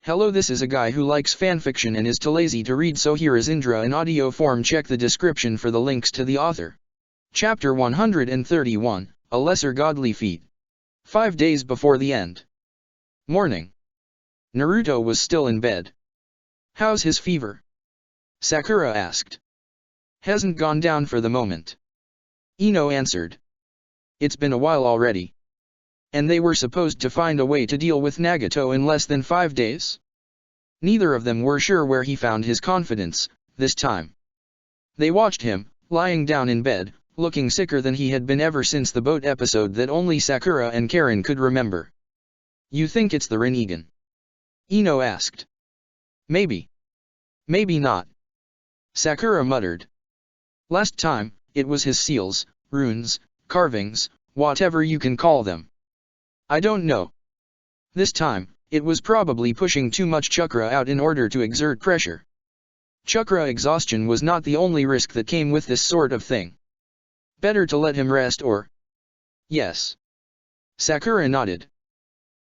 Hello, this is a guy who likes fanfiction and is too lazy to read, so here is Indra in audio form. Check the description for the links to the author. Chapter 131, A Lesser Godly Feat. 5 days before the end. Morning. Naruto was still in bed. How's his fever? Sakura asked. Hasn't gone down for the moment. Ino answered. It's been a while already. And they were supposed to find a way to deal with Nagato in less than 5 days. Neither of them were sure where he found his confidence, this time. They watched him, lying down in bed, looking sicker than he had been ever since the boat episode that only Sakura and Karen could remember. You think it's the Rinnegan? Ino asked. Maybe. Maybe not. Sakura muttered. Last time, it was his seals, runes, carvings, whatever you can call them. I don't know. This time, it was probably pushing too much chakra out in order to exert pressure. Chakra exhaustion was not the only risk that came with this sort of thing. Better to let him rest or... Yes. Sakura nodded.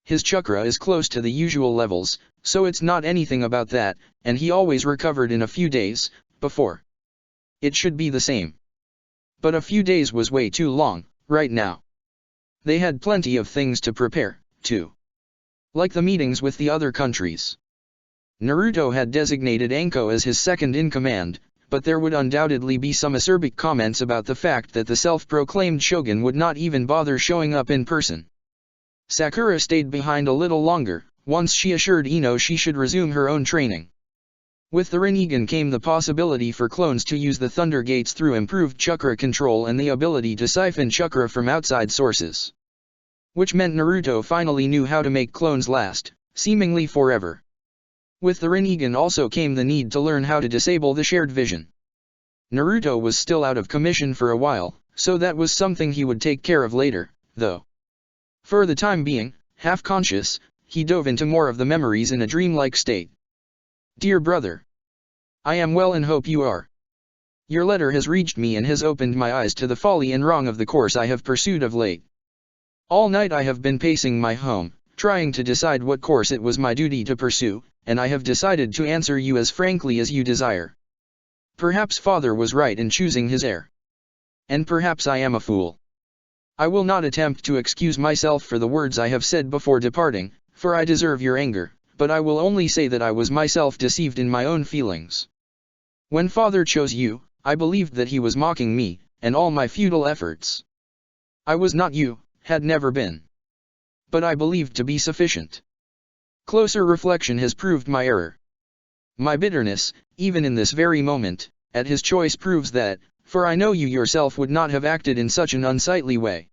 His chakra is close to the usual levels, so it's not anything about that, and he always recovered in a few days, before. It should be the same. But a few days was way too long, right now. They had plenty of things to prepare, too. Like the meetings with the other countries. Naruto had designated Anko as his second-in-command, but there would undoubtedly be some acerbic comments about the fact that the self-proclaimed shogun would not even bother showing up in person. Sakura stayed behind a little longer, once she assured Ino she should resume her own training. With the Rinnegan came the possibility for clones to use the Thunder Gates through improved chakra control and the ability to siphon chakra from outside sources. Which meant Naruto finally knew how to make clones last, seemingly forever. With the Rinnegan also came the need to learn how to disable the shared vision. Naruto was still out of commission for a while, so that was something he would take care of later, though. For the time being, half-conscious, he dove into more of the memories in a dreamlike state. Dear brother. I am well and hope you are. Your letter has reached me and has opened my eyes to the folly and wrong of the course I have pursued of late. All night I have been pacing my home, trying to decide what course it was my duty to pursue, and I have decided to answer you as frankly as you desire. Perhaps father was right in choosing his heir. And perhaps I am a fool. I will not attempt to excuse myself for the words I have said before departing, for I deserve your anger, but I will only say that I was myself deceived in my own feelings. When father chose you, I believed that he was mocking me, and all my futile efforts. I was not you, had never been. But I believed to be sufficient. Closer reflection has proved my error. My bitterness, even in this very moment, at his choice proves that, for I know you yourself would not have acted in such an unsightly way.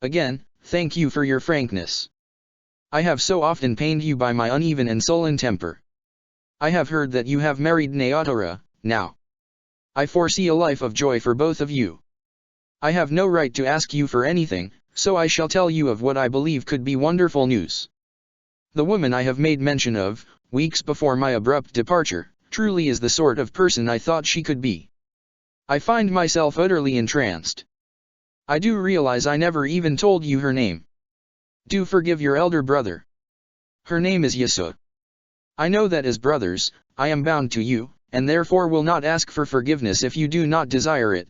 Again, thank you for your frankness. I have so often pained you by my uneven and sullen temper. I have heard that you have married Naotora, now. I foresee a life of joy for both of you. I have no right to ask you for anything, so I shall tell you of what I believe could be wonderful news. The woman I have made mention of, weeks before my abrupt departure, truly is the sort of person I thought she could be. I find myself utterly entranced. I do realize I never even told you her name. Do forgive your elder brother. Her name is Yasuo. I know that as brothers, I am bound to you, and therefore will not ask for forgiveness if you do not desire it.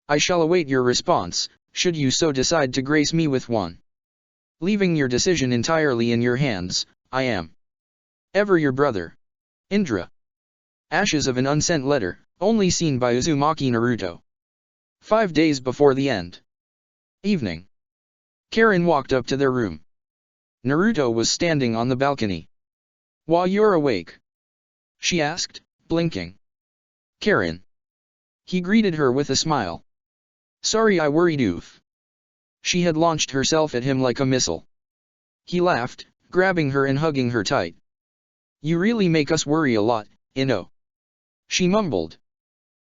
I shall await your response, should you so decide to grace me with one. Leaving your decision entirely in your hands, I am ever your brother, Indra. Ashes of an unsent letter, only seen by Uzumaki Naruto. 5 days before the end. Evening. Karen walked up to their room. Naruto was standing on the balcony. While you're awake? She asked, blinking. Karen. He greeted her with a smile. Sorry I worried you. She had launched herself at him like a missile. He laughed, grabbing her and hugging her tight. You really make us worry a lot, Ino. She mumbled.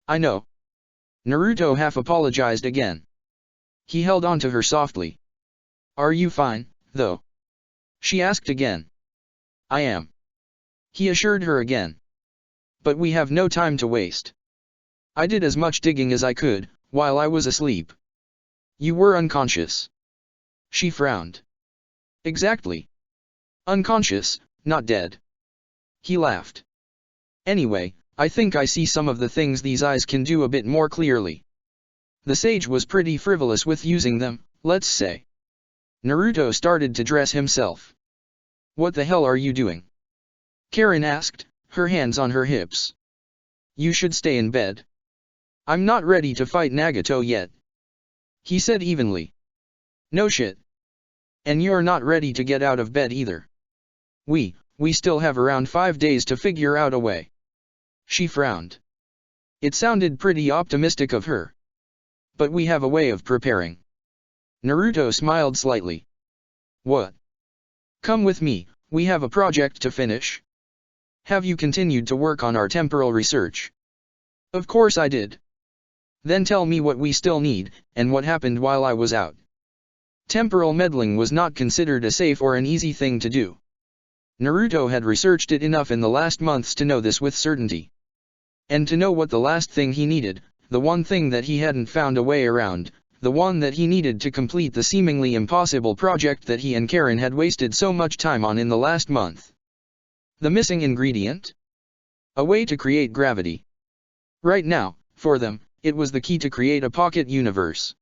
I know. Naruto half apologized again. He held on to her softly. Are you fine, though? She asked again. I am. He assured her again. But we have no time to waste. I did as much digging as I could, while I was asleep. You were unconscious. She frowned. Exactly. Unconscious, not dead. He laughed. Anyway, I think I see some of the things these eyes can do a bit more clearly. The sage was pretty frivolous with using them, let's say. Naruto started to dress himself. What the hell are you doing? Karen asked, her hands on her hips. You should stay in bed. I'm not ready to fight Nagato yet. He said evenly. No shit. And you're not ready to get out of bed either. We still have around 5 days to figure out a way. She frowned. It sounded pretty optimistic of her. But we have a way of preparing. Naruto smiled slightly. What? Come with me, we have a project to finish. Have you continued to work on our temporal research? Of course I did. Then tell me what we still need, and what happened while I was out. Temporal meddling was not considered a safe or an easy thing to do. Naruto had researched it enough in the last months to know this with certainty. And to know what the last thing he needed, the one thing that he hadn't found a way around, the one that he needed to complete the seemingly impossible project that he and Karen had wasted so much time on in the last month. The missing ingredient? A way to create gravity. Right now, for them, it was the key to create a pocket universe.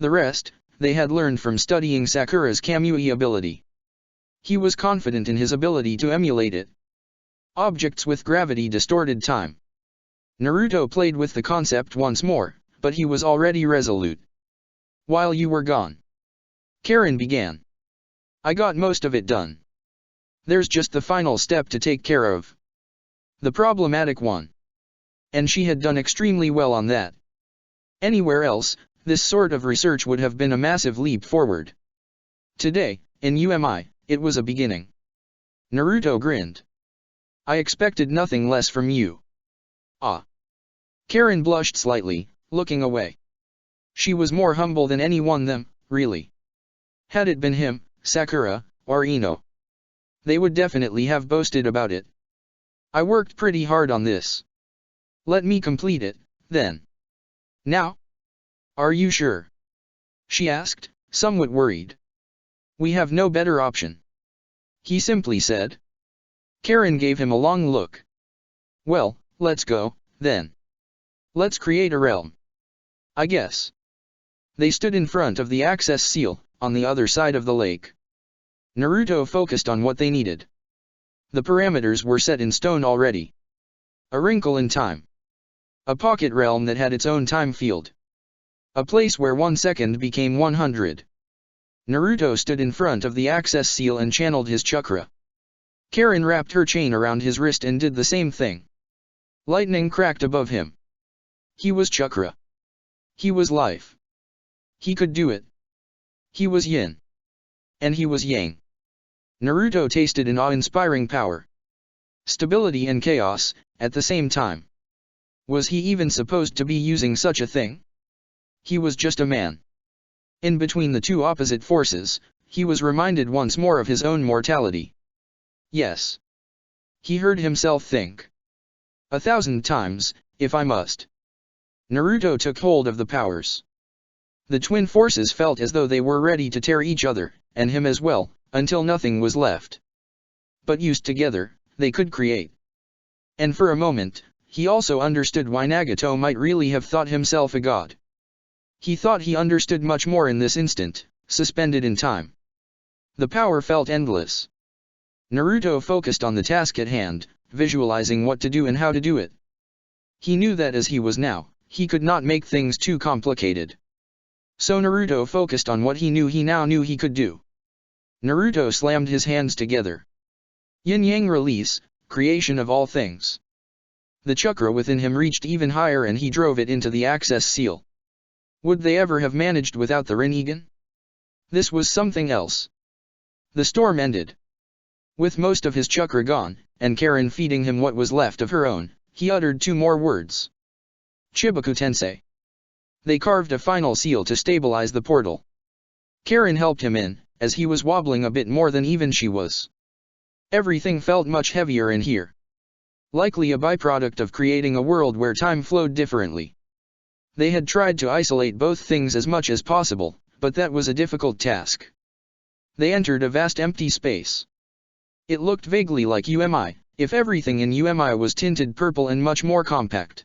The rest, they had learned from studying Sakura's Kamui ability. He was confident in his ability to emulate it. Objects with gravity distorted time. Naruto played with the concept once more, but he was already resolute. While you were gone, Karen began. I got most of it done. There's just the final step to take care of. The problematic one. And she had done extremely well on that. Anywhere else, this sort of research would have been a massive leap forward. Today, in UMI, it was a beginning. Naruto grinned. I expected nothing less from you. Ah. Karen blushed slightly, looking away. She was more humble than anyone them, really. Had it been him, Sakura, or Ino, they would definitely have boasted about it. I worked pretty hard on this. Let me complete it, then. Now? Are you sure? She asked, somewhat worried. We have no better option. He simply said. Karen gave him a long look. Well, let's go, then. Let's create a realm. I guess. They stood in front of the access seal, on the other side of the lake. Naruto focused on what they needed. The parameters were set in stone already. A wrinkle in time. A pocket realm that had its own time field. A place where 1 second became 100. Naruto stood in front of the access seal and channeled his chakra. Karen wrapped her chain around his wrist and did the same thing. Lightning cracked above him. He was chakra. He was life. He could do it. He was yin. And he was yang. Naruto tasted an awe-inspiring power. Stability and chaos, at the same time. Was he even supposed to be using such a thing? He was just a man. In between the two opposite forces, he was reminded once more of his own mortality. Yes. He heard himself think. 1,000 times, if I must. Naruto took hold of the powers. The twin forces felt as though they were ready to tear each other, and him as well, until nothing was left. But used together, they could create. And for a moment, he also understood why Nagato might really have thought himself a god. He thought he understood much more in this instant, suspended in time. The power felt endless. Naruto focused on the task at hand, visualizing what to do and how to do it. He knew that as he was now, he could not make things too complicated. So Naruto focused on what he now knew he could do. Naruto slammed his hands together. Yin-yang release, creation of all things. The chakra within him reached even higher and he drove it into the access seal. Would they ever have managed without the Rinnegan? This was something else. The storm ended. With most of his chakra gone, and Karen feeding him what was left of her own, he uttered 2 more words. Chibaku Tensei. They carved a final seal to stabilize the portal. Karen helped him in, as he was wobbling a bit more than even she was. Everything felt much heavier in here. Likely a byproduct of creating a world where time flowed differently. They had tried to isolate both things as much as possible, but that was a difficult task. They entered a vast empty space. It looked vaguely like UMI, If everything in UMI was tinted purple and much more compact.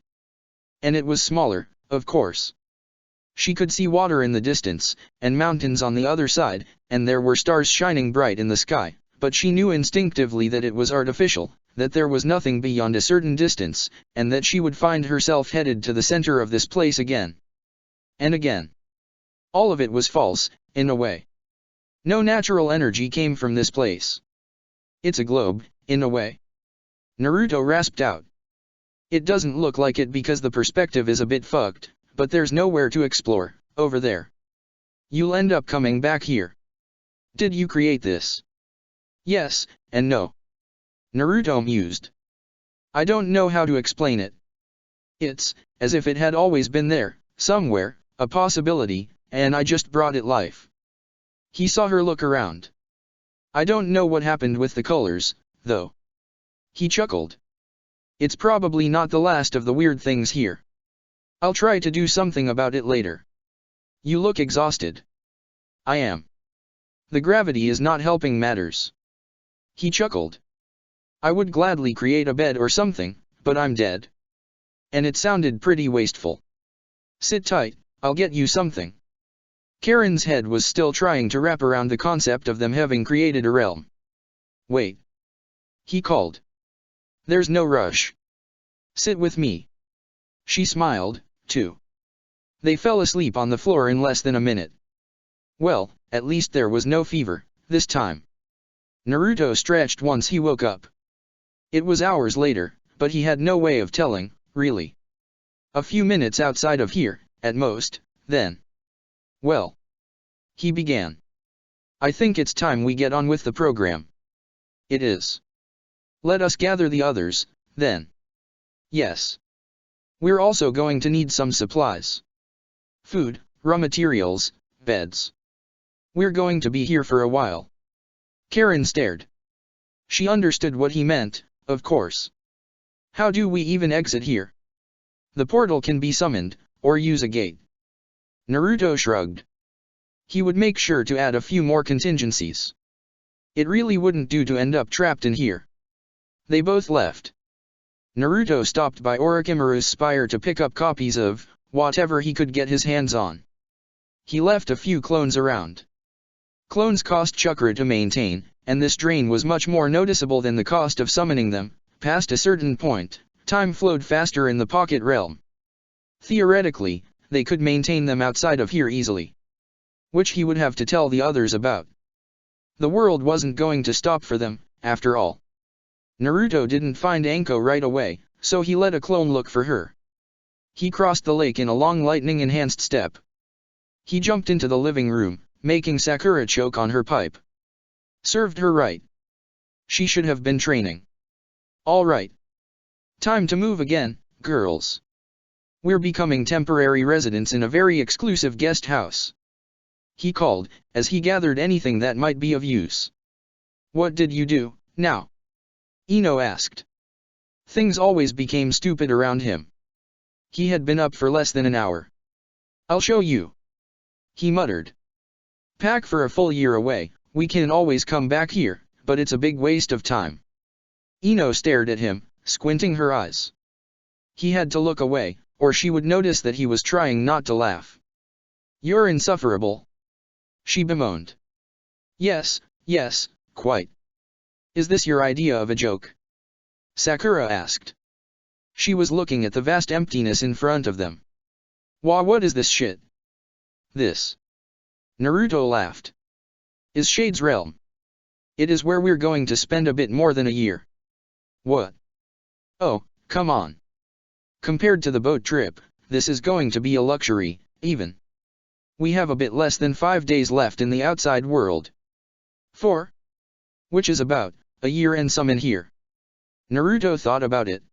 And it was smaller, of course. She could see water in the distance, and mountains on the other side, and there were stars shining bright in the sky, but she knew instinctively that it was artificial, that there was nothing beyond a certain distance, and that she would find herself headed to the center of this place again. And again. All of it was false, in a way. No natural energy came from this place. It's a globe, in a way. Naruto rasped out. It doesn't look like it because the perspective is a bit fucked, but there's nowhere to explore, over there. You'll end up coming back here. Did you create this? Yes, and no. Naruto mused. I don't know how to explain it. It's, as if it had always been there, somewhere, a possibility, and I just brought it life. He saw her look around. I don't know what happened with the colors, though. He chuckled. It's probably not the last of the weird things here. I'll try to do something about it later. You look exhausted. I am. The gravity is not helping matters. He chuckled. I would gladly create a bed or something, but I'm dead. And it sounded pretty wasteful. Sit tight, I'll get you something. Karen's head was still trying to wrap around the concept of them having created a realm. Wait. He called. There's no rush. Sit with me. She smiled, too. They fell asleep on the floor in less than a minute. Well, at least there was no fever, this time. Naruto stretched once he woke up. It was hours later, but he had no way of telling, really. A few minutes outside of here, at most, then. Well. He began. I think it's time we get on with the program. It is. Let us gather the others, then. Yes. We're also going to need some supplies. Food, raw materials, beds. We're going to be here for a while. Karen stared. She understood what he meant, of course. How do we even exit here? The portal can be summoned, or use a gate. Naruto shrugged. He would make sure to add a few more contingencies. It really wouldn't do to end up trapped in here. They both left. Naruto stopped by Orochimaru's spire to pick up copies of whatever he could get his hands on. He left a few clones around. Clones cost chakra to maintain, and this drain was much more noticeable than the cost of summoning them. Past a certain point, time flowed faster in the pocket realm. Theoretically, they could maintain them outside of here easily. Which he would have to tell the others about. The world wasn't going to stop for them, after all. Naruto didn't find Anko right away, so he let a clone look for her. He crossed the lake in a long lightning-enhanced step. He jumped into the living room, making Sakura choke on her pipe. Served her right. She should have been training. All right. Time to move again, girls. We're becoming temporary residents in a very exclusive guest house. He called, as he gathered anything that might be of use. What did you do, now? Ino asked. Things always became stupid around him. He had been up for less than an hour. I'll show you. He muttered. Pack for a full year away, we can always come back here, but it's a big waste of time. Ino stared at him, squinting her eyes. He had to look away, or she would notice that he was trying not to laugh. You're insufferable. She bemoaned. Yes, quite. Is this your idea of a joke? Sakura asked. She was looking at the vast emptiness in front of them. What is this shit? This. Naruto laughed. Is Shade's realm. It is where we're going to spend a bit more than a year. What? Oh, come on. Compared to the boat trip, this is going to be a luxury, even. We have a bit less than 5 days left in the outside world. 4. Which is about a year and some in here. Naruto thought about it.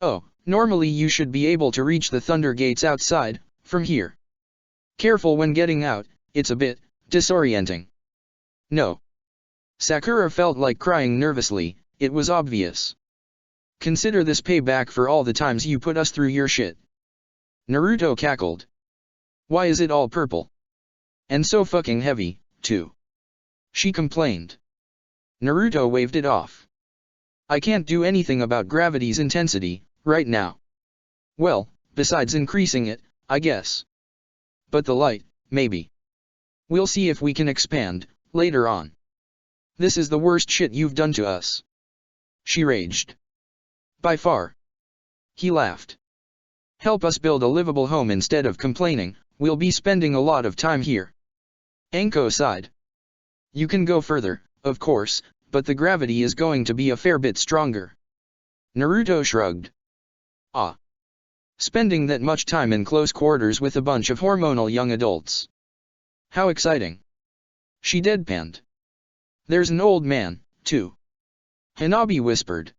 Oh, normally you should be able to reach the Thunder Gates outside, from here. Careful when getting out, it's a bit disorienting. No. Sakura felt like crying nervously, it was obvious. Consider this payback for all the times you put us through your shit. Naruto cackled. Why is it all purple? And so fucking heavy, too. She complained. Naruto waved it off. I can't do anything about gravity's intensity, right now. Well, besides increasing it, I guess. But the light, maybe. We'll see if we can expand, later on. This is the worst shit you've done to us. She raged. By far. He laughed. Help us build a livable home instead of complaining, we'll be spending a lot of time here. Anko sighed. You can go further, of course, but the gravity is going to be a fair bit stronger. Naruto shrugged. Ah. Spending that much time in close quarters with a bunch of hormonal young adults. How exciting. She deadpanned. There's an old man, too. Hanabi whispered.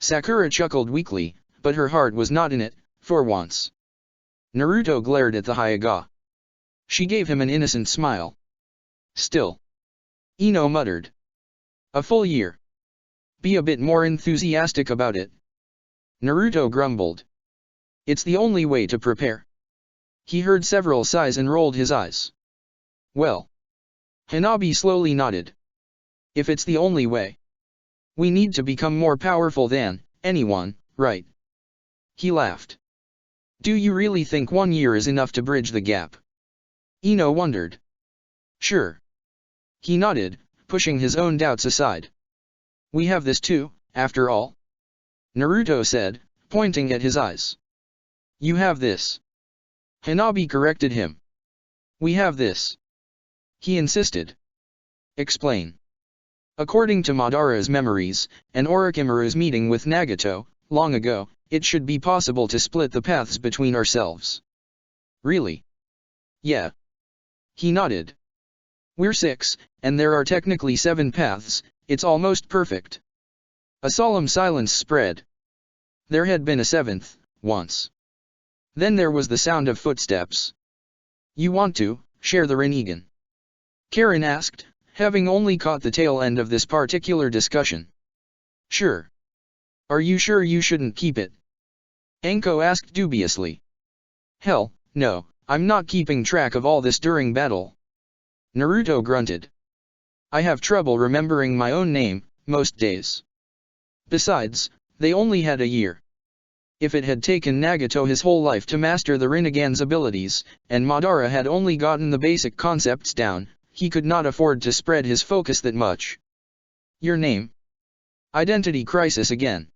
Sakura chuckled weakly, but her heart was not in it, for once. Naruto glared at the Hyuga. She gave him an innocent smile. Still. Ino muttered. A full year. Be a bit more enthusiastic about it. Naruto grumbled. It's the only way to prepare. He heard several sighs and rolled his eyes. Well. Hanabi slowly nodded. If it's the only way. We need to become more powerful than anyone, right? He laughed. Do you really think 1 year is enough to bridge the gap? Ino wondered. Sure. He nodded, pushing his own doubts aside. We have this too, after all. Naruto said, pointing at his eyes. You have this. Hanabi corrected him. We have this. He insisted. Explain. According to Madara's memories, and Orochimaru's meeting with Nagato, long ago, it should be possible to split the paths between ourselves. Really? Yeah. He nodded. We're 6, and there are technically 7 paths, it's almost perfect. A solemn silence spread. There had been a 7th, once. Then there was the sound of footsteps. You want to share the Rinnegan? Karen asked, having only caught the tail end of this particular discussion. Sure. Are you sure you shouldn't keep it? Anko asked dubiously. Hell, no, I'm not keeping track of all this during battle. Naruto grunted. I have trouble remembering my own name, most days. Besides, they only had a year. If it had taken Nagato his whole life to master the Rinnegan's abilities, and Madara had only gotten the basic concepts down, he could not afford to spread his focus that much. Your name? Identity crisis again?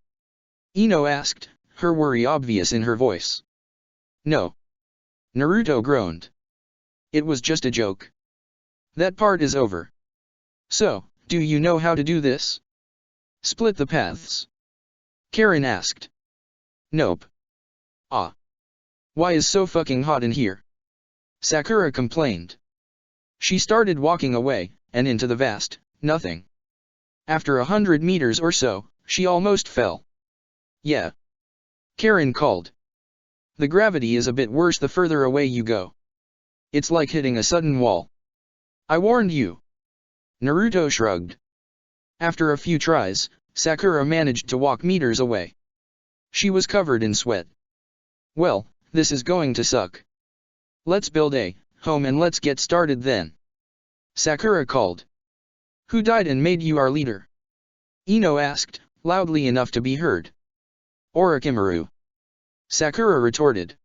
Ino asked, her worry obvious in her voice. No. Naruto groaned. It was just a joke. That part is over. So, do you know how to do this? Split the paths? Karen asked. Nope. Ah. Why is so fucking hot in here? Sakura complained. She started walking away, and into the vast nothing. After 100 meters or so, she almost fell. Yeah. Karen called. The gravity is a bit worse the further away you go. It's like hitting a sudden wall. I warned you. Naruto shrugged. After a few tries, Sakura managed to walk meters away. She was covered in sweat. Well, this is going to suck. Let's build a home and let's get started then. Sakura called. Who died and made you our leader? Ino asked, loudly enough to be heard. Orochimaru. Sakura retorted.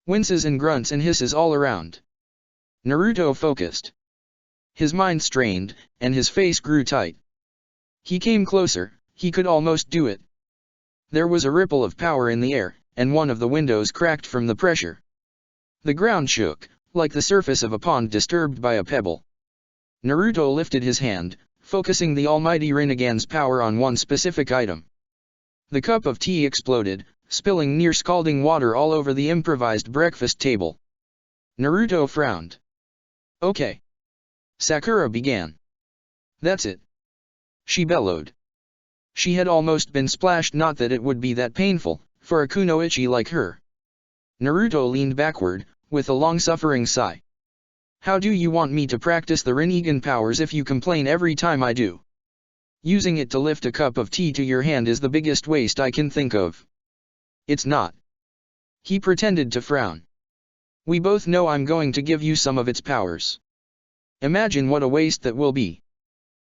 Winces and grunts and hisses all around. Naruto focused. His mind strained, and his face grew tight. He came closer, he could almost do it. There was a ripple of power in the air, and one of the windows cracked from the pressure. The ground shook, like the surface of a pond disturbed by a pebble. Naruto lifted his hand, focusing the almighty Rinnegan's power on one specific item. The cup of tea exploded, spilling near scalding water all over the improvised breakfast table. Naruto frowned. Okay. Sakura began. That's it. She bellowed. She had almost been splashed, not that it would be that painful, for a kunoichi like her. Naruto leaned backward, with a long-suffering sigh. How do you want me to practice the Rinnegan powers if you complain every time I do? Using it to lift a cup of tea to your hand is the biggest waste I can think of. It's not. He pretended to frown. We both know I'm going to give you some of its powers. Imagine what a waste that will be.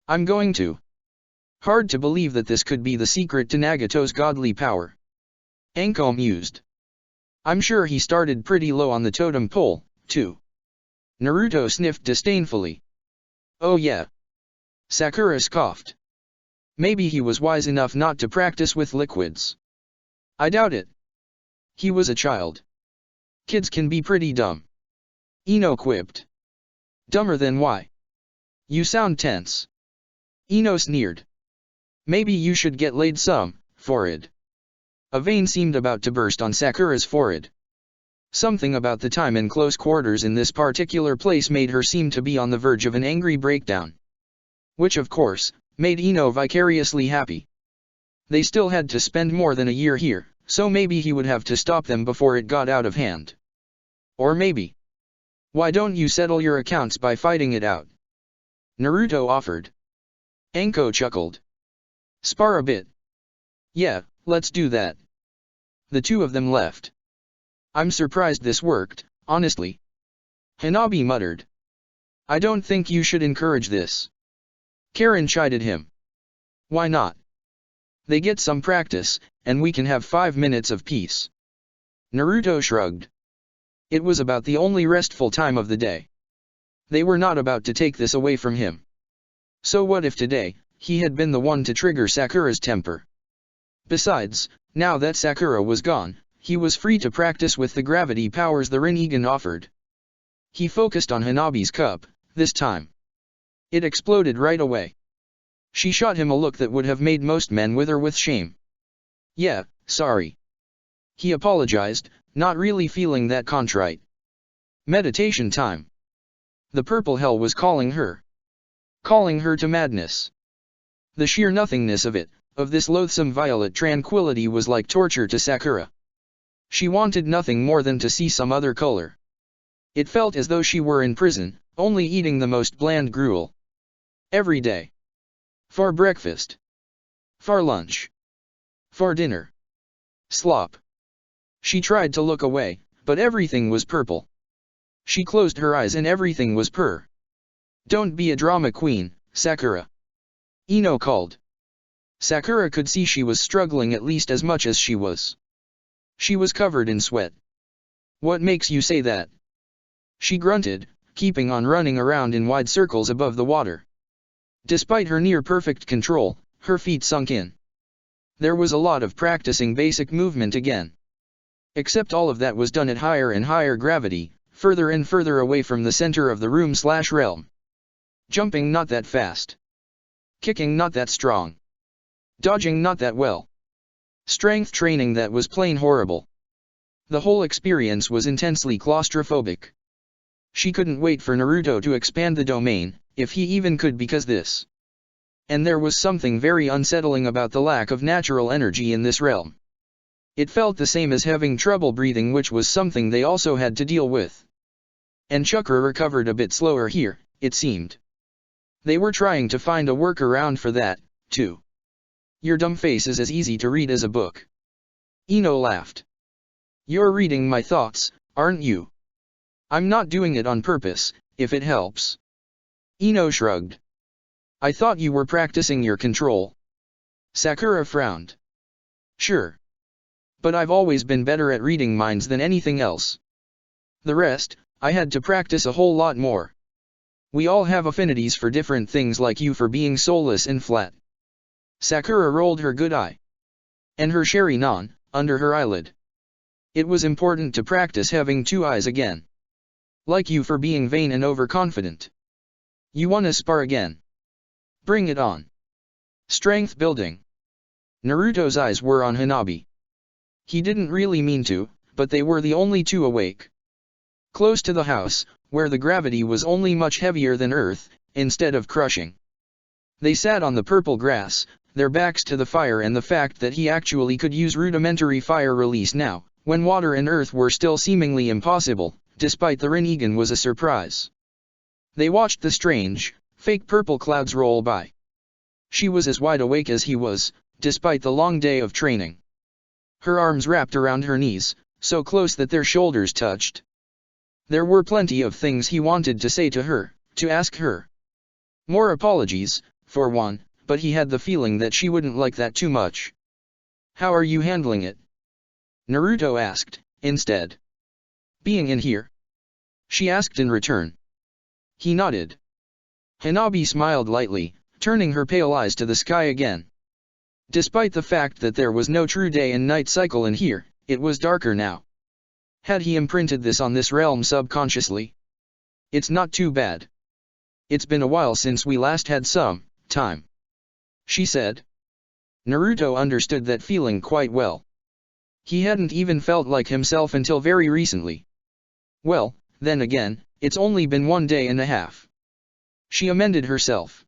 I'm going to Hard to believe that this could be the secret to Nagato's godly power. Anko mused. I'm sure he started pretty low on the totem pole, too. Naruto sniffed disdainfully. Oh yeah. Sakura scoffed. Maybe he was wise enough not to practice with liquids. I doubt it. He was a child. Kids can be pretty dumb. Ino quipped. Dumber than why? You sound tense. Ino sneered. Maybe you should get laid some, forehead. A vein seemed about to burst on Sakura's forehead. Something about the time in close quarters in this particular place made her seem to be on the verge of an angry breakdown. Which of course, made Ino vicariously happy. They still had to spend more than a year here, so maybe he would have to stop them before it got out of hand. Or maybe. Why don't you settle your accounts by fighting it out? Naruto offered. Anko chuckled. Spar a bit. Yeah, let's do that. The two of them left. I'm surprised this worked, honestly. Hanabi muttered. I don't think you should encourage this. Karen chided him. Why not? They get some practice, and we can have 5 minutes of peace. Naruto shrugged. It was about the only restful time of the day. They were not about to take this away from him. So what if today, he had been the one to trigger Sakura's temper? Besides, now that Sakura was gone, he was free to practice with the gravity powers the Rinnegan offered. He focused on Hanabi's cup, this time. It exploded right away. She shot him a look that would have made most men wither with shame. Yeah, sorry. He apologized, not really feeling that contrite. Meditation time. The purple hell was calling her. Calling her to madness. The sheer nothingness of it, of this loathsome violet tranquility was like torture to Sakura. She wanted nothing more than to see some other color. It felt as though she were in prison, only eating the most bland gruel. Every day. For breakfast. For lunch. For dinner. Slop. She tried to look away, but everything was purple. She closed her eyes and everything was purr. Don't be a drama queen, Sakura. Ino called. Sakura could see she was struggling at least as much as she was. She was covered in sweat. What makes you say that? She grunted, keeping on running around in wide circles above the water. Despite her near-perfect control, her feet sunk in. There was a lot of practicing basic movement again. Except all of that was done at higher and higher gravity, further and further away from the center of the room/realm. Jumping not that fast. Kicking not that strong. Dodging not that well. Strength training that was plain horrible. The whole experience was intensely claustrophobic. She couldn't wait for Naruto to expand the domain, if he even could, because this. And there was something very unsettling about the lack of natural energy in this realm. It felt the same as having trouble breathing, which was something they also had to deal with. And Chakra recovered a bit slower here, it seemed. They were trying to find a workaround for that, too. Your dumb face is as easy to read as a book. Ino laughed. You're reading my thoughts, aren't you? I'm not doing it on purpose, if it helps. Ino shrugged. I thought you were practicing your control. Sakura frowned. Sure. But I've always been better at reading minds than anything else. The rest, I had to practice a whole lot more. We all have affinities for different things, like you for being soulless and flat. Sakura rolled her good eye. And her sherry non, under her eyelid. It was important to practice having two eyes again. Like you for being vain and overconfident. You wanna spar again? Bring it on. Strength building. Naruto's eyes were on Hanabi. He didn't really mean to, but they were the only two awake. Close to the house, where the gravity was only much heavier than Earth, instead of crushing. They sat on the purple grass, their backs to the fire, and the fact that he actually could use rudimentary fire release now, when water and earth were still seemingly impossible, despite the Rinnegan, was a surprise. They watched the strange, fake purple clouds roll by. She was as wide awake as he was, despite the long day of training. Her arms wrapped around her knees, so close that their shoulders touched. There were plenty of things he wanted to say to her, to ask her. More apologies, for one, but he had the feeling that she wouldn't like that too much. "How are you handling it?" Naruto asked, instead. "Being in here?" she asked in return. He nodded. Hanabi smiled lightly, turning her pale eyes to the sky again. Despite the fact that there was no true day and night cycle in here, it was darker now. Had he imprinted this on this realm subconsciously? It's not too bad. It's been a while since we last had some time, she said. Naruto understood that feeling quite well. He hadn't even felt like himself until very recently. Well, then again, it's only been 1 day and a half. She amended herself.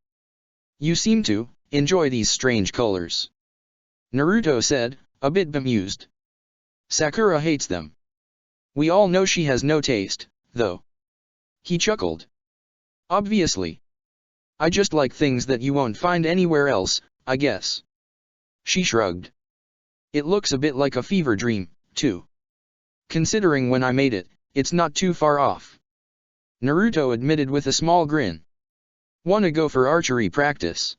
You seem to enjoy these strange colors, Naruto said, a bit bemused. Sakura hates them. We all know she has no taste, though. He chuckled. Obviously. I just like things that you won't find anywhere else, I guess. She shrugged. It looks a bit like a fever dream, too. Considering when I made it, it's not too far off. Naruto admitted with a small grin. Wanna go for archery practice?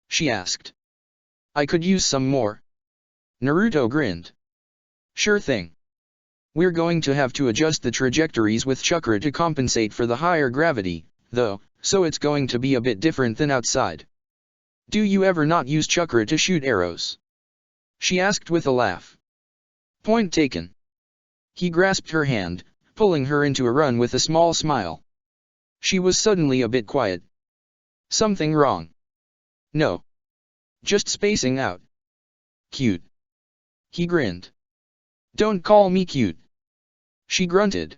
She asked. I could use some more. Naruto grinned. Sure thing. We're going to have to adjust the trajectories with chakra to compensate for the higher gravity, though, so it's going to be a bit different than outside. Do you ever not use chakra to shoot arrows? She asked with a laugh. Point taken. He grasped her hand, pulling her into a run with a small smile. She was suddenly a bit quiet. Something wrong? No. Just spacing out. Cute. He grinned. Don't call me cute. She grunted.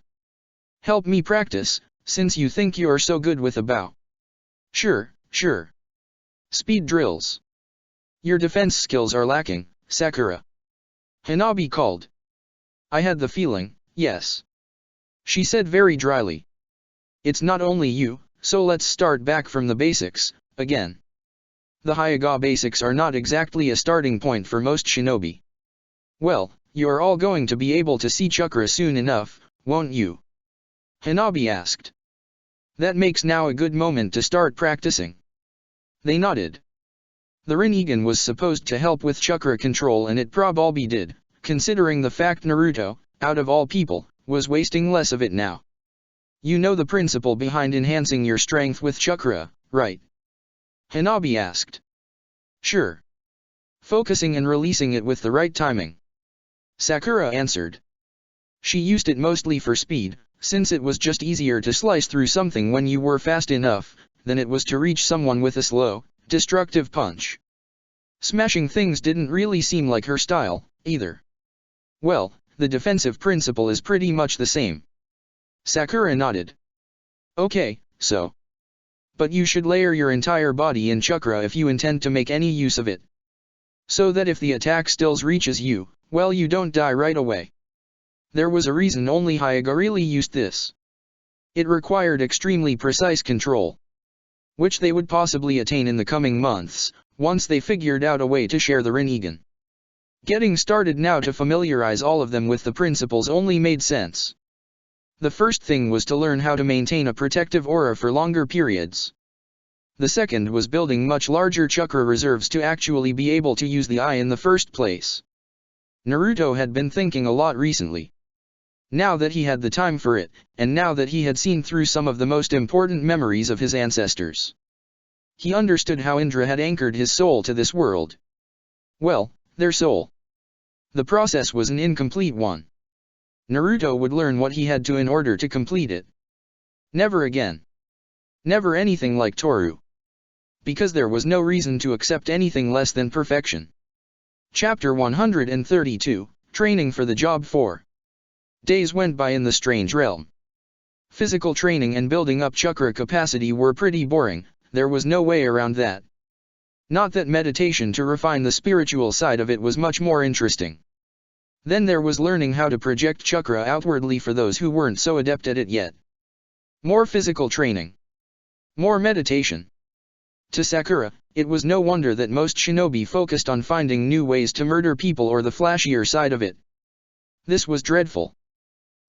Help me practice, since you think you are so good with a bow. Sure, sure. Speed drills. Your defense skills are lacking, Sakura. Hanabi called. I had the feeling, yes. She said very dryly. It's not only you, so let's start back from the basics, again. The Hyuga basics are not exactly a starting point for most shinobi. Well, you are all going to be able to see chakra soon enough, won't you? Hanabi asked. That makes now a good moment to start practicing. They nodded. The Rinnegan was supposed to help with chakra control and it probably did, considering the fact Naruto, out of all people, was wasting less of it now. You know the principle behind enhancing your strength with chakra, right? Hanabi asked. Sure. Focusing and releasing it with the right timing. Sakura answered. She used it mostly for speed, since it was just easier to slice through something when you were fast enough, than it was to reach someone with a slow, destructive punch. Smashing things didn't really seem like her style, either. Well, the defensive principle is pretty much the same. Sakura nodded. Okay, so. But you should layer your entire body in chakra if you intend to make any use of it. So that if the attack still reaches you, well, you don't die right away. There was a reason only Hyuga really used this. It required extremely precise control, which they would possibly attain in the coming months, once they figured out a way to share the Rinnegan. Getting started now to familiarize all of them with the principles only made sense. The first thing was to learn how to maintain a protective aura for longer periods. The second was building much larger chakra reserves to actually be able to use the eye in the first place. Naruto had been thinking a lot recently. Now that he had the time for it, and now that he had seen through some of the most important memories of his ancestors, he understood how Indra had anchored his soul to this world. Well, their soul. The process was an incomplete one. Naruto would learn what he had to in order to complete it. Never again. Never anything like Toru. Because there was no reason to accept anything less than perfection. Chapter 132, Training for the Job 4. Days went by in the strange realm. Physical training and building up chakra capacity were pretty boring, there was no way around that. Not that meditation to refine the spiritual side of it was much more interesting. Then there was learning how to project chakra outwardly for those who weren't so adept at it yet. More physical training. More meditation. To Sakura, it was no wonder that most shinobi focused on finding new ways to murder people or the flashier side of it. This was dreadful.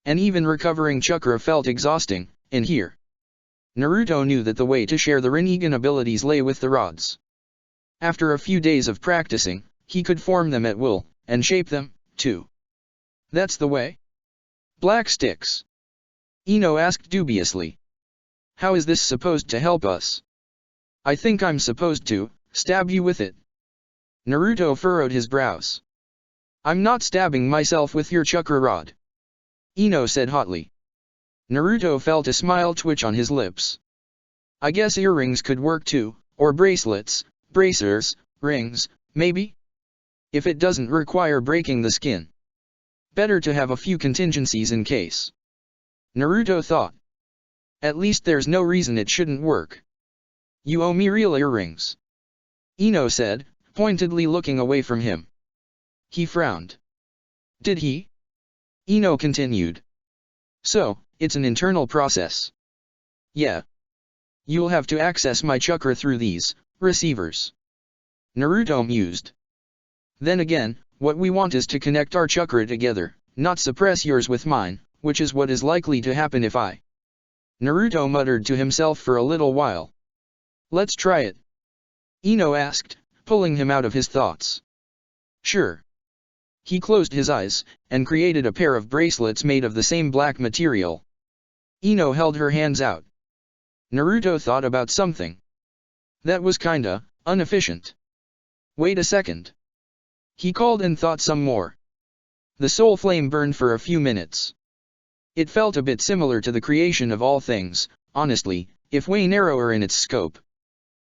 And even recovering chakra felt exhausting, and here. Naruto knew that the way to share the Rinnegan abilities lay with the rods. After a few days of practicing, he could form them at will, and shape them, too. That's the way? Black sticks? Ino asked dubiously. How is this supposed to help us? I think I'm supposed to stab you with it. Naruto furrowed his brows. I'm not stabbing myself with your chakra rod. Ino said hotly. Naruto felt a smile twitch on his lips. I guess earrings could work too, or bracelets, bracers, rings, maybe? If it doesn't require breaking the skin. Better to have a few contingencies in case. Naruto thought. At least there's no reason it shouldn't work. You owe me real earrings. Ino said, pointedly looking away from him. He frowned. Did he? Ino continued. So, it's an internal process. Yeah. You'll have to access my chakra through these receivers. Naruto mused. Then again, what we want is to connect our chakra together, not suppress yours with mine, which is what is likely to happen if I. Naruto muttered to himself for a little while. Let's try it. Ino asked, pulling him out of his thoughts. Sure. He closed his eyes, and created a pair of bracelets made of the same black material. Ino held her hands out. Naruto thought about something. That was kinda inefficient. Wait a second. He called and thought some more. The soul flame burned for a few minutes. It felt a bit similar to the creation of all things, honestly, if way narrower in its scope.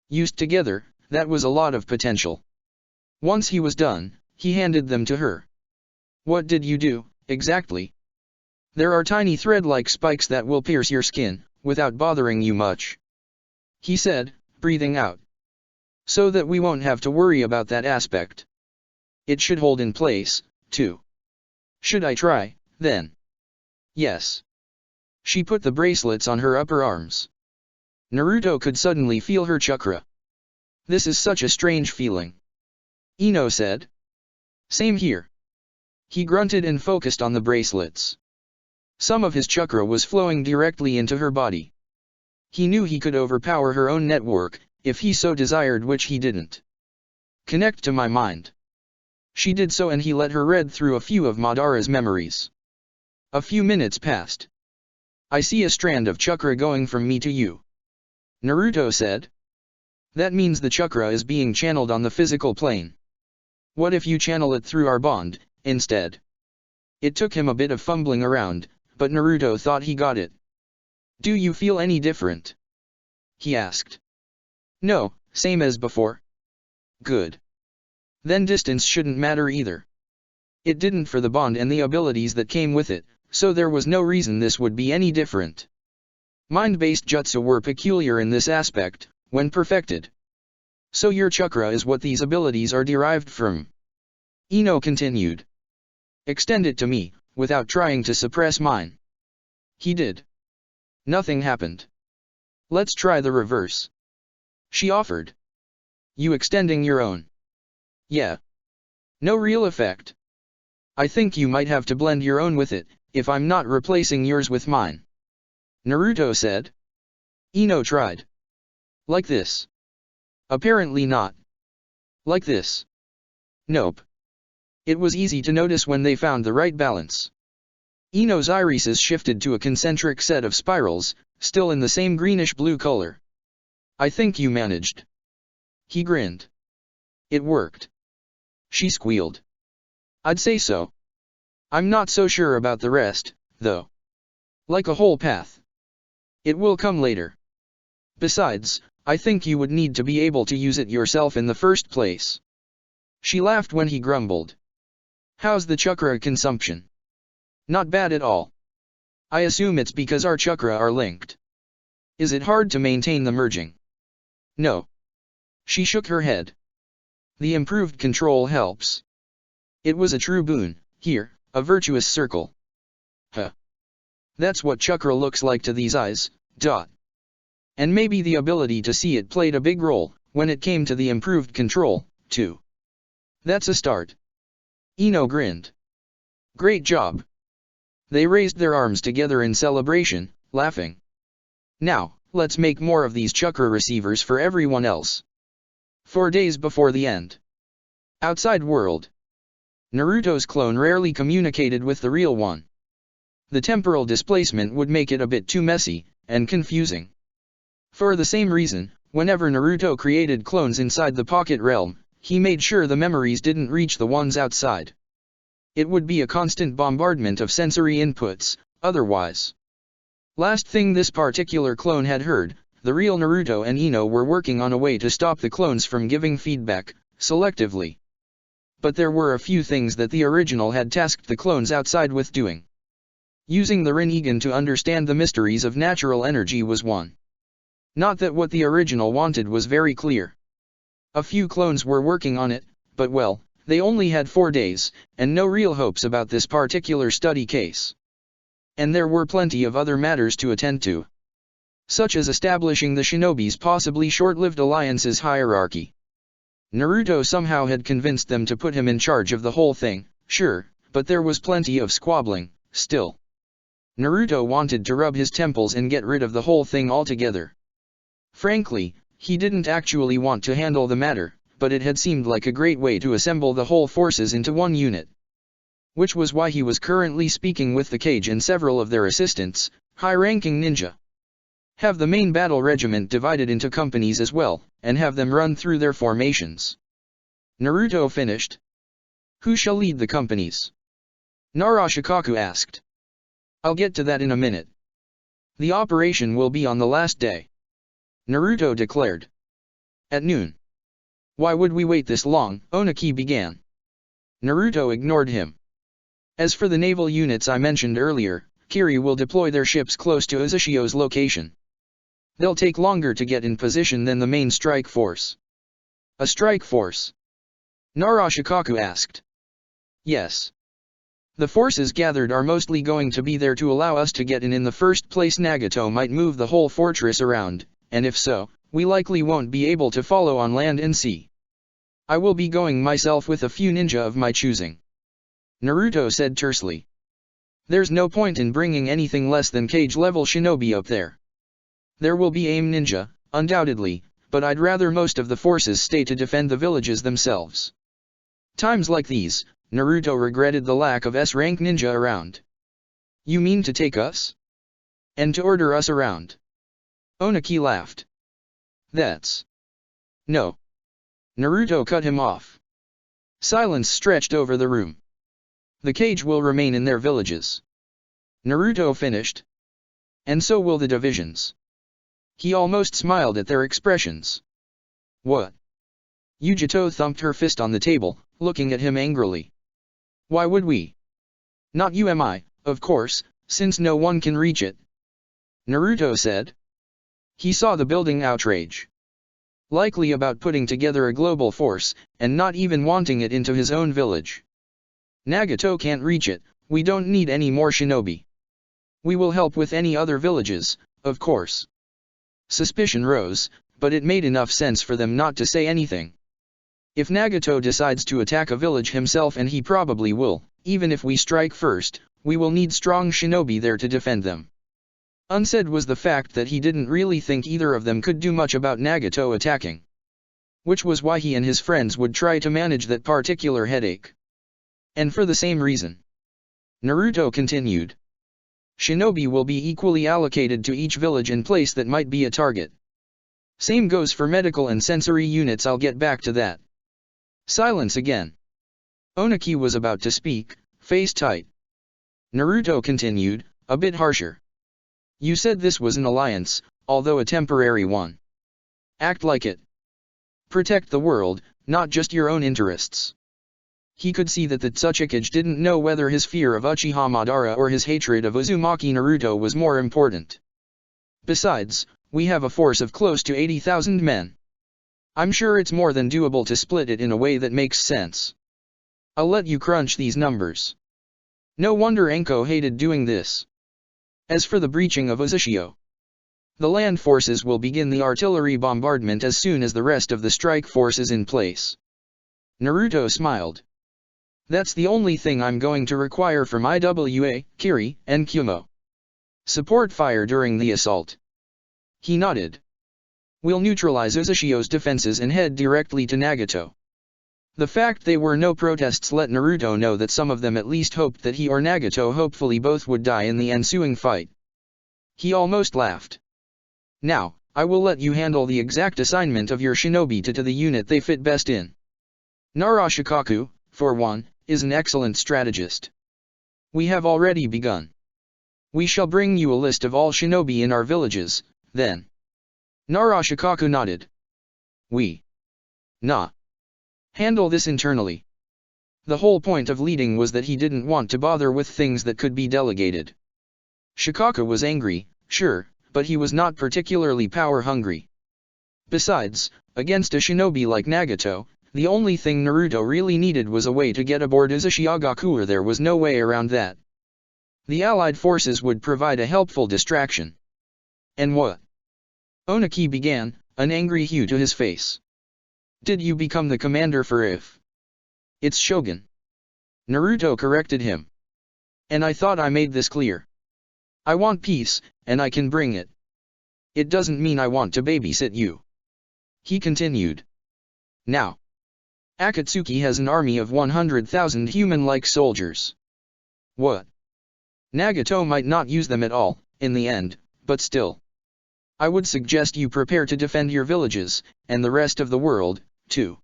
Used together, that was a lot of potential. Once he was done, he handed them to her. What did you do, exactly? There are tiny thread-like spikes that will pierce your skin, without bothering you much. He said, breathing out. So that we won't have to worry about that aspect. It should hold in place, too. Should I try, then? Yes. She put the bracelets on her upper arms. Naruto could suddenly feel her chakra. This is such a strange feeling. Ino said. Same here. He grunted and focused on the bracelets. Some of his chakra was flowing directly into her body. He knew he could overpower her own network, if he so desired, which he didn't. Connect to my mind. She did so, and he let her read through a few of Madara's memories. A few minutes passed. I see a strand of chakra going from me to you. Naruto said. That means the chakra is being channeled on the physical plane. What if you channel it through our bond, instead? It took him a bit of fumbling around, but Naruto thought he got it. Do you feel any different? He asked. No, same as before. Good. Then distance shouldn't matter either. It didn't for the bond and the abilities that came with it, so there was no reason this would be any different. Mind-based jutsu were peculiar in this aspect, when perfected. So your chakra is what these abilities are derived from. Ino continued. Extend it to me, without trying to suppress mine. He did. Nothing happened. Let's try the reverse. She offered. You extending your own? Yeah. No real effect. I think you might have to blend your own with it, if I'm not replacing yours with mine. Naruto said. Ino tried. Like this. Apparently not. Like this. Nope. It was easy to notice when they found the right balance. Ino's irises shifted to a concentric set of spirals, still in the same greenish-blue color. I think you managed. He grinned. It worked. She squealed. I'd say so. I'm not so sure about the rest, though. Like a whole path. It will come later. Besides, I think you would need to be able to use it yourself in the first place. She laughed when he grumbled. How's the chakra consumption? Not bad at all. I assume it's because our chakra are linked. Is it hard to maintain the merging? No. She shook her head. The improved control helps. It was a true boon, here, a virtuous circle. Huh. That's what chakra looks like to these eyes, dot. And maybe the ability to see it played a big role, when it came to the improved control, too. That's a start. Ino grinned. Great job. They raised their arms together in celebration, laughing. Now, let's make more of these chakra receivers for everyone else. 4 days before the end. Outside world. Naruto's clone rarely communicated with the real one. The temporal displacement would make it a bit too messy and confusing. For the same reason, whenever Naruto created clones inside the pocket realm, he made sure the memories didn't reach the ones outside. It would be a constant bombardment of sensory inputs, otherwise. Last thing this particular clone had heard, the real Naruto and Ino were working on a way to stop the clones from giving feedback, selectively. But there were a few things that the original had tasked the clones outside with doing. Using the Rinnegan to understand the mysteries of natural energy was one. Not that what the original wanted was very clear. A few clones were working on it, but well, they only had 4 days, and no real hopes about this particular study case. And there were plenty of other matters to attend to. Such as establishing the shinobi's possibly short-lived alliance's hierarchy. Naruto somehow had convinced them to put him in charge of the whole thing, sure, but there was plenty of squabbling, still. Naruto wanted to rub his temples and get rid of the whole thing altogether. Frankly, he didn't actually want to handle the matter, but it had seemed like a great way to assemble the whole forces into one unit. Which was why he was currently speaking with the Cage and several of their assistants, high-ranking ninja. Have the main battle regiment divided into companies as well, and have them run through their formations. Naruto finished. Who shall lead the companies? Narashikaku asked. I'll get to that in a minute. The operation will be on the last day. Naruto declared. At noon. Why would we wait this long? Oniki began. Naruto ignored him. As for the naval units I mentioned earlier, Kiri will deploy their ships close to Uzushio's location. They'll take longer to get in position than the main strike force. A strike force? Narashikaku asked. Yes. The forces gathered are mostly going to be there to allow us to get in the first place. Nagato might move the whole fortress around, and if so, we likely won't be able to follow on land and sea. I will be going myself with a few ninja of my choosing. Naruto said tersely. There's no point in bringing anything less than cage-level shinobi up there. There will be AIM ninja, undoubtedly, but I'd rather most of the forces stay to defend the villages themselves. Times like these, Naruto regretted the lack of S-rank ninja around. You mean to take us? And to order us around? Oniki laughed. That's... No. Naruto cut him off. Silence stretched over the room. The Cage will remain in their villages. Naruto finished. And so will the divisions. He almost smiled at their expressions. What? Yujito thumped her fist on the table, looking at him angrily. Why would we? Not you and I, of course, since no one can reach it. Naruto said. He saw the building outrage. Likely about putting together a global force, and not even wanting it into his own village. Nagato can't reach it, we don't need any more shinobi. We will help with any other villages, of course. Suspicion rose, but it made enough sense for them not to say anything. If Nagato decides to attack a village himself, and he probably will, even if we strike first, we will need strong shinobi there to defend them. Unsaid was the fact that he didn't really think either of them could do much about Nagato attacking. Which was why he and his friends would try to manage that particular headache. And for the same reason. Naruto continued. Shinobi will be equally allocated to each village and place that might be a target. Same goes for medical and sensory units. I'll get back to that. Silence again. Oniki was about to speak, face tight. Naruto continued, a bit harsher. You said this was an alliance, although a temporary one. Act like it. Protect the world, not just your own interests. He could see that the Tsuchikage didn't know whether his fear of Uchiha Madara or his hatred of Uzumaki Naruto was more important. Besides, we have a force of close to 80,000 men. I'm sure it's more than doable to split it in a way that makes sense. I'll let you crunch these numbers. No wonder Enko hated doing this. As for the breaching of Uzushio, the land forces will begin the artillery bombardment as soon as the rest of the strike force is in place. Naruto smiled. That's the only thing I'm going to require from Iwa, Kiri, and Kumo. Support fire during the assault. He nodded. We'll neutralize Uzashio's defenses and head directly to Nagato. The fact there were no protests let Naruto know that some of them at least hoped that he or Nagato hopefully both would die in the ensuing fight. He almost laughed. Now, I will let you handle the exact assignment of your shinobi to the unit they fit best in. Narashikaku, for one, is an excellent strategist. We have already begun. We shall bring you a list of all shinobi in our villages, then. Narashikaku nodded. Handle this internally. The whole point of leading was that he didn't want to bother with things that could be delegated. Shikaku was angry, sure, but he was not particularly power-hungry. Besides, against a shinobi like Nagato, the only thing Naruto really needed was a way to get aboard Uzashigakure. There was no way around that. The allied forces would provide a helpful distraction. And what? Oniki began, an angry hue to his face. Did you become the commander for if? It's Shogun. Naruto corrected him. And I thought I made this clear. I want peace, and I can bring it. It doesn't mean I want to babysit you. He continued. Now, Akatsuki has an army of 100,000 human-like soldiers. What? Nagato might not use them at all, in the end, but still. I would suggest you prepare to defend your villages, and the rest of the world, too.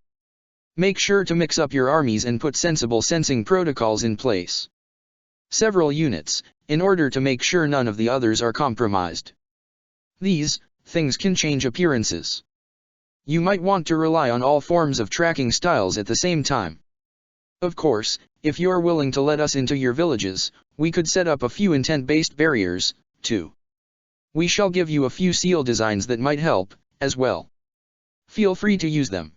Make sure to mix up your armies and put sensible sensing protocols in place. Several units, in order to make sure none of the others are compromised. These things can change appearances. You might want to rely on all forms of tracking styles at the same time. Of course, if you're willing to let us into your villages, we could set up a few intent-based barriers, too. We shall give you a few seal designs that might help, as well. Feel free to use them.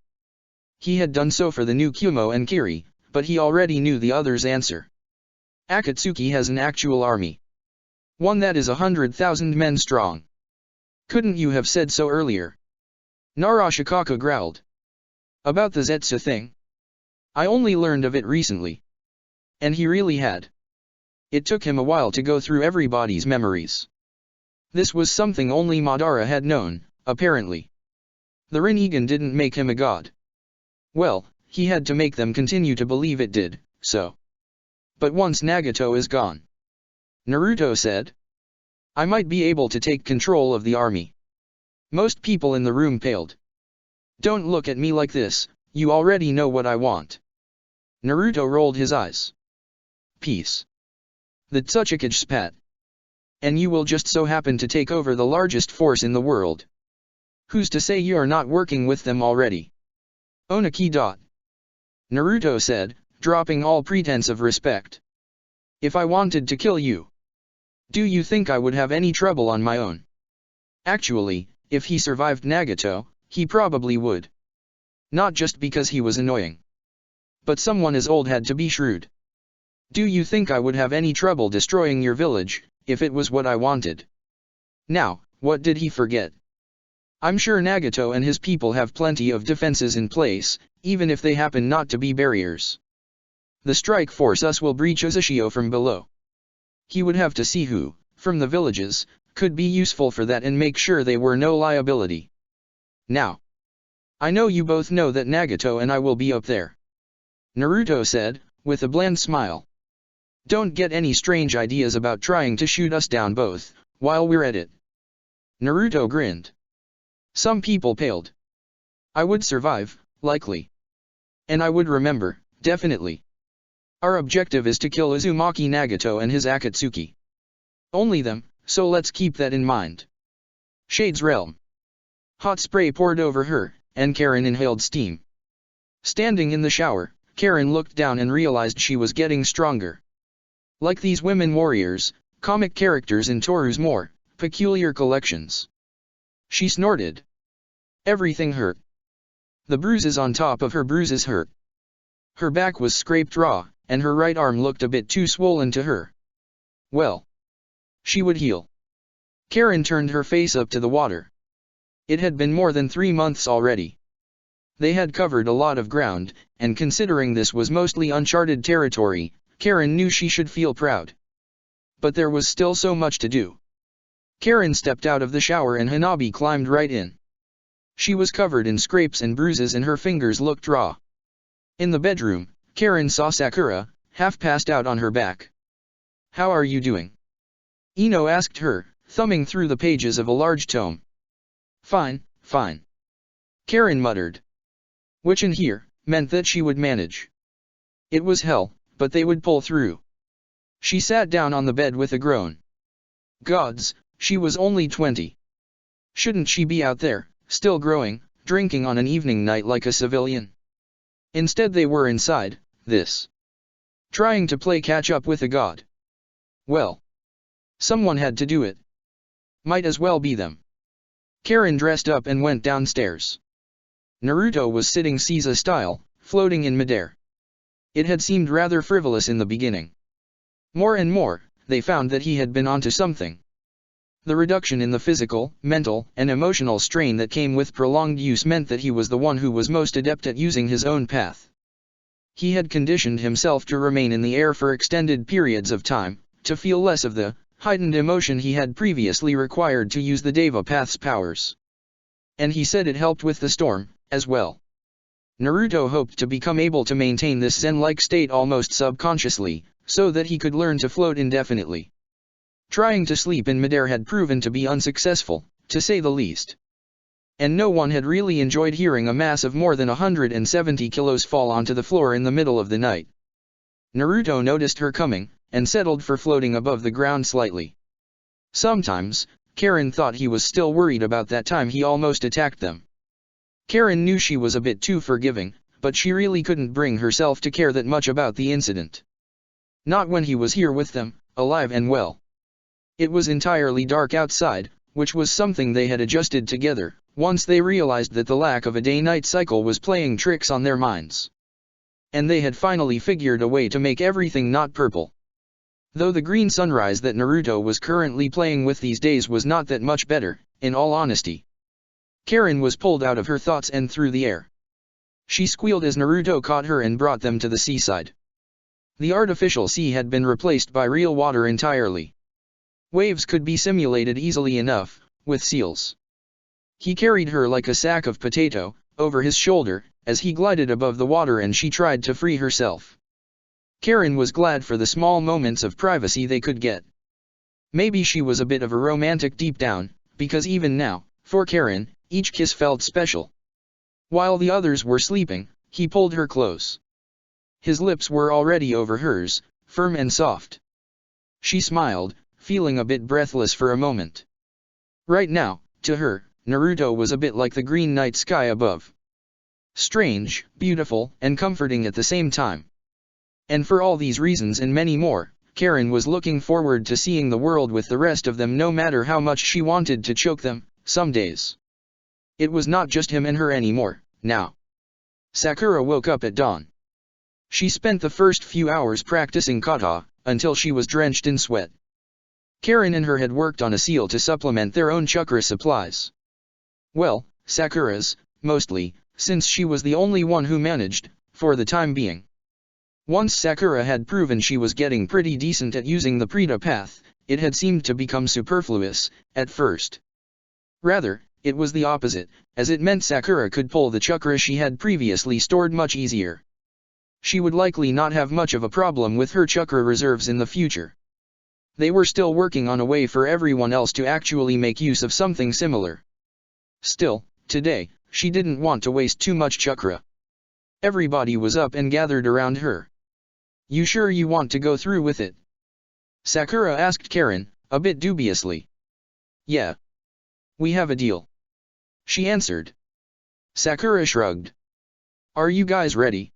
He had done so for the new Kumo and Kiri, but he already knew the other's answer. Akatsuki has an actual army. One that is 100,000 men strong. Couldn't you have said so earlier? Narashikaku growled. About the Zetsu thing? I only learned of it recently. And he really had. It took him a while to go through everybody's memories. This was something only Madara had known, apparently. The Rinnegan didn't make him a god. Well, he had to make them continue to believe it did, so. But once Nagato is gone, Naruto said, I might be able to take control of the army. Most people in the room paled. Don't look at me like this, you already know what I want. Naruto rolled his eyes. Peace. The Tsuchikage spat. And you will just so happen to take over the largest force in the world. Who's to say you're not working with them already? Oniki. Naruto said, dropping all pretense of respect. If I wanted to kill you, do you think I would have any trouble on my own? Actually, if he survived Nagato, he probably would. Not just because he was annoying. But someone as old had to be shrewd. Do you think I would have any trouble destroying your village, if it was what I wanted? Now, what did he forget? I'm sure Nagato and his people have plenty of defenses in place, even if they happen not to be barriers. The strike force us will breach Uzashio from below. He would have to see who, from the villages, could be useful for that and make sure they were no liability. Now, I know you both know that Nagato and I will be up there. Naruto said, with a bland smile. Don't get any strange ideas about trying to shoot us down both, while we're at it. Naruto grinned. Some people paled. I would survive, likely. And I would remember, definitely. Our objective is to kill Uzumaki Nagato and his Akatsuki. Only them, so let's keep that in mind. Shade's realm. Hot spray poured over her, and Karen inhaled steam. Standing in the shower, Karen looked down and realized she was getting stronger. Like these women warriors, comic characters in Toru's more peculiar collections. She snorted. Everything hurt. The bruises on top of her bruises hurt. Her back was scraped raw, and her right arm looked a bit too swollen to her. Well, she would heal. Karen turned her face up to the water. It had been more than 3 months already. They had covered a lot of ground, and considering this was mostly uncharted territory, Karen knew she should feel proud. But there was still so much to do. Karen stepped out of the shower and Hanabi climbed right in. She was covered in scrapes and bruises and her fingers looked raw. In the bedroom, Karen saw Sakura, half passed out on her back. "How are you doing?" Ino asked her, thumbing through the pages of a large tome. "Fine, fine," Karen muttered. Which in here, meant that she would manage. It was hell, but they would pull through. She sat down on the bed with a groan. Gods, she was only 20. Shouldn't she be out there, still growing, drinking on an evening night like a civilian? Instead they were inside, trying to play catch up with a god. Well, someone had to do it. Might as well be them. Karen dressed up and went downstairs. Naruto was sitting Caesar style, floating in midair. It had seemed rather frivolous in the beginning. More and more, they found that he had been onto something. The reduction in the physical, mental, and emotional strain that came with prolonged use meant that he was the one who was most adept at using his own path. He had conditioned himself to remain in the air for extended periods of time, to feel less of the heightened emotion he had previously required to use the Deva Path's powers. And he said it helped with the storm, as well. Naruto hoped to become able to maintain this zen-like state almost subconsciously, so that he could learn to float indefinitely. Trying to sleep in midair had proven to be unsuccessful, to say the least. And no one had really enjoyed hearing a mass of more than 170 kilos fall onto the floor in the middle of the night. Naruto noticed her coming, and settled for floating above the ground slightly. Sometimes, Karen thought he was still worried about that time he almost attacked them. Karen knew she was a bit too forgiving, but she really couldn't bring herself to care that much about the incident. Not when he was here with them, alive and well. It was entirely dark outside, which was something they had adjusted together, once they realized that the lack of a day-night cycle was playing tricks on their minds. And they had finally figured a way to make everything not purple. Though the green sunrise that Naruto was currently playing with these days was not that much better, in all honesty. Karen was pulled out of her thoughts and through the air. She squealed as Naruto caught her and brought them to the seaside. The artificial sea had been replaced by real water entirely. Waves could be simulated easily enough, with seals. He carried her like a sack of potato, over his shoulder, as he glided above the water and she tried to free herself. Karen was glad for the small moments of privacy they could get. Maybe she was a bit of a romantic deep down, because even now, for Karen, each kiss felt special. While the others were sleeping, he pulled her close. His lips were already over hers, firm and soft. She smiled, feeling a bit breathless for a moment. Right now, to her, Naruto was a bit like the green night sky above. Strange, beautiful, and comforting at the same time. And for all these reasons and many more, Karen was looking forward to seeing the world with the rest of them no matter how much she wanted to choke them, some days. It was not just him and her anymore, now. Sakura woke up at dawn. She spent the first few hours practicing kata, until she was drenched in sweat. Karen and her had worked on a seal to supplement their own chakra supplies. Well, Sakura's, mostly, since she was the only one who managed, for the time being. Once Sakura had proven she was getting pretty decent at using the Prita path, it had seemed to become superfluous, at first. Rather, it was the opposite, as it meant Sakura could pull the chakra she had previously stored much easier. She would likely not have much of a problem with her chakra reserves in the future. They were still working on a way for everyone else to actually make use of something similar. Still, today, she didn't want to waste too much chakra. Everybody was up and gathered around her. "You sure you want to go through with it?" Sakura asked Karen, a bit dubiously. "Yeah. We have a deal," she answered. Sakura shrugged. "Are you guys ready?"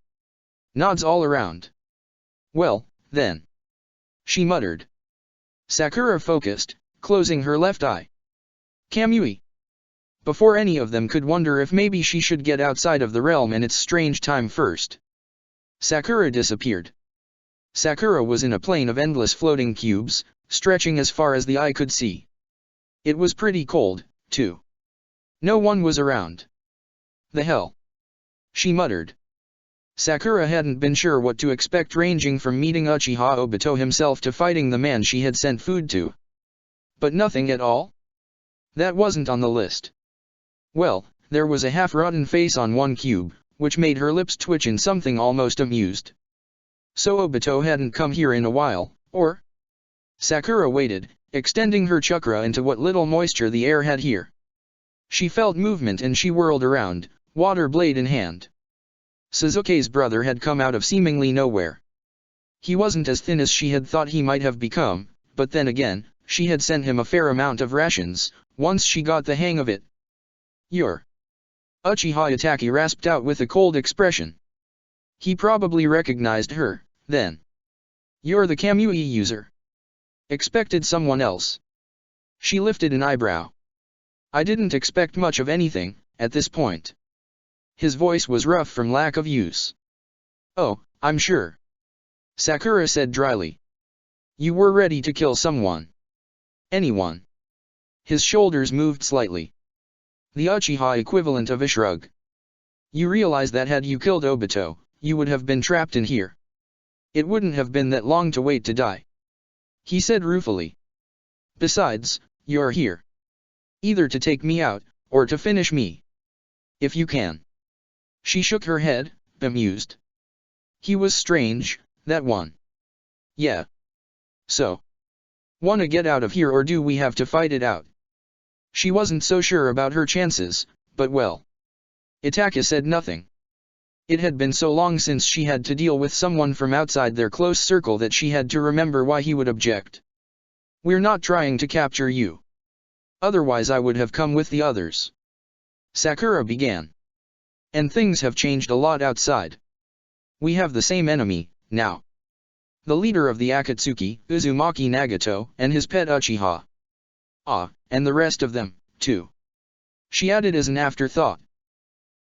Nods all around. "Well, then," she muttered. Sakura focused, closing her left eye. Kamui. Before any of them could wonder if maybe she should get outside of the realm and its strange time first. Sakura disappeared. Sakura was in a plane of endless floating cubes, stretching as far as the eye could see. It was pretty cold, too. No one was around. "The hell?" she muttered. Sakura hadn't been sure what to expect, ranging from meeting Uchiha Obito himself to fighting the man she had sent food to. But nothing at all? That wasn't on the list. Well, there was a half-rotten face on one cube, which made her lips twitch in something almost amused. So Obito hadn't come here in a while, or? Sakura waited, extending her chakra into what little moisture the air had here. She felt movement and she whirled around, water blade in hand. Sasuke's brother had come out of seemingly nowhere. He wasn't as thin as she had thought he might have become, but then again, she had sent him a fair amount of rations, once she got the hang of it. "You're..." Uchiha Itachi rasped out with a cold expression. He probably recognized her, then. "You're the Kamui user." Expected someone else. She lifted an eyebrow. "I didn't expect much of anything, at this point." His voice was rough from lack of use. "Oh, I'm sure," Sakura said dryly. "You were ready to kill someone." "Anyone?" His shoulders moved slightly. The Uchiha equivalent of a shrug. "You realize that had you killed Obito, you would have been trapped in here. It wouldn't have been that long to wait to die," he said ruefully. "Besides, you're here either to take me out, or to finish me. If you can." She shook her head, bemused. He was strange, that one. "Yeah. So? Wanna get out of here or do we have to fight it out?" She wasn't so sure about her chances, but well. Itachi said nothing. It had been so long since she had to deal with someone from outside their close circle that she had to remember why he would object. "We're not trying to capture you. Otherwise I would have come with the others," Sakura began. "And things have changed a lot outside. We have the same enemy, now. The leader of the Akatsuki, Uzumaki Nagato, and his pet Uchiha. Ah, and the rest of them, too," she added as an afterthought.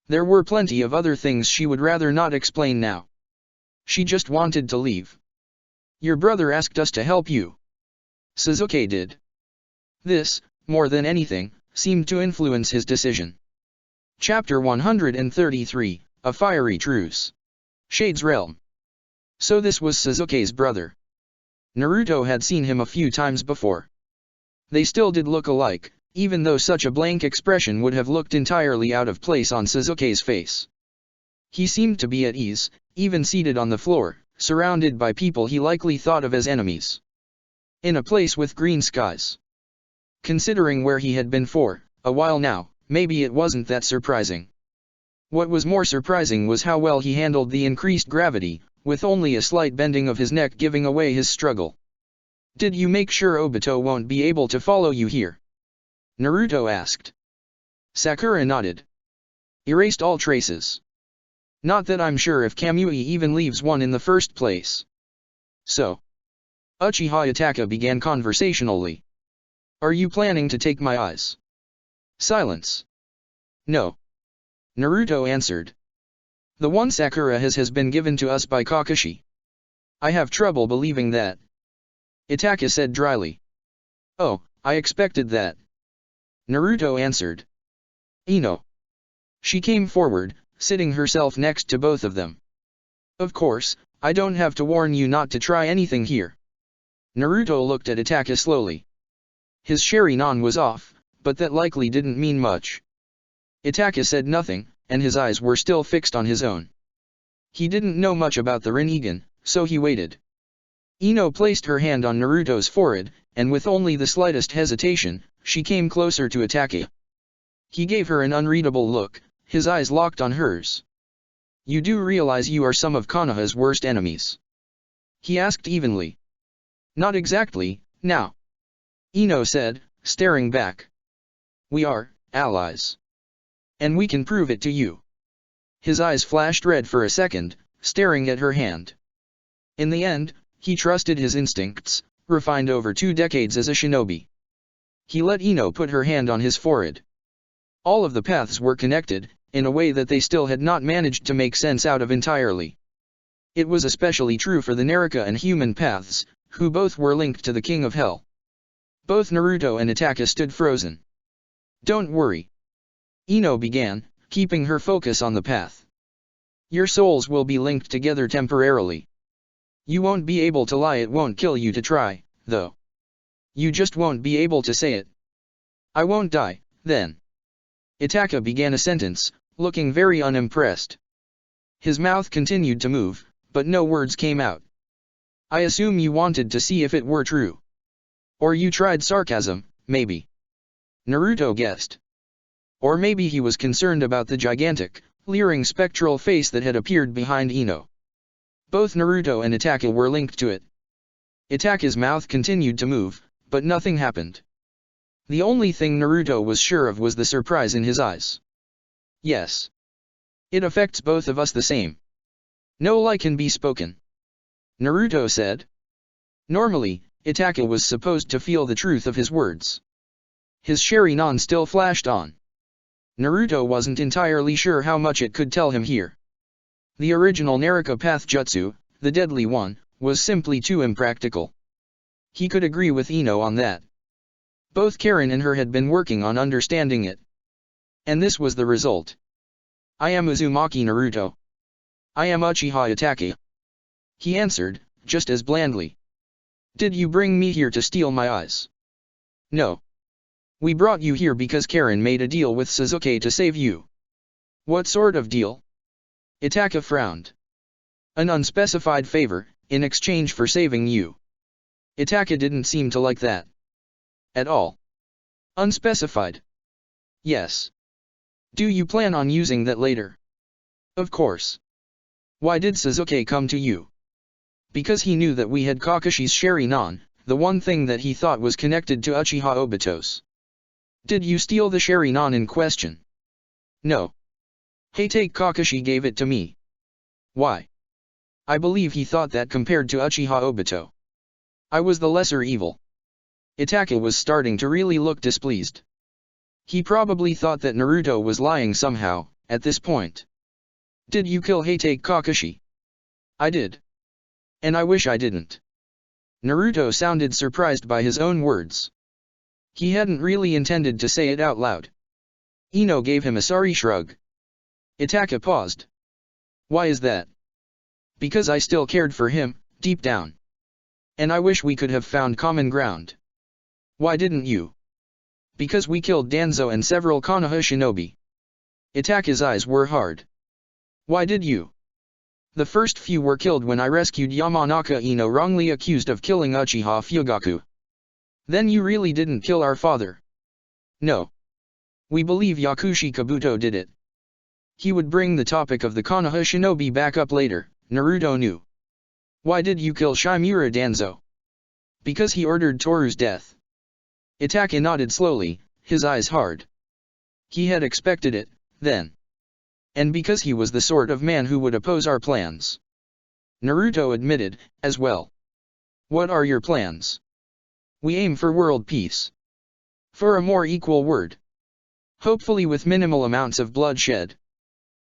There were plenty of other things she would rather not explain now. She just wanted to leave. "Your brother asked us to help you." Sasuke did. This, more than anything, seemed to influence his decision. Chapter 133, A Fiery Truce. Shade's Realm. So this was Sasuke's brother. Naruto had seen him a few times before. They still did look alike, even though such a blank expression would have looked entirely out of place on Sasuke's face. He seemed to be at ease, even seated on the floor, surrounded by people he likely thought of as enemies. In a place with green skies. Considering where he had been for a while now, maybe it wasn't that surprising. What was more surprising was how well he handled the increased gravity, with only a slight bending of his neck giving away his struggle. "Did you make sure Obito won't be able to follow you here?" Naruto asked. Sakura nodded. "Erased all traces. Not that I'm sure if Kamui even leaves one in the first place." "So?" Uchiha Itachi began conversationally. "Are you planning to take my eyes?" Silence. "No," Naruto answered. "The one Sakura has been given to us by Kakashi." "I have trouble believing that," Itachi said dryly. "Oh, I expected that," Naruto answered. "Ino." She came forward, sitting herself next to both of them. "Of course, I don't have to warn you not to try anything here." Naruto looked at Itachi slowly. His Sharingan was off, but that likely didn't mean much. Itachi said nothing, and his eyes were still fixed on his own. He didn't know much about the Rinnegan, so he waited. Ino placed her hand on Naruto's forehead, and with only the slightest hesitation, she came closer to Itachi. He gave her an unreadable look, his eyes locked on hers. "You do realize you are some of Konoha's worst enemies?" he asked evenly. "Not exactly, now," Ino said, staring back. "We are allies. And we can prove it to you." His eyes flashed red for a second, staring at her hand. In the end, he trusted his instincts, refined over 2 decades as a shinobi. He let Ino put her hand on his forehead. All of the paths were connected, in a way that they still had not managed to make sense out of entirely. It was especially true for the Naraka and human paths, who both were linked to the King of Hell. Both Naruto and Itachi stood frozen. "Don't worry," Ino began, keeping her focus on the path. "Your souls will be linked together temporarily. You won't be able to lie, it won't kill you to try, though. You just won't be able to say it. I won't die, then." Itaka began a sentence, looking very unimpressed. His mouth continued to move, but no words came out. I assume you wanted to see if it were true. Or you tried sarcasm, maybe. Naruto guessed. Or maybe he was concerned about the gigantic, leering spectral face that had appeared behind Ino. Both Naruto and Itaka were linked to it. Itaka's mouth continued to move, but nothing happened. The only thing Naruto was sure of was the surprise in his eyes. Yes. It affects both of us the same. No lie can be spoken. Naruto said. Normally, Itaka was supposed to feel the truth of his words. His Sharingan still flashed on. Naruto wasn't entirely sure how much it could tell him here. The original Naraka Path Jutsu, the deadly one, was simply too impractical. He could agree with Ino on that. Both Karen and her had been working on understanding it. And this was the result. I am Uzumaki Naruto. I am Uchiha Itaka. He answered, just as blandly. Did you bring me here to steal my eyes? No. We brought you here because Karen made a deal with Sasuke to save you. What sort of deal? Itaka frowned. An unspecified favor, in exchange for saving you. Itaka didn't seem to like that. At all. Unspecified. Yes. Do you plan on using that later? Of course. Why did Sasuke come to you? Because he knew that we had Kakashi's Sharingan, the one thing that he thought was connected to Uchiha Obito's. Did you steal the Sharingan in question? No. Heitake Kakashi gave it to me. Why? I believe he thought that compared to Uchiha Obito, I was the lesser evil. Itaka was starting to really look displeased. He probably thought that Naruto was lying somehow, at this point. Did you kill Heitake Kakashi? I did. And I wish I didn't. Naruto sounded surprised by his own words. He hadn't really intended to say it out loud. Ino gave him a sorry shrug. Itaka paused. Why is that? Because I still cared for him, deep down. And I wish we could have found common ground. Why didn't you? Because we killed Danzo and several Konoha shinobi. Itaka's eyes were hard. Why did you? The first few were killed when I rescued Yamanaka Ino wrongly accused of killing Uchiha Fugaku. Then you really didn't kill our father? No. We believe Yakushi Kabuto did it. He would bring the topic of the Konoha shinobi back up later, Naruto knew. Why did you kill Shimura Danzo? Because he ordered Toru's death. Itaka nodded slowly, his eyes hard. He had expected it, then. And because he was the sort of man who would oppose our plans. Naruto admitted, as well. What are your plans? We aim for world peace. For a more equal world. Hopefully with minimal amounts of bloodshed.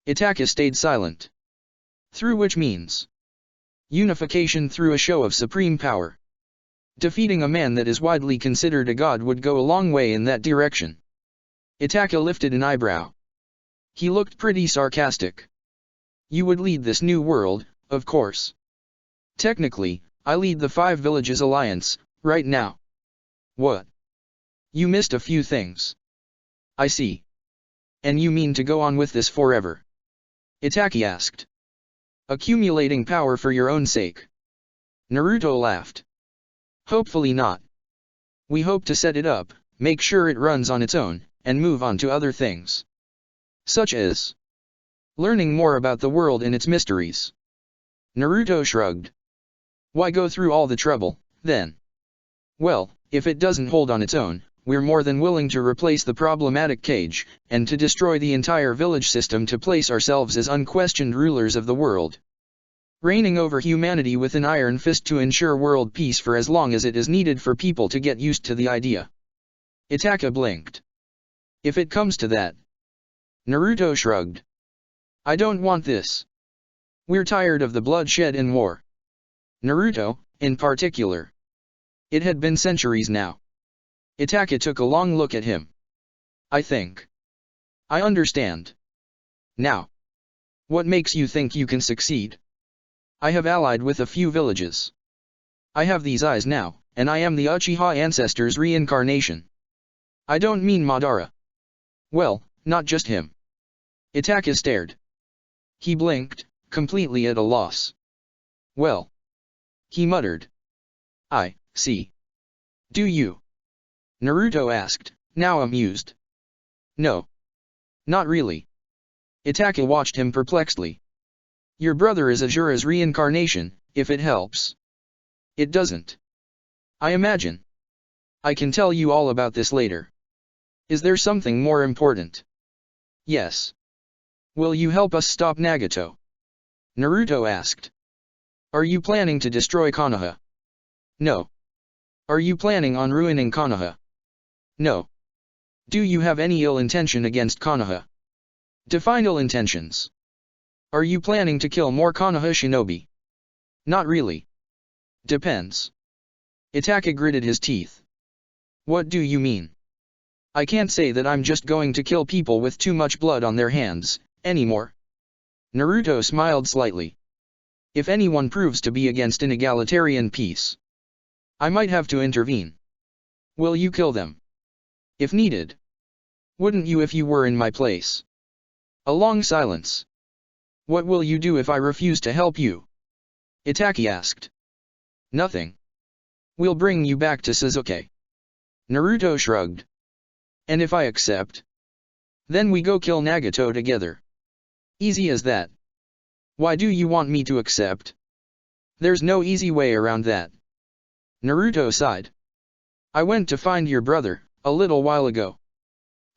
Itaka stayed silent. Through which means? Unification through a show of supreme power. Defeating a man that is widely considered a god would go a long way in that direction. Itaka lifted an eyebrow. He looked pretty sarcastic. You would lead this new world, of course. Technically, I lead the 5 Villages Alliance, right now. What? You missed a few things. I see. And you mean to go on with this forever? Itaka asked. Accumulating power for your own sake. Naruto laughed. Hopefully not. We hope to set it up, make sure it runs on its own, and move on to other things. Such as learning more about the world and its mysteries. Naruto shrugged. Why go through all the trouble, then? Well, if it doesn't hold on its own, we're more than willing to replace the problematic cage, and to destroy the entire village system to place ourselves as unquestioned rulers of the world. Reigning over humanity with an iron fist to ensure world peace for as long as it is needed for people to get used to the idea. Itaka blinked. If it comes to that. Naruto shrugged. I don't want this. We're tired of the bloodshed and war. Naruto, in particular. It had been centuries now. Itaka took a long look at him. I think. I understand. Now. What makes you think you can succeed? I have allied with a few villages. I have these eyes now, and I am the Uchiha ancestors' reincarnation. I don't mean Madara. Well, not just him. Itaka stared. He blinked, completely at a loss. Well, he muttered. I see. Do you? Naruto asked, now amused. No. Not really. Itaka watched him perplexedly. Your brother is Azura's reincarnation, if it helps. It doesn't. I imagine. I can tell you all about this later. Is there something more important? Yes. Will you help us stop Nagato? Naruto asked. Are you planning to destroy Konoha? No. Are you planning on ruining Konoha? No. Do you have any ill intention against Konoha? Define ill intentions. Are you planning to kill more Konoha shinobi? Not really. Depends. Itaka gritted his teeth. What do you mean? I can't say that I'm just going to kill people with too much blood on their hands, anymore. Naruto smiled slightly. If anyone proves to be against an egalitarian peace, I might have to intervene. Will you kill them? If needed. Wouldn't you if you were in my place? A long silence. What will you do if I refuse to help you? Itaki asked. Nothing. We'll bring you back to Sasuke. Naruto shrugged. And if I accept? Then we go kill Nagato together. Easy as that. Why do you want me to accept? There's no easy way around that. Naruto sighed. I went to find your brother, a little while ago.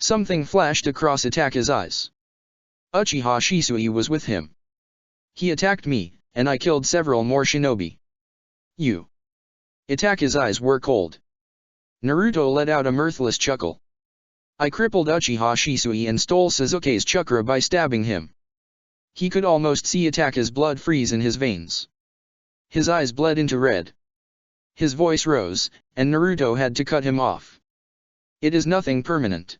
Something flashed across Itaka's eyes. Uchiha Shisui was with him. He attacked me, and I killed several more shinobi. You. Itaka's eyes were cold. Naruto let out a mirthless chuckle. I crippled Uchiha Shisui and stole Sasuke's chakra by stabbing him. He could almost see Itaka's blood freeze in his veins. His eyes bled into red. His voice rose, and Naruto had to cut him off. It is nothing permanent.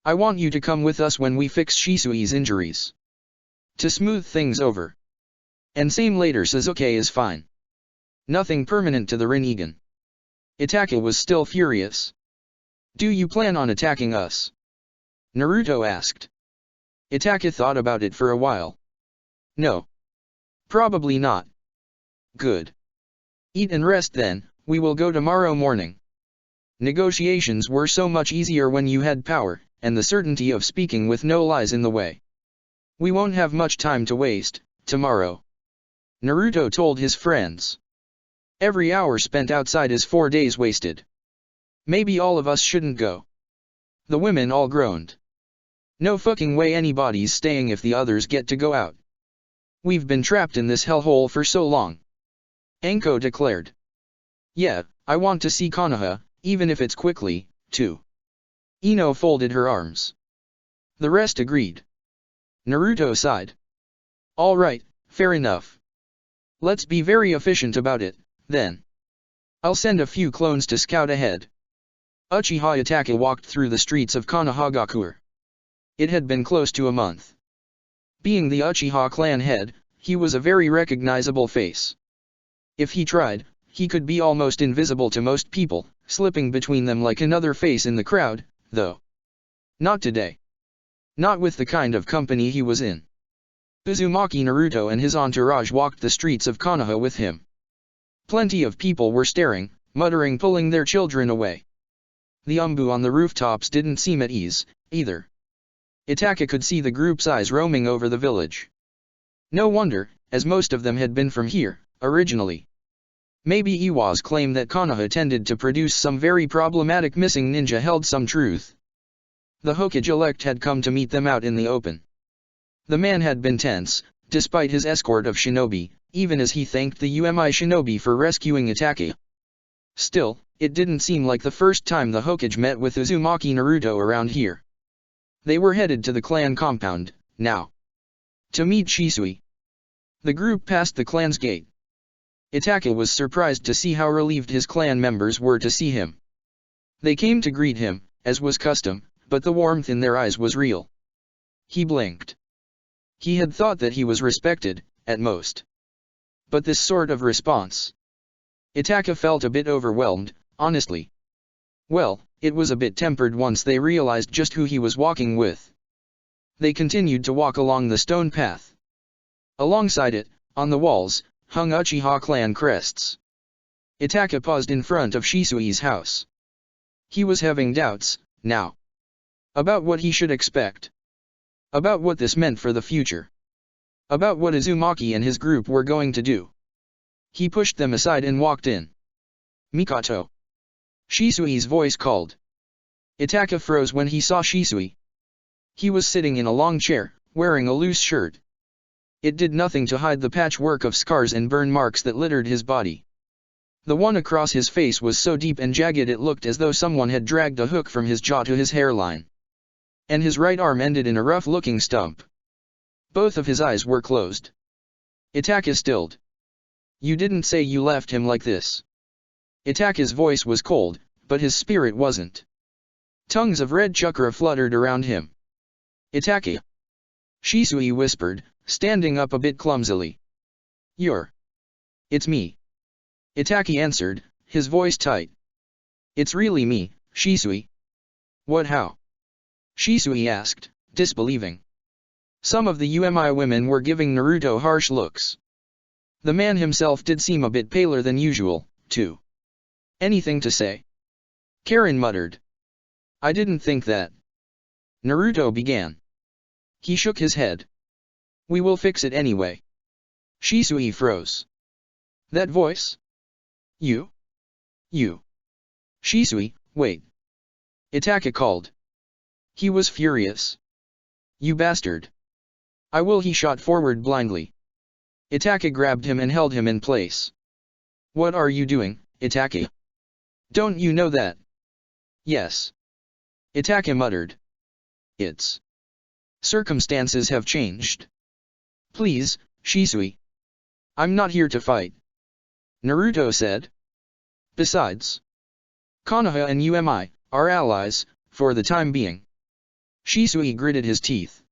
I want you to come with us when we fix Shisui's injuries. To smooth things over. And same later, Sasuke is fine. Nothing permanent to the Rinnegan. Itaka was still furious. Do you plan on attacking us? Naruto asked. Itaka thought about it for a while. No. Probably not. Good. Eat and rest then, we will go tomorrow morning. Negotiations were so much easier when you had power, and the certainty of speaking with no lies in the way. We won't have much time to waste, tomorrow. Naruto told his friends. Every hour spent outside is 4 days wasted. Maybe all of us shouldn't go. The women all groaned. No fucking way anybody's staying if the others get to go out. We've been trapped in this hellhole for so long. Anko declared. Yeah, I want to see Konoha, even if it's quickly, too. Ino folded her arms. The rest agreed. Naruto sighed. All right, fair enough. Let's be very efficient about it, then. I'll send a few clones to scout ahead. Uchiha Itaka walked through the streets of Konohagakure. It had been close to a month. Being the Uchiha clan head, he was a very recognizable face. If he tried, he could be almost invisible to most people, slipping between them like another face in the crowd, though. Not today. Not with the kind of company he was in. Uzumaki Naruto and his entourage walked the streets of Konoha with him. Plenty of people were staring, muttering, pulling their children away. The umbu on the rooftops didn't seem at ease, either. Itaka could see the group's eyes roaming over the village. No wonder, as most of them had been from here, originally. Maybe Iwa's claim that Konoha tended to produce some very problematic missing ninja held some truth. The Hokage elect had come to meet them out in the open. The man had been tense, despite his escort of shinobi, even as he thanked the UMI shinobi for rescuing Itaka. Still, it didn't seem like the first time the Hokage met with Uzumaki Naruto around here. They were headed to the clan compound, now. To meet Shisui. The group passed the clan's gate. Itaka was surprised to see how relieved his clan members were to see him. They came to greet him, as was custom, but the warmth in their eyes was real. He blinked. He had thought that he was respected, at most. But this sort of response. Itaka felt a bit overwhelmed, honestly. Well, it was a bit tempered once they realized just who he was walking with, They continued to walk along the stone path. Alongside it, on the walls, hung Uchiha clan crests. Itaka paused in front of Shisui's house. He was having doubts, now. About what he should expect. About what this meant for the future. About what Uzumaki and his group were going to do. He pushed them aside and walked in. Mikoto. Shisui's voice called. Itaka froze when he saw Shisui. He was sitting in a long chair, wearing a loose shirt. It did nothing to hide the patchwork of scars and burn marks that littered his body. The one across his face was so deep and jagged it looked as though someone had dragged a hook from his jaw to his hairline. And his right arm ended in a rough-looking stump. Both of his eyes were closed. Itaka stilled. You didn't say you left him like this. Itaka's voice was cold, but his spirit wasn't. Tongues of red chakra fluttered around him. Itaka. Shisui whispered, standing up a bit clumsily. It's me. Itaki answered, his voice tight. It's really me, Shisui. What how? Shisui asked, disbelieving. Some of the UMI women were giving Naruto harsh looks. The man himself did seem a bit paler than usual, too. Anything to say? Karen muttered. I didn't think that. Naruto began. He shook his head. We will fix it anyway. Shisui froze. That voice? You? Shisui, wait. Itaka called. He was furious. You bastard. I will. He shot forward blindly. Itaka grabbed him and held him in place. What are you doing, Itaka? Don't you know that? Yes. Itaka muttered. It's. Circumstances have changed. Please, Shisui. I'm not here to fight. Naruto said. Besides. Konoha and UMI are allies, for the time being. Shisui gritted his teeth.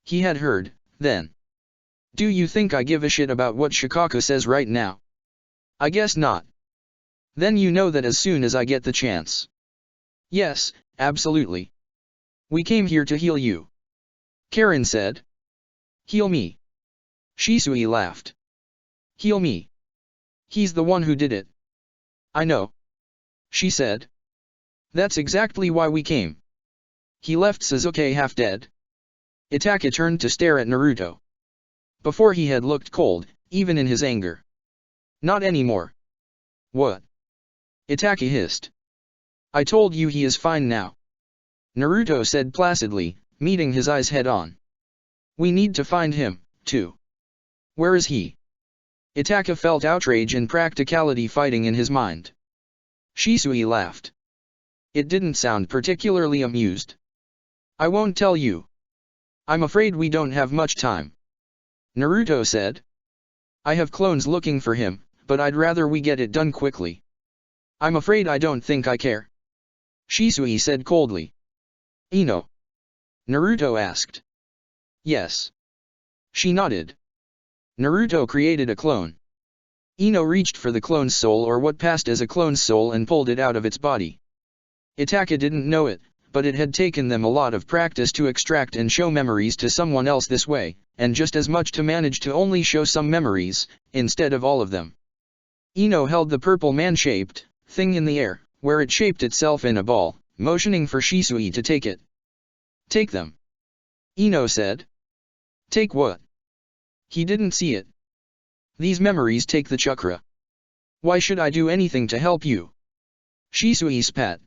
He had heard, then. Do you think I give a shit about what Shikako says right now? I guess not. Then you know that as soon as I get the chance. Yes, absolutely. We came here to heal you. Karen said. Heal me. Shisui laughed. Heal me. He's the one who did it. I know. She said. That's exactly why we came. He left Sasuke half dead. Itaka turned to stare at Naruto. Before he had looked cold, even in his anger. Not anymore. What? Itaka hissed. I told you he is fine now. Naruto said placidly, meeting his eyes head-on. We need to find him, too. Where is he? Itaka felt outrage and practicality fighting in his mind. Shisui laughed. It didn't sound particularly amused. I won't tell you. I'm afraid we don't have much time. Naruto said. I have clones looking for him, but I'd rather we get it done quickly. I'm afraid I don't think I care. Shisui said coldly. Ino? Naruto asked. Yes. She nodded. Naruto created a clone. Ino reached for the clone's soul or what passed as a clone's soul and pulled it out of its body. Itaka didn't know it, but it had taken them a lot of practice to extract and show memories to someone else this way, and just as much to manage to only show some memories, instead of all of them. Ino held the purple man-shaped thing in the air, where it shaped itself in a ball, motioning for Shisui to take it. Take them. Ino said. Take what? He didn't see it. These memories take the chakra. Why should I do anything to help you? Shisui spat.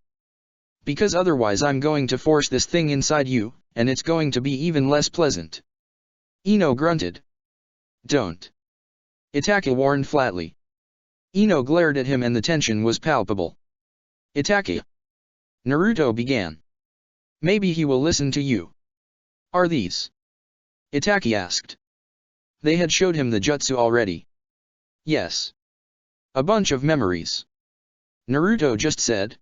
Because otherwise I'm going to force this thing inside you, and it's going to be even less pleasant. Ino grunted. Don't. Itaka warned flatly. Ino glared at him and the tension was palpable. Itaka. Naruto began. Maybe he will listen to you. Are these? Itaka asked. They had showed him the jutsu already. Yes. A bunch of memories. Naruto just said.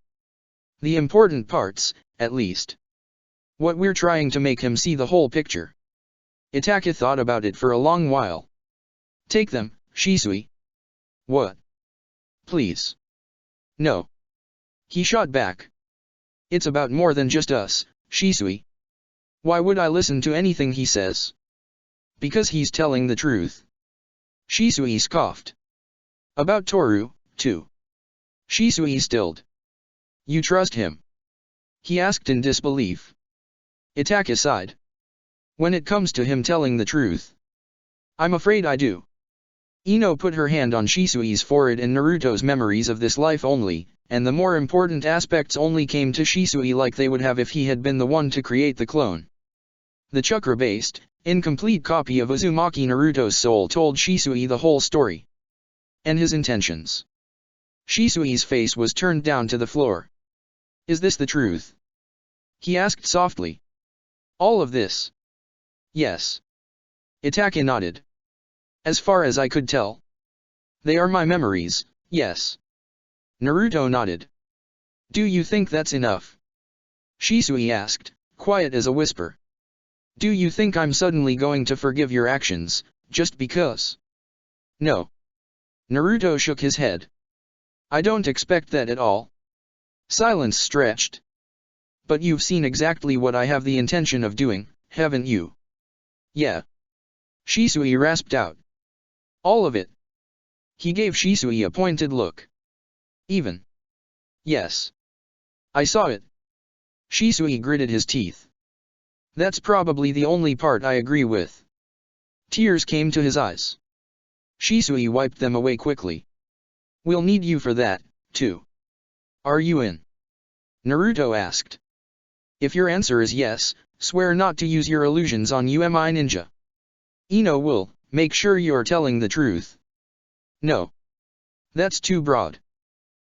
The important parts, at least. What we're trying to make him see the whole picture. Itaka thought about it for a long while. Take them, Shisui. What? Please. No. He shot back. It's about more than just us, Shisui. Why would I listen to anything he says? Because he's telling the truth. Shisui scoffed. About Toru, too. Shisui stilled. You trust him? He asked in disbelief. Itaka sighed. When it comes to him telling the truth, I'm afraid I do. Ino put her hand on Shisui's forehead, and Naruto's memories of this life only, and the more important aspects only came to Shisui like they would have if he had been the one to create the clone. The chakra-based, incomplete copy of Uzumaki Naruto's soul told Shisui the whole story. And his intentions. Shisui's face was turned down to the floor. Is this the truth? He asked softly. All of this? Yes. Itaka nodded. As far as I could tell. They are my memories, yes. Naruto nodded. Do you think that's enough? Shisui asked, quiet as a whisper. Do you think I'm suddenly going to forgive your actions, just because? No. Naruto shook his head. I don't expect that at all. Silence stretched. But you've seen exactly what I have the intention of doing, haven't you? Yeah. Shisui rasped out. All of it. He gave Shisui a pointed look. Even. Yes. I saw it. Shisui gritted his teeth. That's probably the only part I agree with. Tears came to his eyes. Shisui wiped them away quickly. We'll need you for that, too. Are you in? Naruto asked. If your answer is yes, swear not to use your illusions on UMI Ninja. Ino will, make sure you're telling the truth. No. That's too broad.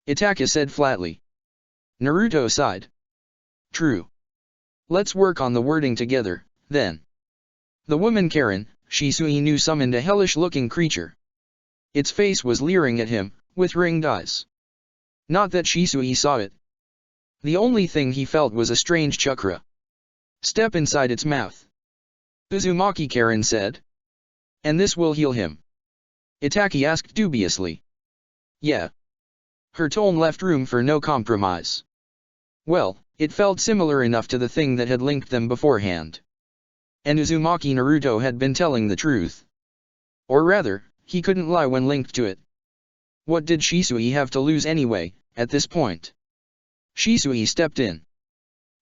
Itaka said flatly. Naruto sighed. True. Let's work on the wording together, then. The woman Karen, Shisui knew, summoned a hellish-looking creature. Its face was leering at him, with ringed eyes. Not that Shisui saw it. The only thing he felt was a strange chakra. Step inside its mouth. Uzumaki Karen said. And this will heal him? Itaki asked dubiously. Yeah. Her tone left room for no compromise. Well, it felt similar enough to the thing that had linked them beforehand. And Uzumaki Naruto had been telling the truth. Or rather, he couldn't lie when linked to it. What did Shisui have to lose anyway, at this point? Shisui stepped in.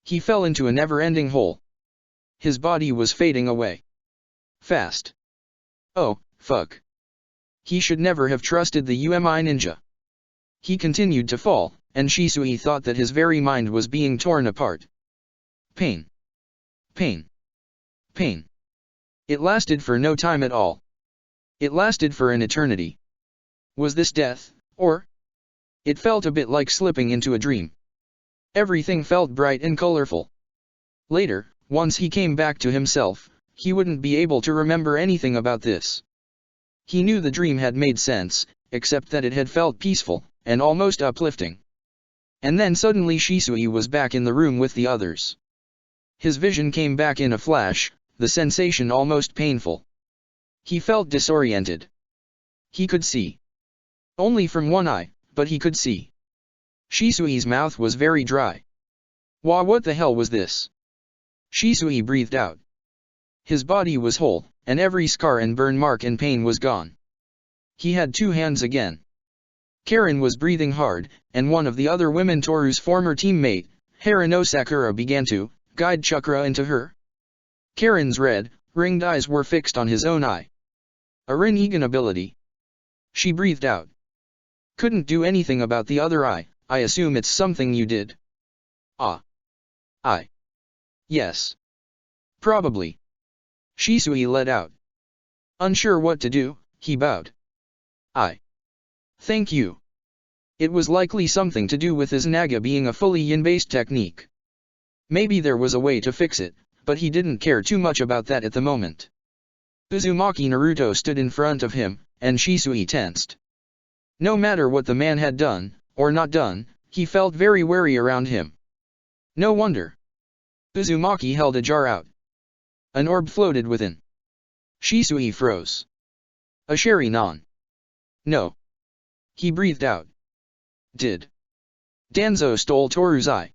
He fell into a never-ending hole. His body was fading away. Fast. Oh, fuck. He should never have trusted the UMI Ninja. He continued to fall, and Shisui thought that his very mind was being torn apart. Pain. Pain. Pain. It lasted for no time at all. It lasted for an eternity. Was this death, or? It felt a bit like slipping into a dream. Everything felt bright and colorful. Later, once he came back to himself, he wouldn't be able to remember anything about this. He knew the dream had made sense, except that it had felt peaceful, and almost uplifting. And then suddenly Shisui was back in the room with the others. His vision came back in a flash, the sensation almost painful. He felt disoriented. He could see. Only from one eye, but he could see. Shisui's mouth was very dry. Wah, what the hell was this? Shisui breathed out. His body was whole, and every scar and burn mark and pain was gone. He had two hands again. Karen was breathing hard, and one of the other women, Toru's former teammate, Harano Sakura, began to guide chakra into her. Karen's red, ringed eyes were fixed on his own eye. A Rinnegan ability. She breathed out. Couldn't do anything about the other eye, I assume it's something you did. Ah. Yes. Probably. Shisui let out. Unsure what to do, he bowed. Thank you. It was likely something to do with his Naga being a fully yin-based technique. Maybe there was a way to fix it, but he didn't care too much about that at the moment. Uzumaki Naruto stood in front of him, and Shisui tensed. No matter what the man had done, or not done, he felt very wary around him. No wonder. Uzumaki held a jar out. An orb floated within. Shisui froze. A Sharingan. No. He breathed out. Did Danzo stole Toru's eye?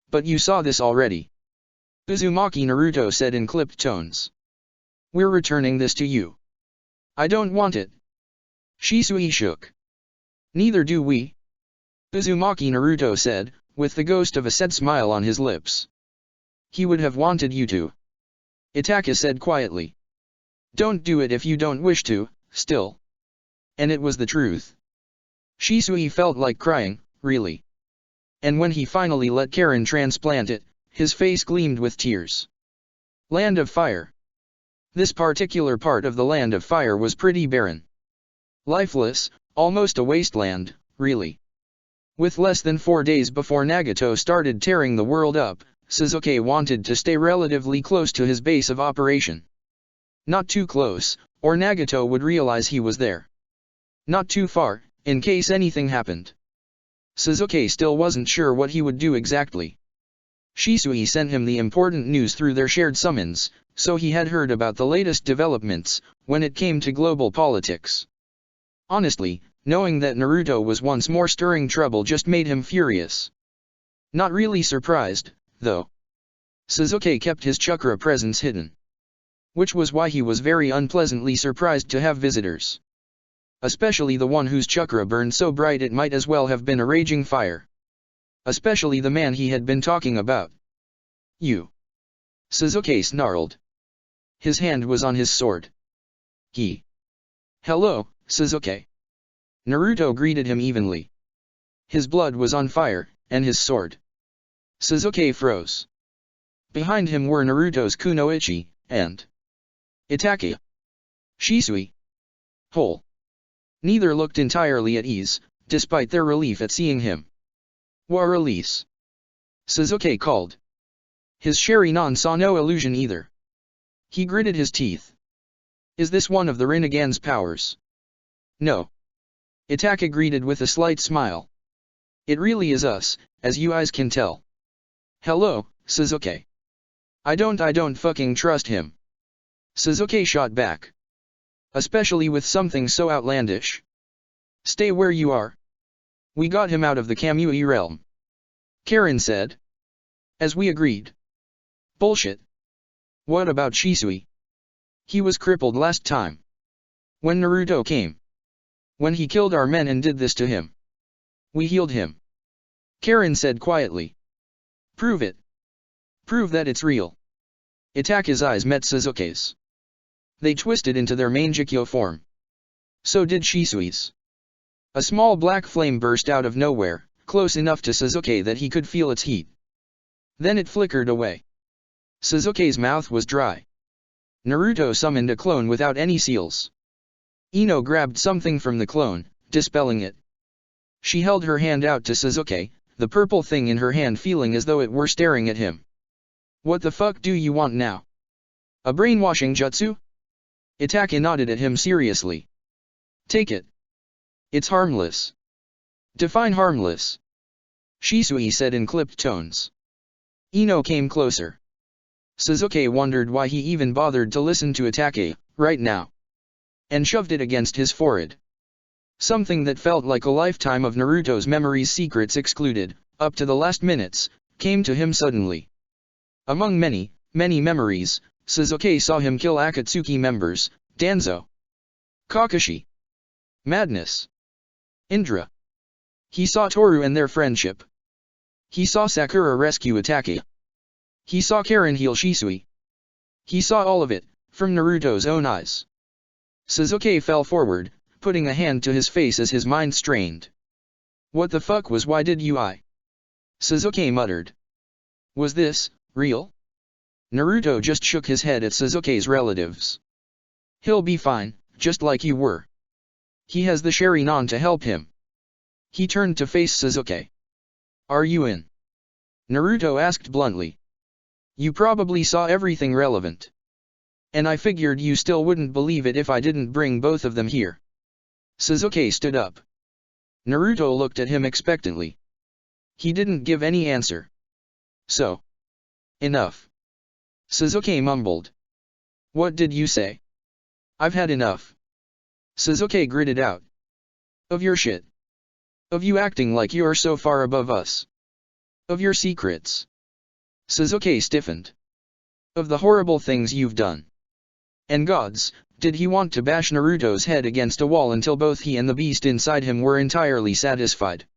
But you saw this already. Uzumaki Naruto said in clipped tones. We're returning this to you. I don't want it. Shisui shook. Neither do we. Uzumaki Naruto said, with the ghost of a sad smile on his lips. He would have wanted you to. Itachi said quietly. Don't do it if you don't wish to, still. And it was the truth. Shisui felt like crying, really. And when he finally let Karen transplant it, his face gleamed with tears. Land of Fire. This particular part of the Land of Fire was pretty barren. Lifeless, almost a wasteland, really. With less than 4 days before Nagato started tearing the world up, Sasuke wanted to stay relatively close to his base of operation. Not too close, or Nagato would realize he was there. Not too far, in case anything happened. Sasuke still wasn't sure what he would do exactly. Shisui sent him the important news through their shared summons, so he had heard about the latest developments, when it came to global politics. Honestly, knowing that Naruto was once more stirring trouble just made him furious. Not really surprised, though. Sasuke kept his chakra presence hidden. Which was why he was very unpleasantly surprised to have visitors. Especially the one whose chakra burned so bright it might as well have been a raging fire. Especially the man he had been talking about. You. Sasuke snarled. His hand was on his sword. Hello, Sasuke. Naruto greeted him evenly. His blood was on fire, and his sword. Sasuke froze. Behind him were Naruto's Kunoichi, and Itachi. Shisui. Whole. Neither looked entirely at ease, despite their relief at seeing him. Wa release. Sasuke called. His Sharingan saw no illusion either. He gritted his teeth. Is this one of the Rinnegan's powers? No. Itachi greeted with a slight smile. It really is us, as you eyes can tell. Hello, Sasuke. I don't fucking trust him. Sasuke shot back. Especially with something so outlandish. Stay where you are. We got him out of the Kamui realm. Karen said. As we agreed. Bullshit. What about Shisui? He was crippled last time. When Naruto came. When he killed our men and did this to him. We healed him. Karen said quietly. Prove it. Prove that it's real. Itachi's eyes met Sasuke's. They twisted into their Mangekyo form. So did Shisui's. A small black flame burst out of nowhere, close enough to Sasuke that he could feel its heat. Then it flickered away. Sasuke's mouth was dry. Naruto summoned a clone without any seals. Ino grabbed something from the clone, dispelling it. She held her hand out to Sasuke, the purple thing in her hand feeling as though it were staring at him. What the fuck do you want now? A brainwashing jutsu? Itachi nodded at him seriously. Take it. It's harmless. Define harmless. Shisui said in clipped tones. Ino came closer. Sasuke wondered why he even bothered to listen to Itachi, right now. And shoved it against his forehead. Something that felt like a lifetime of Naruto's memories secrets excluded, up to the last minutes, came to him suddenly. Among many, many memories, Sasuke saw him kill Akatsuki members, Danzo, Kakashi, Madness, Indra. He saw Toru and their friendship. He saw Sakura rescue Itachi. He saw Karen heal Shisui. He saw all of it, from Naruto's own eyes. Sasuke fell forward, putting a hand to his face as his mind strained. What the fuck was why did you I? Sasuke muttered. Was this real? Naruto just shook his head at Sasuke's relatives. He'll be fine, just like you were. He has the Sharingan to help him. He turned to face Sasuke. Are you in? Naruto asked bluntly. You probably saw everything relevant. And I figured you still wouldn't believe it if I didn't bring both of them here. Sasuke stood up. Naruto looked at him expectantly. He didn't give any answer. So. Enough. Sasuke mumbled. What did you say? I've had enough. Sasuke gritted out. Of your shit. Of you acting like you're so far above us. Of your secrets. Sasuke stiffened. of the horrible things you've done. And gods, did he want to bash Naruto's head against a wall until both he and the beast inside him were entirely satisfied.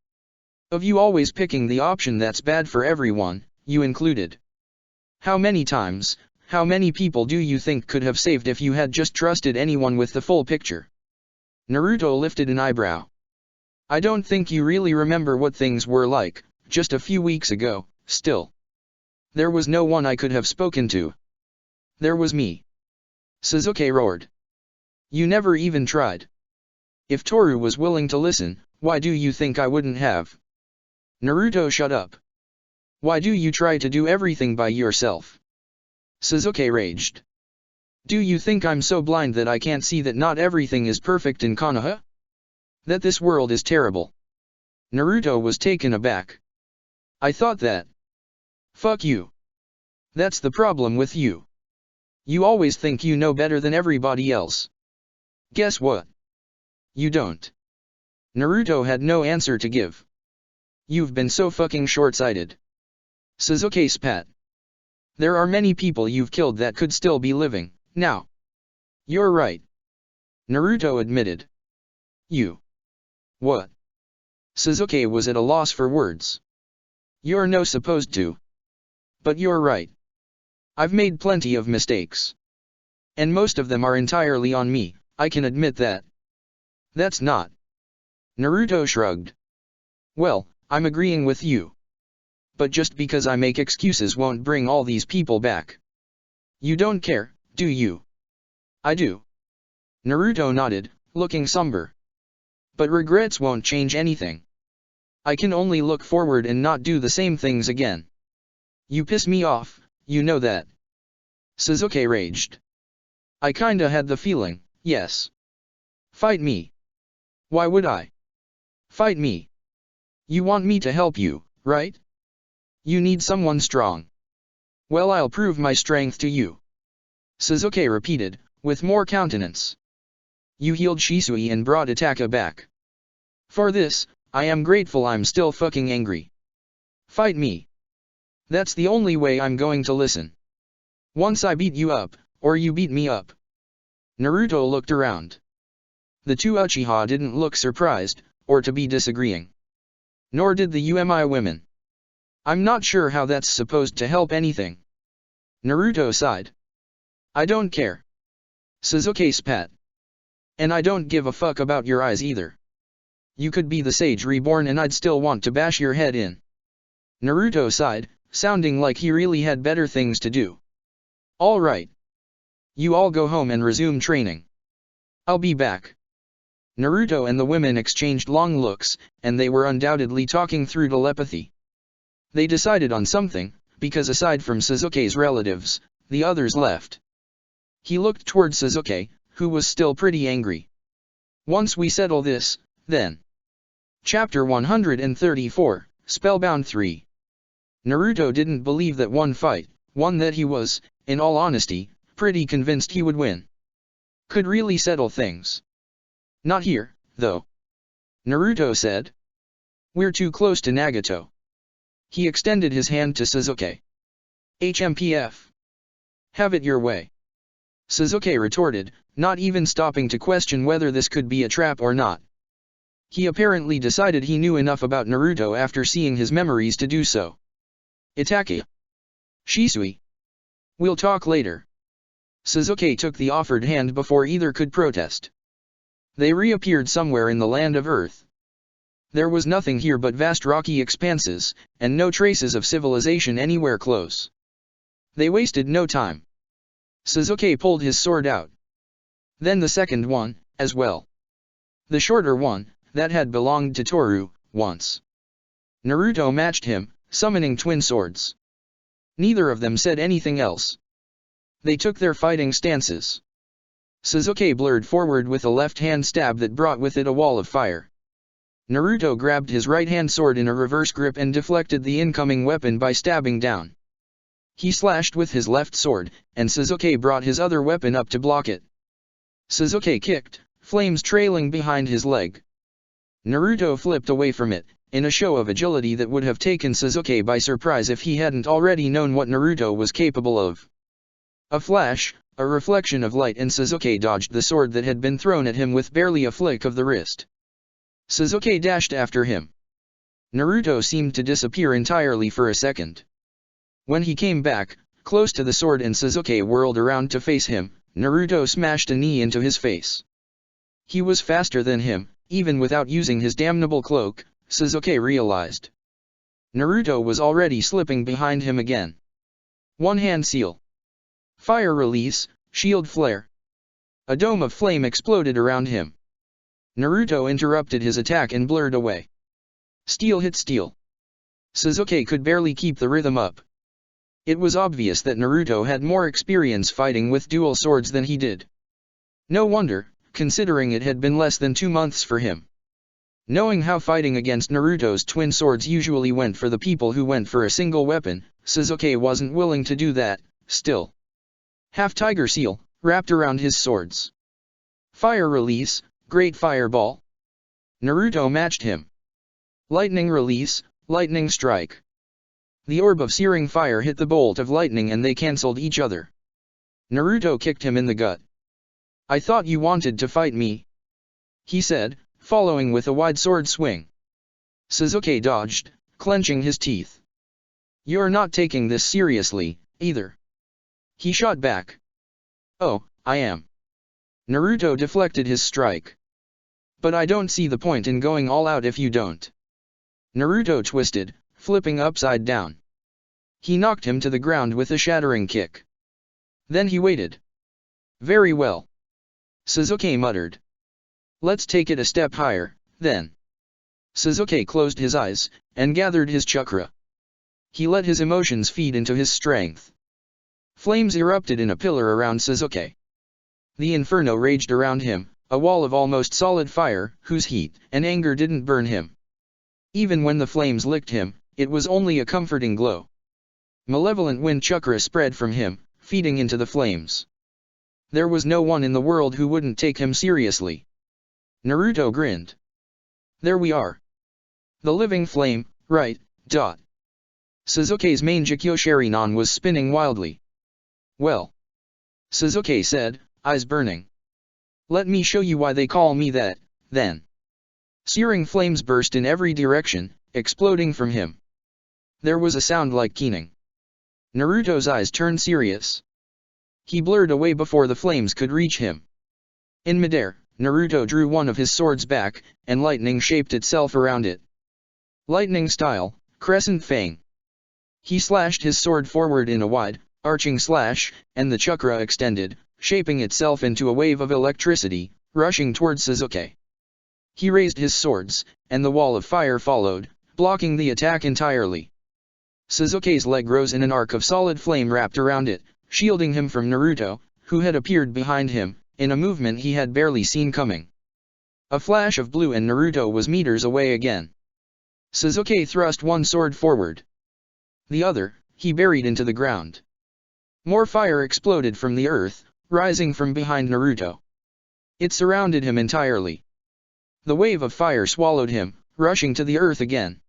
Of you always picking the option that's bad for everyone, you included. How many times, how many people do you think could have saved if you had just trusted anyone with the full picture? Naruto lifted an eyebrow. I don't think you really remember what things were like, just a few weeks ago, still. There was no one I could have spoken to. There was me. Sasuke roared. You never even tried. If Toru was willing to listen, why do you think I wouldn't have? Naruto, shut up. Why do you try to do everything by yourself? Sasuke raged. Do you think I'm so blind that I can't see that not everything is perfect in Konoha? That this world is terrible? Naruto was taken aback. I thought that. Fuck you. That's the problem with you. You always think you know better than everybody else. Guess what? You don't. Naruto had no answer to give. You've been so fucking short-sighted. Sasuke spat. There are many people you've killed that could still be living, now. You're right. Naruto admitted. You. What? Sasuke was at a loss for words. You're no supposed to. But you're right. I've made plenty of mistakes. And most of them are entirely on me, I can admit that. That's not. Naruto shrugged. Well, I'm agreeing with you. But just because I make excuses won't bring all these people back. You don't care, do you? I do. Naruto nodded, looking somber. But regrets won't change anything. I can only look forward and not do the same things again. You piss me off, you know that. Sasuke raged. I kinda had the feeling, yes. Fight me. Why would I? Fight me. You want me to help you, right? You need someone strong. Well, I'll prove my strength to you. Sasuke repeated, with more countenance. You healed Shisui and brought Itaka back. For this, I am grateful. I'm still fucking angry. Fight me. That's the only way I'm going to listen. Once I beat you up, or you beat me up. Naruto looked around. The two Uchiha didn't look surprised, or to be disagreeing. Nor did the UMI women. I'm not sure how that's supposed to help anything. Naruto sighed. I don't care. Sasuke spat. And I don't give a fuck about your eyes either. You could be the Sage Reborn and I'd still want to bash your head in. Naruto sighed, sounding like he really had better things to do. All right. You all go home and resume training. I'll be back. Naruto and the women exchanged long looks, and they were undoubtedly talking through telepathy. They decided on something, because aside from Sasuke's relatives, the others left. He looked toward Sasuke, who was still pretty angry. Once we settle this, then. Chapter 134, Spellbound 3. Naruto didn't believe that one fight, one that he was, in all honesty, pretty convinced he would win, could really settle things. Not here, though. Naruto said. We're too close to Nagato. He extended his hand to Sasuke. HMPF. Have it your way. Sasuke retorted, not even stopping to question whether this could be a trap or not. He apparently decided he knew enough about Naruto after seeing his memories to do so. Itake. Shisui. We'll talk later. Sasuke took the offered hand before either could protest. They reappeared somewhere in the land of Earth. There was nothing here but vast rocky expanses, and no traces of civilization anywhere close. They wasted no time. Sasuke pulled his sword out. Then the second one, as well. The shorter one, that had belonged to Toru, once. Naruto matched him, summoning twin swords. Neither of them said anything else. They took their fighting stances. Sasuke blurred forward with a left-hand stab that brought with it a wall of fire. Naruto grabbed his right-hand sword in a reverse grip and deflected the incoming weapon by stabbing down. He slashed with his left sword, and Sasuke brought his other weapon up to block it. Sasuke kicked, flames trailing behind his leg. Naruto flipped away from it, in a show of agility that would have taken Sasuke by surprise if he hadn't already known what Naruto was capable of. A flash, a reflection of light, and Sasuke dodged the sword that had been thrown at him with barely a flick of the wrist. Sasuke dashed after him. Naruto seemed to disappear entirely for a second. When he came back, close to the sword and Sasuke whirled around to face him, Naruto smashed a knee into his face. He was faster than him, even without using his damnable cloak, Sasuke realized. Naruto was already slipping behind him again. One-hand seal. Fire release, shield flare. A dome of flame exploded around him. Naruto interrupted his attack and blurred away. Steel hit steel. Sasuke could barely keep the rhythm up. It was obvious that Naruto had more experience fighting with dual swords than he did. No wonder, considering it had been less than 2 months for him. Knowing how fighting against Naruto's twin swords usually went for the people who went for a single weapon, Sasuke wasn't willing to do that, still. Half Tiger Seal, wrapped around his swords. Fire release, Great Fireball. Naruto matched him. Lightning release, Lightning Strike. The orb of searing fire hit the bolt of lightning and they cancelled each other. Naruto kicked him in the gut. I thought you wanted to fight me, he said, following with a wide sword swing. Sasuke dodged, clenching his teeth. You're not taking this seriously, either. He shot back. Oh, I am. Naruto deflected his strike. But I don't see the point in going all out if you don't. Naruto twisted, flipping upside down. He knocked him to the ground with a shattering kick. Then he waited. Very well. Sasuke muttered. Let's take it a step higher, then. Sasuke closed his eyes, and gathered his chakra. He let his emotions feed into his strength. Flames erupted in a pillar around Sasuke. The inferno raged around him, a wall of almost solid fire, whose heat and anger didn't burn him. Even when the flames licked him, it was only a comforting glow. Malevolent wind chakra spread from him, feeding into the flames. There was no one in the world who wouldn't take him seriously. Naruto grinned. There we are. The living flame, right, dot. Sasuke's Mangekyo Sharingan was spinning wildly. Well. Sasuke said, eyes burning. Let me show you why they call me that, then. Searing flames burst in every direction, exploding from him. There was a sound like keening. Naruto's eyes turned serious. He blurred away before the flames could reach him. In midair, Naruto drew one of his swords back, and lightning shaped itself around it. Lightning style, Crescent Fang. He slashed his sword forward in a wide, arching slash, and the chakra extended, shaping itself into a wave of electricity, rushing towards Sasuke. He raised his swords, and the wall of fire followed, blocking the attack entirely. Sasuke's leg rose in an arc of solid flame wrapped around it, shielding him from Naruto, who had appeared behind him, in a movement he had barely seen coming. A flash of blue and Naruto was meters away again. Sasuke thrust one sword forward. The other, he buried into the ground. More fire exploded from the earth, rising from behind Naruto. It surrounded him entirely. The wave of fire swallowed him, rushing to the earth again.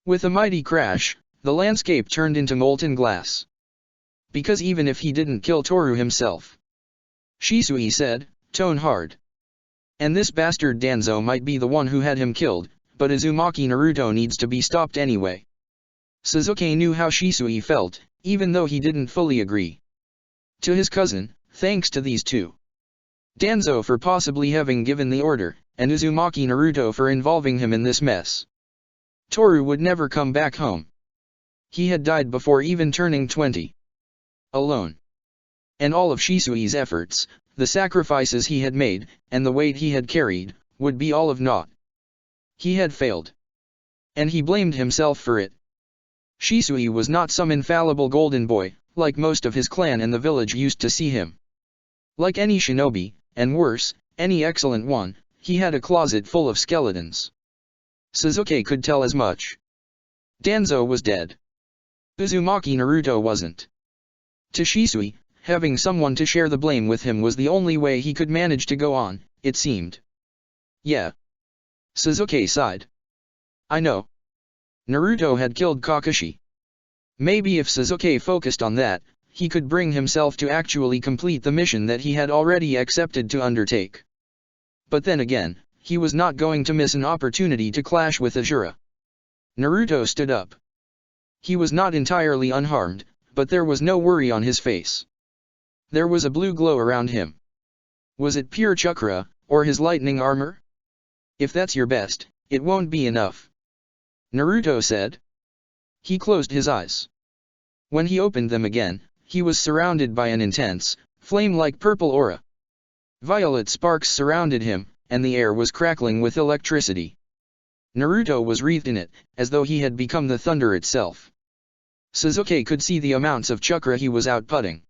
With a mighty crash, the landscape turned into molten glass. Because even if he didn't kill Toru himself, Shisui said, tone hard. And this bastard Danzo might be the one who had him killed, but Uzumaki Naruto needs to be stopped anyway. Sasuke knew how Shisui felt, even though he didn't fully agree. To his cousin, thanks to these two. Danzo for possibly having given the order, and Uzumaki Naruto for involving him in this mess. Toru would never come back home. He had died before even turning 20. Alone. And all of Shisui's efforts, the sacrifices he had made, and the weight he had carried, would be all of naught. He had failed. And he blamed himself for it. Shisui was not some infallible golden boy, like most of his clan and the village used to see him. Like any shinobi, and worse, any excellent one, he had a closet full of skeletons. Sasuke could tell as much. Danzo was dead. Uzumaki Naruto wasn't. To Shisui, having someone to share the blame with him was the only way he could manage to go on, it seemed. Yeah. Sasuke sighed. I know. Naruto had killed Kakashi. Maybe if Sasuke focused on that, he could bring himself to actually complete the mission that he had already accepted to undertake. But then again, he was not going to miss an opportunity to clash with Ashura. Naruto stood up. He was not entirely unharmed, but there was no worry on his face. There was a blue glow around him. Was it pure chakra, or his lightning armor? If that's your best, it won't be enough, Naruto said. He closed his eyes. When he opened them again, he was surrounded by an intense, flame-like purple aura. Violet sparks surrounded him, and the air was crackling with electricity. Naruto was wreathed in it, as though he had become the thunder itself. Sasuke could see the amounts of chakra he was outputting.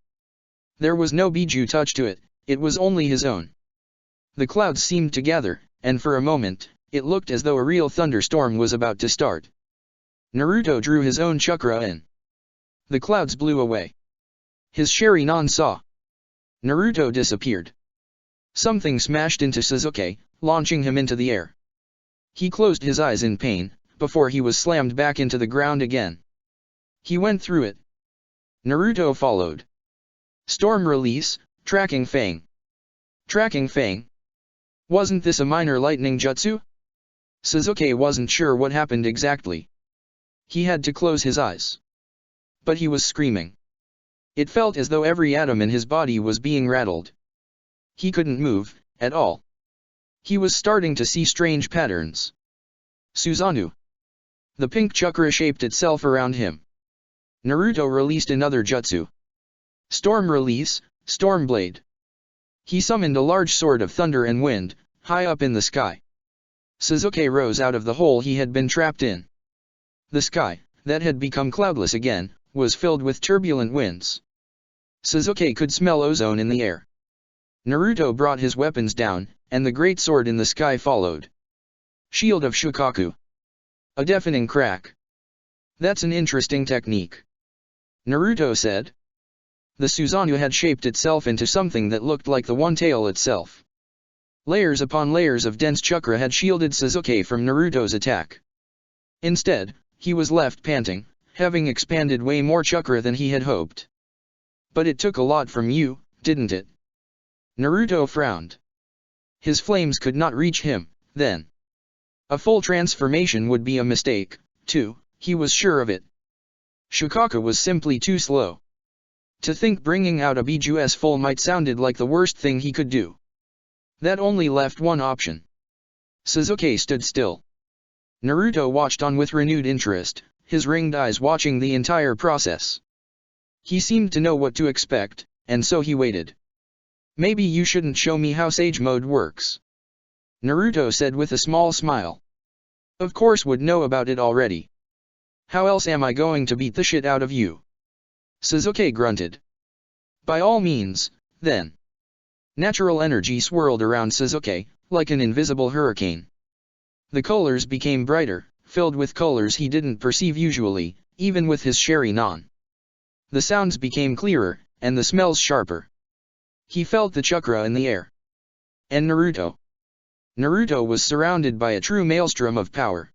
There was no Biju touch to it, it was only his own. The clouds seemed to gather, and for a moment, it looked as though a real thunderstorm was about to start. Naruto drew his own chakra in. The clouds blew away. His Sharingan saw. Naruto disappeared. Something smashed into Sasuke, launching him into the air. He closed his eyes in pain, before he was slammed back into the ground again. He went through it. Naruto followed. Storm release, tracking Fang. Tracking Fang? Wasn't this a minor lightning jutsu? Sasuke wasn't sure what happened exactly. He had to close his eyes. But he was screaming. It felt as though every atom in his body was being rattled. He couldn't move, at all. He was starting to see strange patterns. Susanoo. The pink chakra shaped itself around him. Naruto released another jutsu. Storm release, Storm Blade. He summoned a large sword of thunder and wind, high up in the sky. Sasuke rose out of the hole he had been trapped in. The sky, that had become cloudless again, was filled with turbulent winds. Sasuke could smell ozone in the air. Naruto brought his weapons down, and the great sword in the sky followed. Shield of Shukaku. A deafening crack. That's an interesting technique, Naruto said. The Susanoo had shaped itself into something that looked like the One Tail itself. Layers upon layers of dense chakra had shielded Sasuke from Naruto's attack. Instead, he was left panting, having expanded way more chakra than he had hoped. But it took a lot from you, didn't it? Naruto frowned. His flames could not reach him, then. A full transformation would be a mistake, too, he was sure of it. Shukaku was simply too slow. To think bringing out a Biju's full might sounded like the worst thing he could do. That only left one option. Sasuke stood still. Naruto watched on with renewed interest, his ringed eyes watching the entire process. He seemed to know what to expect, and so he waited. Maybe you shouldn't show me how Sage Mode works, Naruto said with a small smile. Of course would know about it already. How else am I going to beat the shit out of you? Sasuke grunted. By all means, then. Natural energy swirled around Sasuke, like an invisible hurricane. The colors became brighter, filled with colors he didn't perceive usually, even with his Sharingan. The sounds became clearer, and the smells sharper. He felt the chakra in the air. And Naruto. Naruto was surrounded by a true maelstrom of power.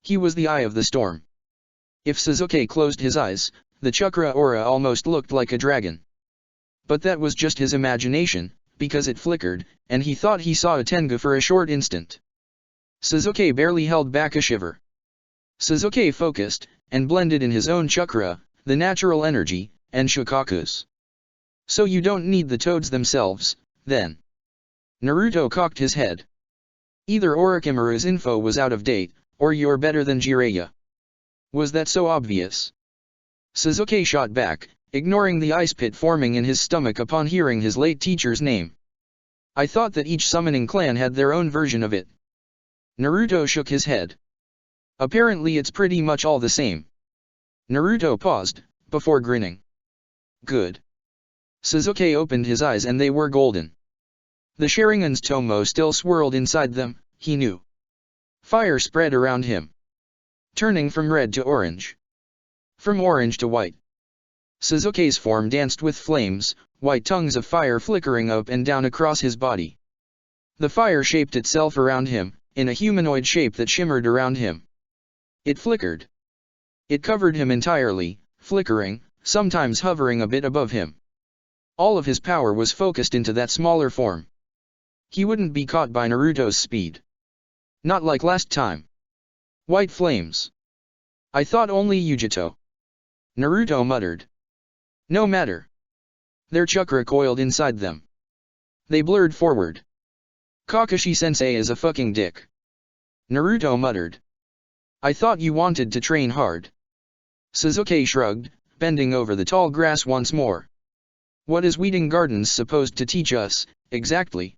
He was the eye of the storm. If Sasuke closed his eyes, the chakra aura almost looked like a dragon. But that was just his imagination, because it flickered, and he thought he saw a Tengu for a short instant. Sasuke barely held back a shiver. Sasuke focused, and blended in his own chakra, the natural energy, and Shukaku's. So you don't need the toads themselves, then. Naruto cocked his head. Either Orochimaru's info was out of date, or you're better than Jiraiya. Was that so obvious? Sasuke shot back, ignoring the ice pit forming in his stomach upon hearing his late teacher's name. I thought that each summoning clan had their own version of it. Naruto shook his head. Apparently it's pretty much all the same. Naruto paused, before grinning. Good. Sasuke opened his eyes and they were golden. The Sharingan's tomo still swirled inside them, he knew. Fire spread around him. Turning from red to orange. From orange to white. Sasuke's form danced with flames, white tongues of fire flickering up and down across his body. The fire shaped itself around him, in a humanoid shape that shimmered around him. It flickered. It covered him entirely, flickering, sometimes hovering a bit above him. All of his power was focused into that smaller form. He wouldn't be caught by Naruto's speed. Not like last time. White flames. I thought only Yujito. Naruto muttered. No matter. Their chakra coiled inside them. They blurred forward. Kakashi-sensei is a fucking dick. Naruto muttered. I thought you wanted to train hard. Sasuke shrugged, bending over the tall grass once more. What is weeding gardens supposed to teach us, exactly?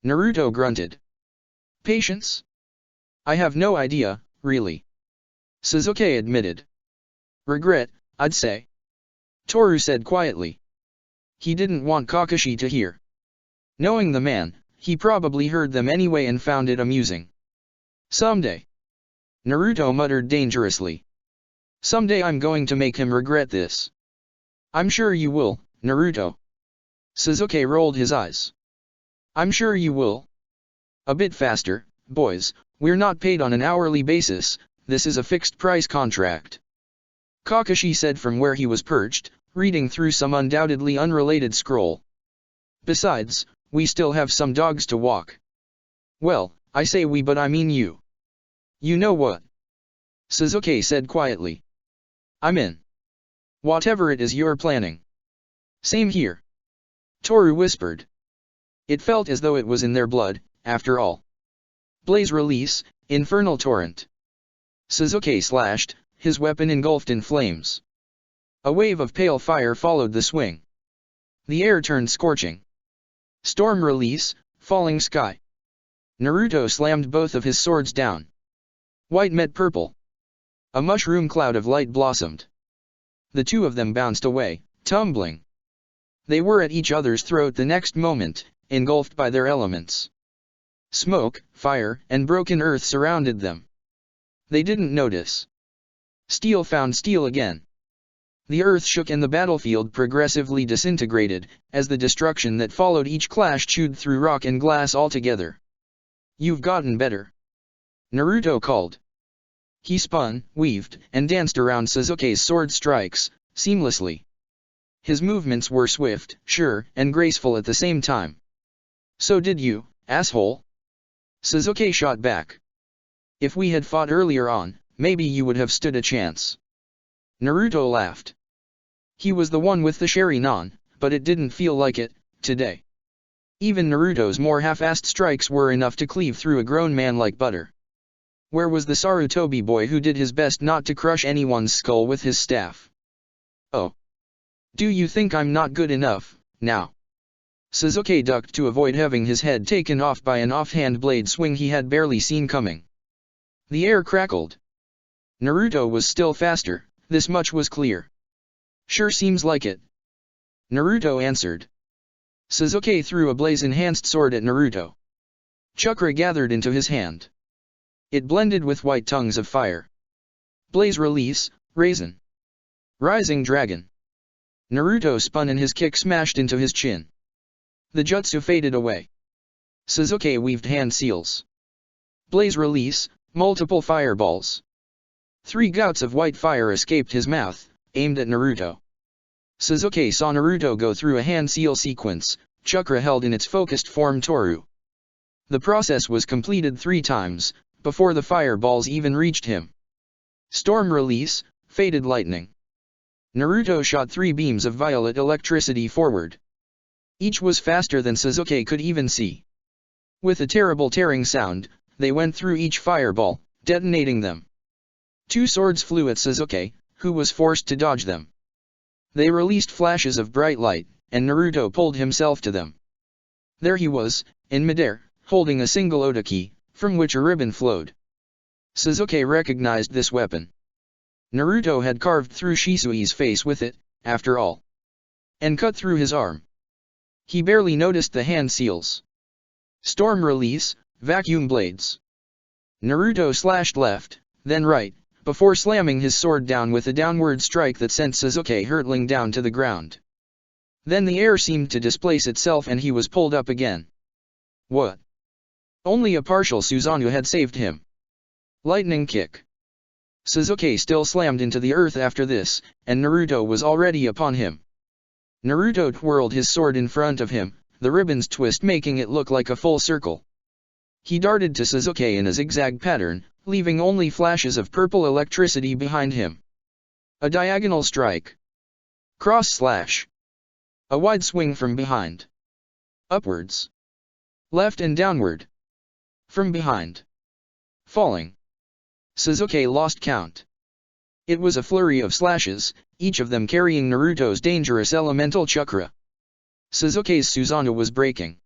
Naruto grunted. Patience? I have no idea, really. Sasuke admitted. Regret, I'd say. Toru said quietly. He didn't want Kakashi to hear. Knowing the man, he probably heard them anyway and found it amusing. Someday. Naruto muttered dangerously. Someday I'm going to make him regret this. I'm sure you will, Naruto. Sasuke rolled his eyes. I'm sure you will. A bit faster, boys, we're not paid on an hourly basis, this is a fixed price contract. Kakashi said from where he was perched, reading through some undoubtedly unrelated scroll. Besides, we still have some dogs to walk. Well, I say we but I mean you. You know what? Sasuke said quietly. I'm in. Whatever it is you're planning. Same here. Toru whispered. It felt as though it was in their blood, after all. Blaze release, infernal torrent. Sasuke slashed, his weapon engulfed in flames. A wave of pale fire followed the swing. The air turned scorching. Storm release, falling sky. Naruto slammed both of his swords down. White met purple. A mushroom cloud of light blossomed. The two of them bounced away, tumbling. They were at each other's throat the next moment, engulfed by their elements. Smoke, fire, and broken earth surrounded them. They didn't notice. Steel found steel again. The earth shook and the battlefield progressively disintegrated, as the destruction that followed each clash chewed through rock and glass altogether. You've gotten better. Naruto called. He spun, weaved, and danced around Sasuke's sword strikes, seamlessly. His movements were swift, sure, and graceful at the same time. So did you, asshole. Sasuke shot back. If we had fought earlier on, maybe you would have stood a chance. Naruto laughed. He was the one with the Sharingan, but it didn't feel like it, today. Even Naruto's more half-assed strikes were enough to cleave through a grown man like butter. Where was the Sarutobi boy who did his best not to crush anyone's skull with his staff? Oh. Do you think I'm not good enough, now? Sasuke ducked to avoid having his head taken off by an offhand blade swing he had barely seen coming. The air crackled. Naruto was still faster, this much was clear. Sure seems like it. Naruto answered. Sasuke threw a blaze-enhanced sword at Naruto. Chakra gathered into his hand. It blended with white tongues of fire. Blaze release, raisin. Rising dragon. Naruto spun and his kick smashed into his chin. The jutsu faded away. Sasuke weaved hand seals. Blaze release, multiple fireballs. 3 gouts of white fire escaped his mouth, aimed at Naruto. Sasuke saw Naruto go through a hand seal sequence, chakra held in its focused form Toru. The process was completed 3 times, before the fireballs even reached him. Storm release, faded lightning. Naruto shot 3 beams of violet electricity forward. Each was faster than Sasuke could even see. With a terrible tearing sound, they went through each fireball, detonating them. 2 swords flew at Sasuke, who was forced to dodge them. They released flashes of bright light, and Naruto pulled himself to them. There he was, in midair, holding a single Otaki, from which a ribbon flowed. Sasuke recognized this weapon. Naruto had carved through Shisui's face with it, after all. And cut through his arm. He barely noticed the hand seals. Storm release, vacuum blades. Naruto slashed left, then right, before slamming his sword down with a downward strike that sent Sasuke hurtling down to the ground. Then the air seemed to displace itself and he was pulled up again. What? Only a partial Susanoo had saved him. Lightning kick. Sasuke still slammed into the earth after this, and Naruto was already upon him. Naruto twirled his sword in front of him, the ribbons twist making it look like a full circle. He darted to Sasuke in a zigzag pattern, leaving only flashes of purple electricity behind him. A diagonal strike. Cross slash. A wide swing from behind. Upwards. Left and downward. From behind. Falling. Sasuke lost count. It was a flurry of slashes, each of them carrying Naruto's dangerous elemental chakra. Sasuke's Susanoo was breaking.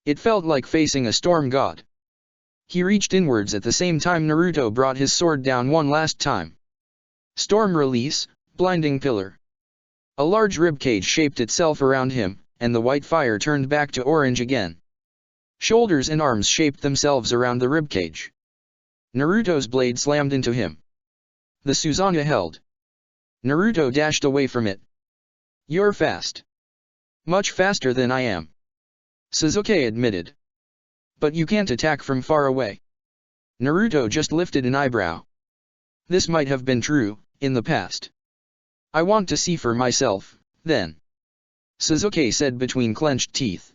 It felt like facing a storm god. He reached inwards at the same time Naruto brought his sword down one last time. Storm release, blinding pillar. A large ribcage shaped itself around him, and the white fire turned back to orange again. Shoulders and arms shaped themselves around the ribcage. Naruto's blade slammed into him. The Susanoo held. Naruto dashed away from it. "You're fast. Much faster than I am," Sasuke admitted. "But you can't attack from far away." Naruto just lifted an eyebrow. This might have been true, in the past. "I want to see for myself, then," Sasuke said between clenched teeth.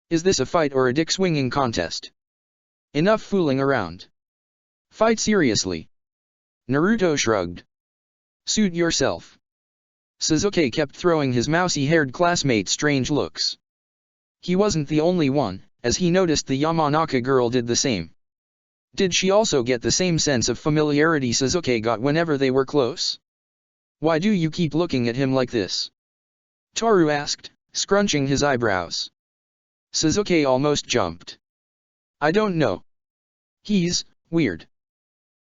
"Is this a fight or a dick-swinging contest? Enough fooling around. Fight seriously." Naruto shrugged. "Suit yourself." Sasuke kept throwing his mousy-haired classmate strange looks. He wasn't the only one, as he noticed the Yamanaka girl did the same. Did she also get the same sense of familiarity Sasuke got whenever they were close? "Why do you keep looking at him like this?" Toru asked, scrunching his eyebrows. Sasuke almost jumped. "I don't know. He's weird,"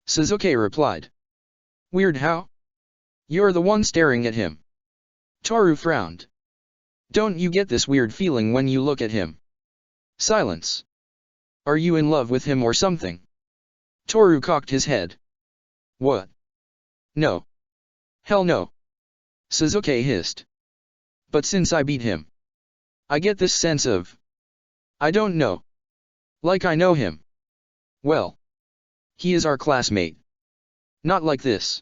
Sasuke replied. "Weird how?" "You're the one staring at him." Toru frowned. "Don't you get this weird feeling when you look at him?" Silence. "Are you in love with him or something?" Toru cocked his head. "What? No. Hell no," Sasuke hissed. "But since I beat him, I get this sense of, I don't know. Like I know him. Well, he is our classmate. Not like this."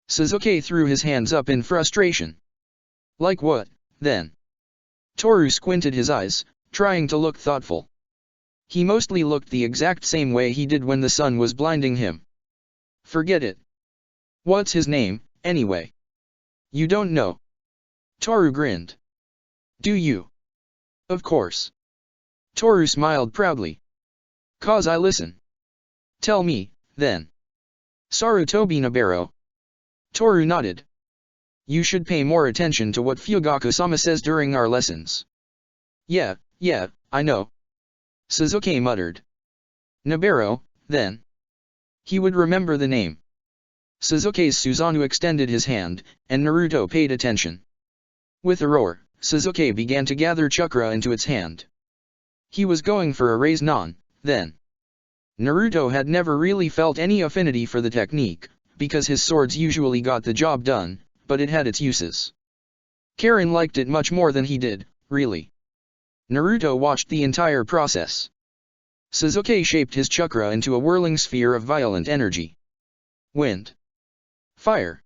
Sasuke threw his hands up in frustration. "Like what, then?" Toru squinted his eyes, trying to look thoughtful. He mostly looked the exact same way he did when the sun was blinding him. "Forget it. What's his name, anyway?" "You don't know." Toru grinned. "Do you?" "Of course." Toru smiled proudly. "'Cause I listen." "Tell me, then." "Sarutobi Nabaro." Toru nodded. "You should pay more attention to what Fugaku-sama says during our lessons." Yeah, I know," Sasuke muttered. "Nabaro, then." He would remember the name. Sasuke's Susanoo extended his hand, and Naruto paid attention. With a roar, Sasuke began to gather chakra into its hand. He was going for a raise non, then. Naruto had never really felt any affinity for the technique, because his swords usually got the job done, but it had its uses. Karen liked it much more than he did, really. Naruto watched the entire process. Sasuke shaped his chakra into a whirling sphere of violent energy. Wind. Fire.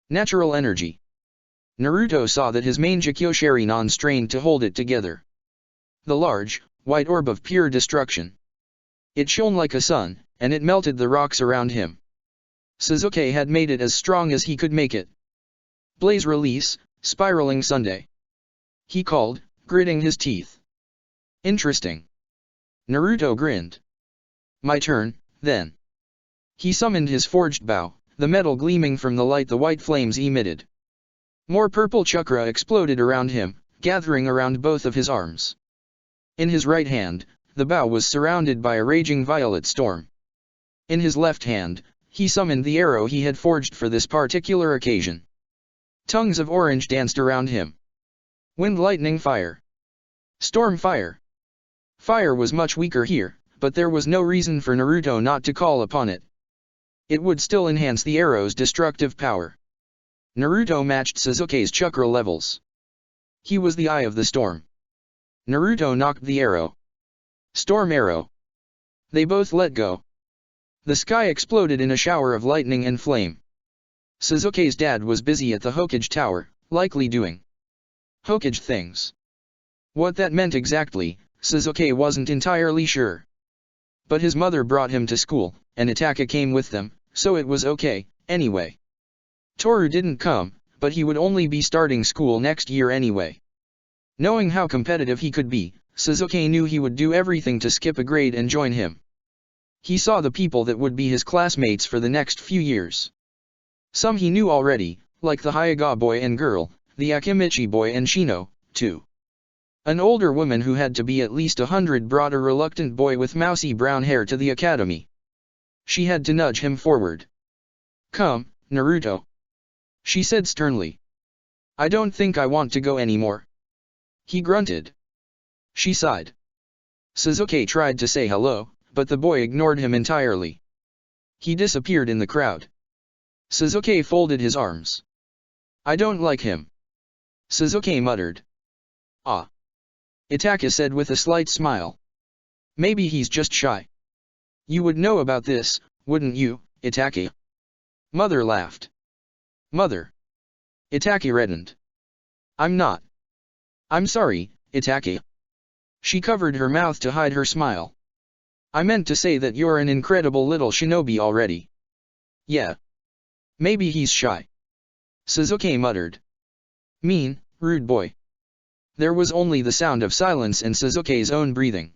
Natural energy. Naruto saw that his main Jikyo strained to hold it together. The large, white orb of pure destruction. It shone like a sun, and it melted the rocks around him. Sasuke had made it as strong as he could make it. "Blaze release, spiraling Sunday," he called, gritting his teeth. "Interesting." Naruto grinned. "My turn, then." He summoned his forged bow, the metal gleaming from the light the white flames emitted. More purple chakra exploded around him, gathering around both of his arms. In his right hand, the bow was surrounded by a raging violet storm. In his left hand, he summoned the arrow he had forged for this particular occasion. Tongues of orange danced around him. Wind, lightning, fire. Storm, fire. Fire was much weaker here, but there was no reason for Naruto not to call upon it. It would still enhance the arrow's destructive power. Naruto matched Sasuke's chakra levels. He was the eye of the storm. Naruto knocked the arrow. Storm arrow. They both let go. The sky exploded in a shower of lightning and flame. Sasuke's dad was busy at the Hokage Tower, likely doing Hokage things. What that meant exactly, Sasuke wasn't entirely sure. But his mother brought him to school, and Itachi came with them, so it was okay, anyway. Toru didn't come, but he would only be starting school next year anyway. Knowing how competitive he could be, Sasuke knew he would do everything to skip a grade and join him. He saw the people that would be his classmates for the next few years. Some he knew already, like the Hyuga boy and girl, the Akimichi boy and Shino, too. An older woman who had to be at least 100 brought a reluctant boy with mousy brown hair to the academy. She had to nudge him forward. "Come, Naruto," she said sternly. "I don't think I want to go anymore." He grunted. She sighed. Sasuke tried to say hello, but the boy ignored him entirely. He disappeared in the crowd. Sasuke folded his arms. "I don't like him," Sasuke muttered. "Ah," Itachi said with a slight smile. "Maybe he's just shy." "You would know about this, wouldn't you, Itachi?" Mother laughed. "Mother?" Itachi reddened. "I'm not. I'm sorry, Itachi." She covered her mouth to hide her smile. "I meant to say that you're an incredible little shinobi already." "Yeah. Maybe he's shy," Sasuke muttered. "Mean, rude boy." There was only the sound of silence and Sasuke's own breathing.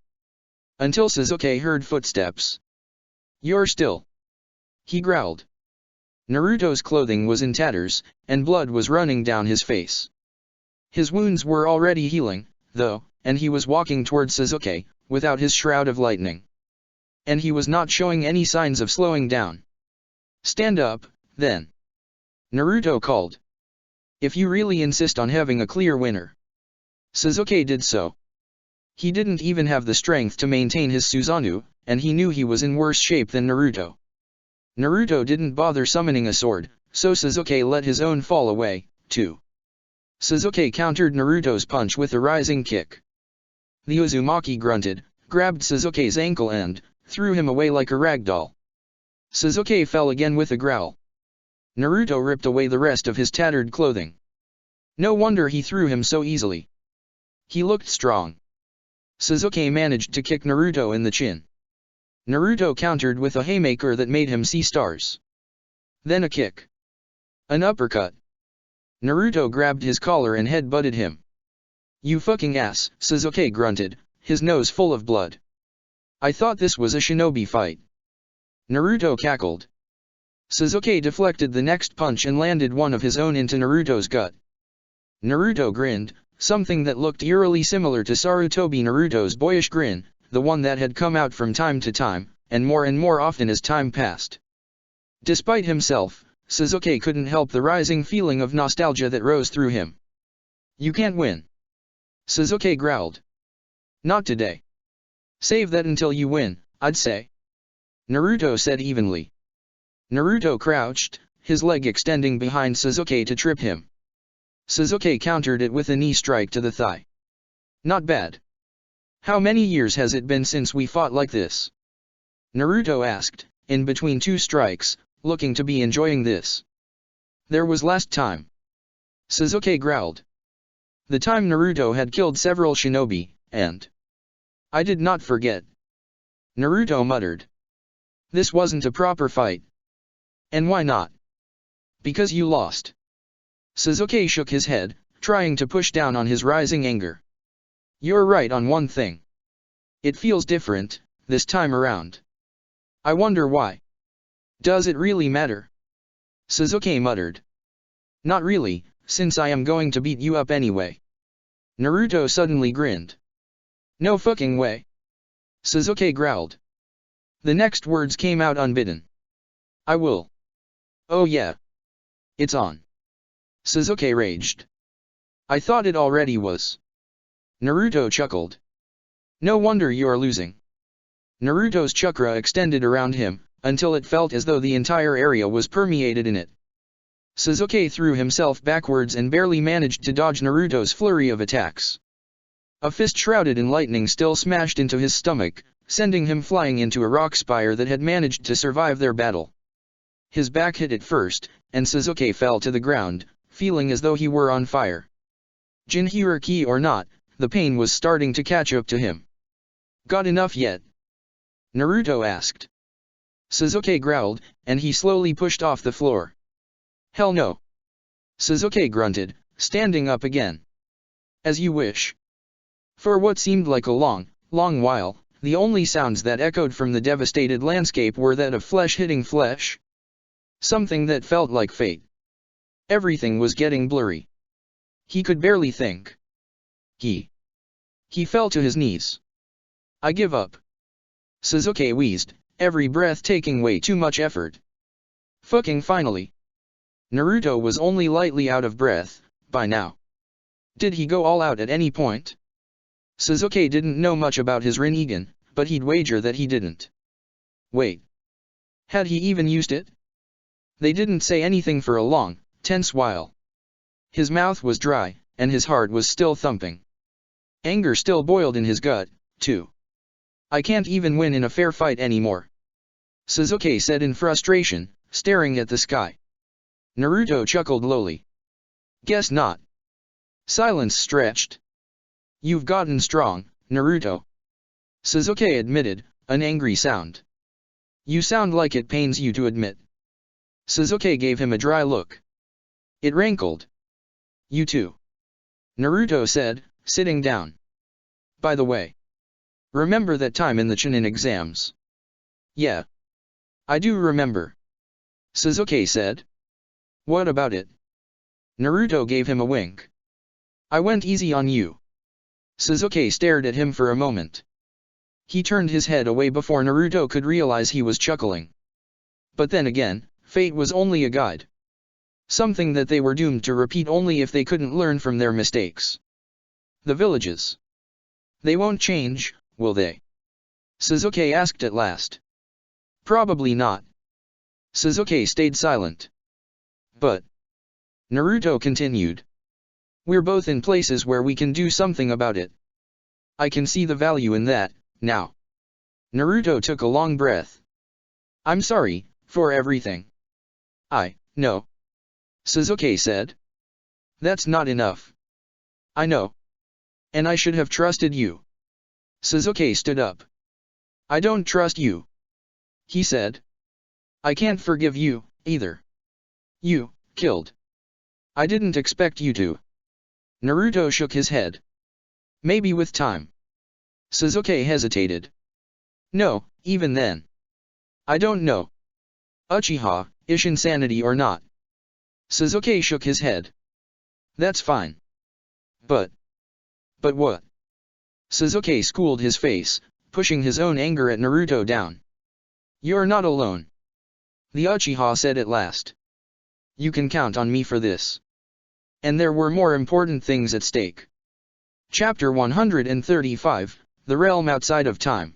Until Sasuke heard footsteps. "You're still," he growled. Naruto's clothing was in tatters, and blood was running down his face. His wounds were already healing, though, and he was walking towards Sasuke, without his shroud of lightning. And he was not showing any signs of slowing down. "Stand up, then," Naruto called. "If you really insist on having a clear winner." Sasuke did so. He didn't even have the strength to maintain his Susanoo, and he knew he was in worse shape than Naruto. Naruto didn't bother summoning a sword, so Sasuke let his own fall away, too. Sasuke countered Naruto's punch with a rising kick. The Uzumaki grunted, grabbed Sasuke's ankle and threw him away like a rag doll. Sasuke fell again with a growl. Naruto ripped away the rest of his tattered clothing. No wonder he threw him so easily. He looked strong. Sasuke managed to kick Naruto in the chin. Naruto countered with a haymaker that made him see stars. Then a kick. An uppercut. Naruto grabbed his collar and head-butted him. "You fucking ass," Sasuke grunted, his nose full of blood. "I thought this was a shinobi fight." Naruto cackled. Sasuke deflected the next punch and landed one of his own into Naruto's gut. Naruto grinned, something that looked eerily similar to Sarutobi Naruto's boyish grin, the one that had come out from time to time, and more often as time passed. Despite himself, Sasuke couldn't help the rising feeling of nostalgia that rose through him. "You can't win," Sasuke growled. "Not today. Save that until you win, I'd say," Naruto said evenly. Naruto crouched, his leg extending behind Sasuke to trip him. Sasuke countered it with a knee strike to the thigh. "Not bad. How many years has it been since we fought like this?" Naruto asked, in between two strikes, looking to be enjoying this. "There was last time," Sasuke growled. "The time Naruto had killed several shinobi, and I did not forget," Naruto muttered. "This wasn't a proper fight." "And why not?" "Because you lost." Sasuke shook his head, trying to push down on his rising anger. "You're right on one thing. It feels different, this time around. I wonder why." "Does it really matter?" Sasuke muttered. "Not really, since I am going to beat you up anyway." Naruto suddenly grinned. "No fucking way," Sasuke growled. The next words came out unbidden. "I will." "Oh yeah. It's on," Sasuke raged. "I thought it already was." Naruto chuckled. "No wonder you're losing." Naruto's chakra extended around him, until it felt as though the entire area was permeated in it. Sasuke threw himself backwards and barely managed to dodge Naruto's flurry of attacks. A fist shrouded in lightning still smashed into his stomach, sending him flying into a rock spire that had managed to survive their battle. His back hit it first, and Suzuki fell to the ground, feeling as though he were on fire. Jinhuriki or not, the pain was starting to catch up to him. "Got enough yet?" Naruto asked. Suzuki growled, and he slowly pushed off the floor. "Hell no." Suzuki grunted, standing up again. "As you wish." For what seemed like a long while, the only sounds that echoed from the devastated landscape were that of flesh hitting flesh. Something that felt like fate. Everything was getting blurry. He could barely think. He fell to his knees. "I give up." Suzuki wheezed, every breath taking way too much effort. Fucking finally. Naruto was only lightly out of breath, by now. Did he go all out at any point? Suzuki didn't know much about his Rinnegan, but he'd wager that he didn't. Wait. Had he even used it? They didn't say anything for a long, tense while. His mouth was dry, and his heart was still thumping. Anger still boiled in his gut, too. "I can't even win in a fair fight anymore," Suzuki said in frustration, staring at the sky. Naruto chuckled lowly. "Guess not." Silence stretched. "You've gotten strong, Naruto," Suzuki admitted, an angry sound. "You sound like it pains you to admit." Suzuki gave him a dry look. It rankled. "You too," Naruto said, sitting down. "By the way, remember that time in the Chunin exams?" "Yeah. I do remember," Suzuki said. "What about it?" Naruto gave him a wink. "I went easy on you." Suzuki stared at him for a moment. He turned his head away before Naruto could realize he was chuckling. But then again, fate was only a guide. Something that they were doomed to repeat only if they couldn't learn from their mistakes. The villages. They won't change, will they? Suzuki asked at last. Probably not. Suzuki stayed silent. But Naruto continued. We're both in places where we can do something about it. I can see the value in that, now. Naruto took a long breath. I'm sorry, for everything. I know. Suzuki said. That's not enough. I know. And I should have trusted you. Suzuki stood up. I don't trust you. He said. I can't forgive you, either. You killed. I didn't expect you to. Naruto shook his head. Maybe with time. Suzuki hesitated. No, even then. I don't know. Uchiha, ish insanity or not. Suzuki shook his head. That's fine. But what? Suzuki schooled his face, pushing his own anger at Naruto down. You're not alone. The Uchiha said at last. You can count on me for this. And there were more important things at stake. Chapter 135, The Realm Outside of Time.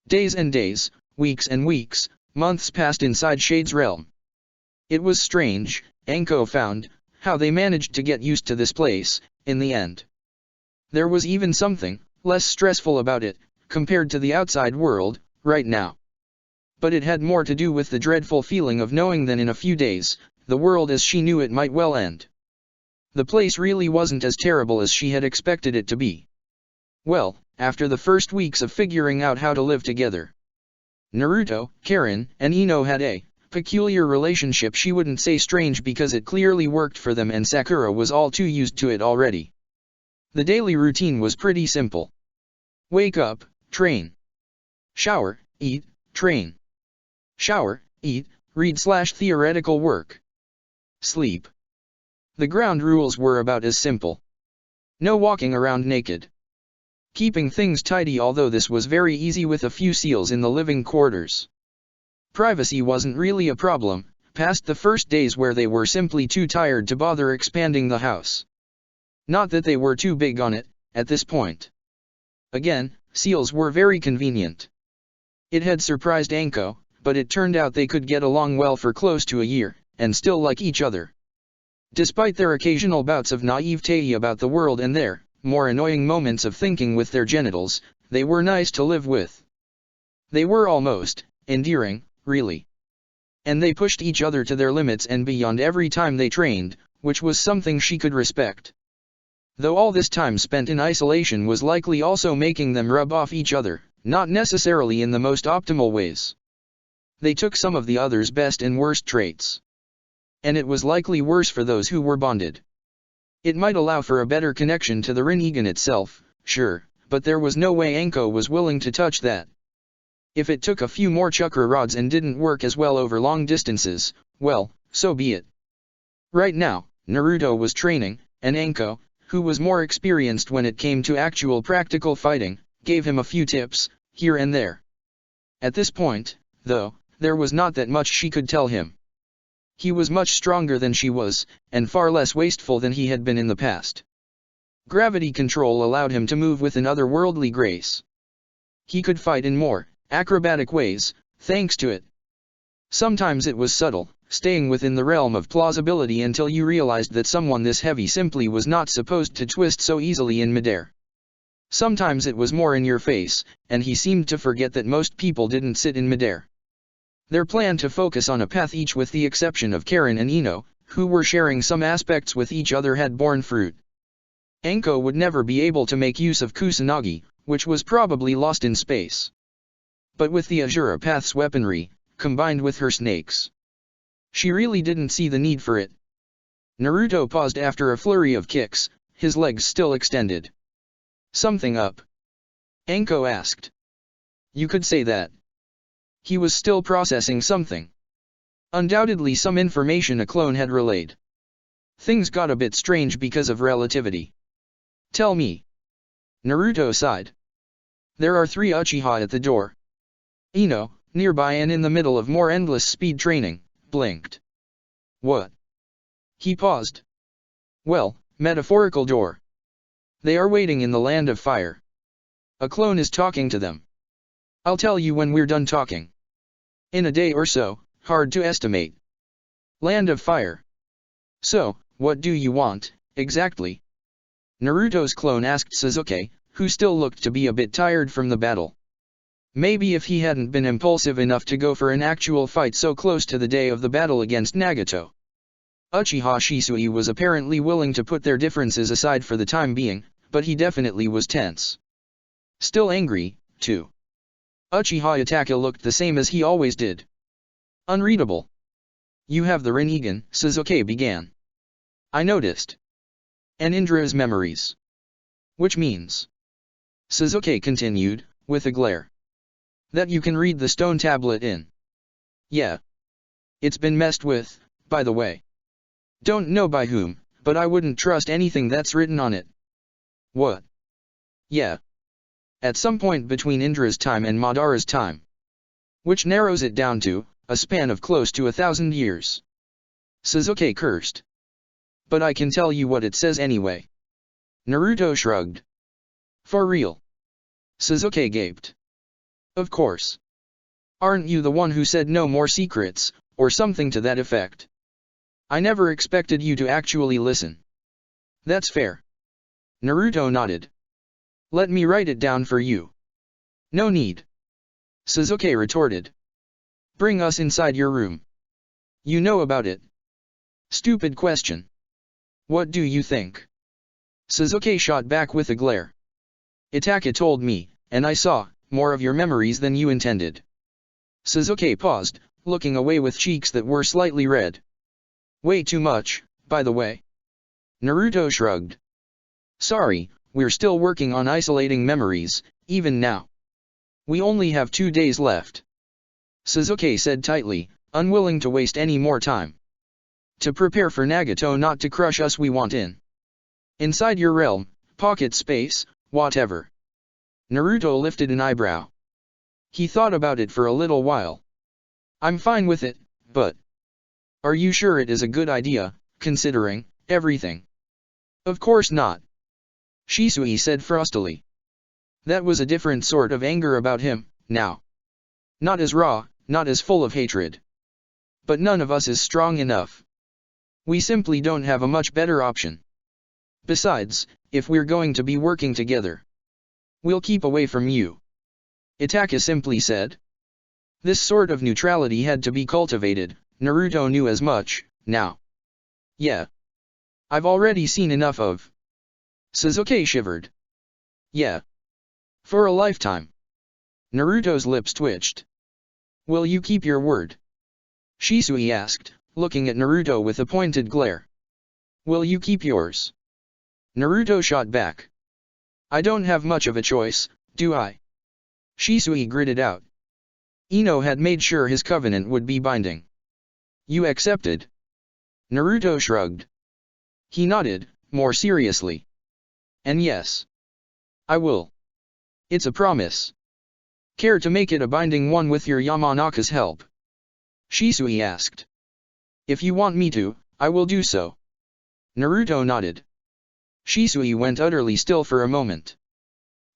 Days and days, weeks and weeks, months passed inside Shade's realm. It was strange, Anko found, how they managed to get used to this place, in the end. There was even something less stressful about it, compared to the outside world, right now. But it had more to do with the dreadful feeling of knowing that in a few days, the world as she knew it might well end. The place really wasn't as terrible as she had expected it to be. Well, after the first weeks of figuring out how to live together, Naruto, Karen, and Ino had a peculiar relationship. She wouldn't say strange because it clearly worked for them, and Sakura was all too used to it already. The daily routine was pretty simple. Wake up, train. Shower, eat, train. Shower, eat, read/theoretical work. Sleep. The ground rules were about as simple. No walking around naked. Keeping things tidy, although this was very easy with a few seals in the living quarters. Privacy wasn't really a problem, past the first days where they were simply too tired to bother expanding the house. Not that they were too big on it, at this point. Again, seals were very convenient. It had surprised Anko, but it turned out they could get along well for close to a year, and still like each other. Despite their occasional bouts of naivete about the world and their more annoying moments of thinking with their genitals, they were nice to live with. They were almost endearing, really. And they pushed each other to their limits and beyond every time they trained, which was something she could respect. Though all this time spent in isolation was likely also making them rub off each other, not necessarily in the most optimal ways. They took some of the other's best and worst traits. And it was likely worse for those who were bonded. It might allow for a better connection to the Rinnegan itself, sure, but there was no way Anko was willing to touch that. If it took a few more chakra rods and didn't work as well over long distances, well, so be it. Right now, Naruto was training, and Anko, who was more experienced when it came to actual practical fighting, gave him a few tips, here and there. At this point, though, there was not that much she could tell him. He was much stronger than she was, and far less wasteful than he had been in the past. Gravity control allowed him to move with an otherworldly grace. He could fight in more acrobatic ways, thanks to it. Sometimes it was subtle, staying within the realm of plausibility until you realized that someone this heavy simply was not supposed to twist so easily in midair. Sometimes it was more in your face, and he seemed to forget that most people didn't sit in midair. Their plan to focus on a path each with the exception of Karen and Ino, who were sharing some aspects with each other, had borne fruit. Anko would never be able to make use of Kusanagi, which was probably lost in space. But with the Azura Path's weaponry, combined with her snakes, she really didn't see the need for it. Naruto paused after a flurry of kicks, his legs still extended. Something up? Anko asked. You could say that. He was still processing something. Undoubtedly some information a clone had relayed. Things got a bit strange because of relativity. Tell me. Naruto sighed. There are 3 Uchiha at the door. Ino, nearby and in the middle of more endless speed training, blinked. What? He paused. Well, metaphorical door. They are waiting in the land of fire. A clone is talking to them. I'll tell you when we're done talking. In a day or so, hard to estimate. Land of fire. So, what do you want, exactly? Naruto's clone asked Sasuke, who still looked to be a bit tired from the battle. Maybe if he hadn't been impulsive enough to go for an actual fight so close to the day of the battle against Nagato. Uchiha Shisui was apparently willing to put their differences aside for the time being, but he definitely was tense. Still angry, too. Uchiha Itachi looked the same as he always did. Unreadable. You have the Rinnegan, Sasuke began. I noticed. And Indra's memories. Which means? Sasuke continued, with a glare. That you can read the stone tablet in. Yeah. It's been messed with, by the way. Don't know by whom, but I wouldn't trust anything that's written on it. What? Yeah. At some point between Indra's time and Madara's time. Which narrows it down to a span of close to 1,000 years. Sasuke cursed. But I can tell you what it says anyway. Naruto shrugged. For real? Sasuke gaped. Of course. Aren't you the one who said no more secrets, or something to that effect? I never expected you to actually listen. That's fair. Naruto nodded. Let me write it down for you. No need. Sasuke retorted. Bring us inside your room. You know about it. Stupid question. What do you think? Sasuke shot back with a glare. Itachi told me, and I saw, more of your memories than you intended. Sasuke paused, looking away with cheeks that were slightly red. Way too much, by the way. Naruto shrugged. Sorry, we're still working on isolating memories, even now. We only have 2 days left. Sasuke said tightly, unwilling to waste any more time. To prepare for Nagato not to crush us, we want in. Inside your realm, pocket space, whatever. Naruto lifted an eyebrow. He thought about it for a little while. I'm fine with it, but... Are you sure it is a good idea, considering everything? Of course not. Shisui said frostily. That was a different sort of anger about him, now. Not as raw, not as full of hatred. But none of us is strong enough. We simply don't have a much better option. Besides, if we're going to be working together, we'll keep away from you. Itaka simply said. This sort of neutrality had to be cultivated, Naruto knew as much, now. Yeah. I've already seen enough of. Sasuke shivered. Yeah. For a lifetime. Naruto's lips twitched. Will you keep your word? Shisui asked, looking at Naruto with a pointed glare. Will you keep yours? Naruto shot back. I don't have much of a choice, do I? Shisui gritted out. Ino had made sure his covenant would be binding. You accepted? Naruto shrugged. He nodded, more seriously. And yes. I will. It's a promise. Care to make it a binding one with your Yamanaka's help? Shisui asked. If you want me to, I will do so. Naruto nodded. Shisui went utterly still for a moment.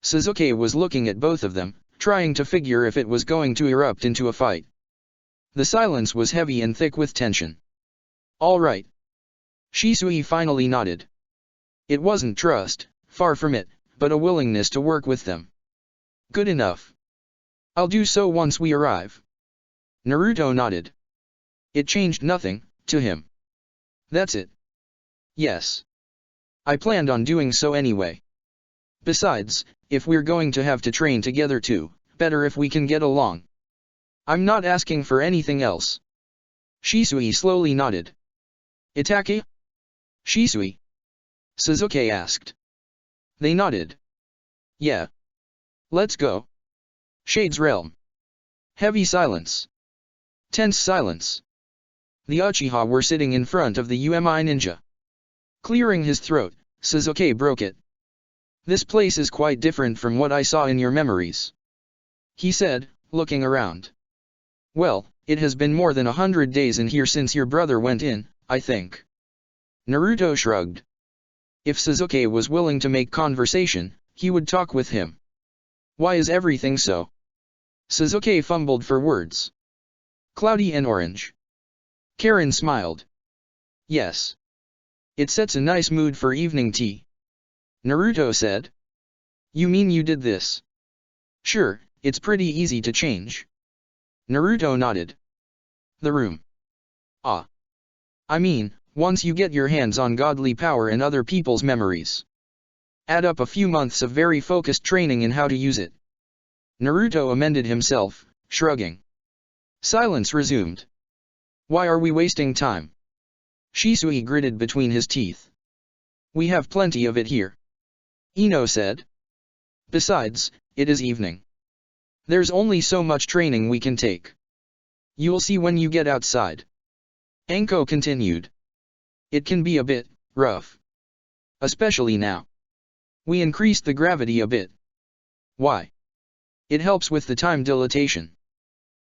Sasuke was looking at both of them, trying to figure if it was going to erupt into a fight. The silence was heavy and thick with tension. All right. Shisui finally nodded. It wasn't trust, far from it, but a willingness to work with them. Good enough. I'll do so once we arrive. Naruto nodded. It changed nothing, to him. That's it. Yes. I planned on doing so anyway. Besides, if we're going to have to train together too, better if we can get along. I'm not asking for anything else. Shisui slowly nodded. Itake? Shisui? Sasuke asked. They nodded. Yeah. Let's go. Shade's Realm. Heavy silence. Tense silence. The Uchiha were sitting in front of the UMI ninja. Clearing his throat, Sasuke broke it. This place is quite different from what I saw in your memories. He said, looking around. Well, it has been more than 100 days in here since your brother went in, I think. Naruto shrugged. If Sasuke was willing to make conversation, he would talk with him. Why is everything so? Sasuke fumbled for words. Cloudy and orange. Karen smiled. Yes. It sets a nice mood for evening tea. Naruto said. You mean you did this? Sure, it's pretty easy to change. Naruto nodded. The room. Ah. I mean, once you get your hands on godly power and other people's memories. Add up a few months of very focused training in how to use it. Naruto amended himself, shrugging. Silence resumed. Why are we wasting time? Shisui gritted between his teeth. We have plenty of it here. Ino said. Besides, it is evening. There's only so much training we can take. You'll see when you get outside. Anko continued. It can be a bit rough. Especially now. We increased the gravity a bit. Why? It helps with the time dilatation.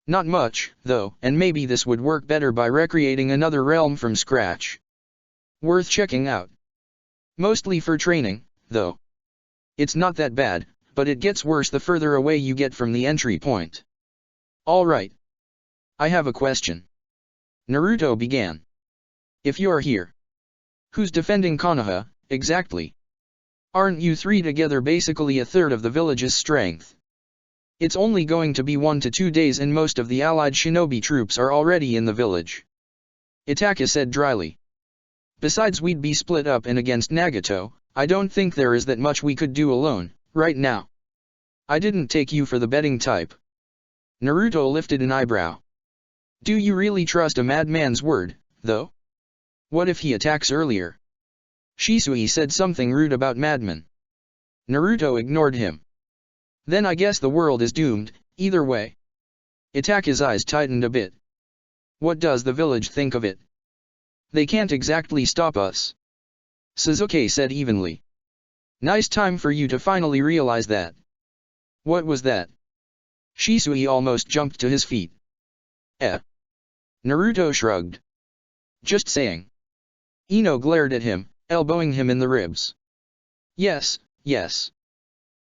Not much, though, and maybe this would work better by recreating another realm from scratch. Worth checking out. Mostly for training, though. It's not that bad, but it gets worse the further away you get from the entry point. Alright. I have a question. Naruto began. If you're here. Who's defending Konoha, exactly? Aren't you three together basically a third of the village's strength? It's only going to be 1 to 2 days and most of the allied shinobi troops are already in the village. Itaka said dryly. Besides we'd be split up and against Nagato, I don't think there is that much we could do alone, right now. I didn't take you for the betting type. Naruto lifted an eyebrow. Do you really trust a madman's word, though? What if he attacks earlier? Shisui said something rude about madmen. Naruto ignored him. Then I guess the world is doomed, either way. Itaka's eyes tightened a bit. What does the village think of it? They can't exactly stop us. Sasuke said evenly. Nice time for you to finally realize that. What was that? Shisui almost jumped to his feet. Naruto shrugged. Just saying. Ino glared at him, elbowing him in the ribs. Yes, yes.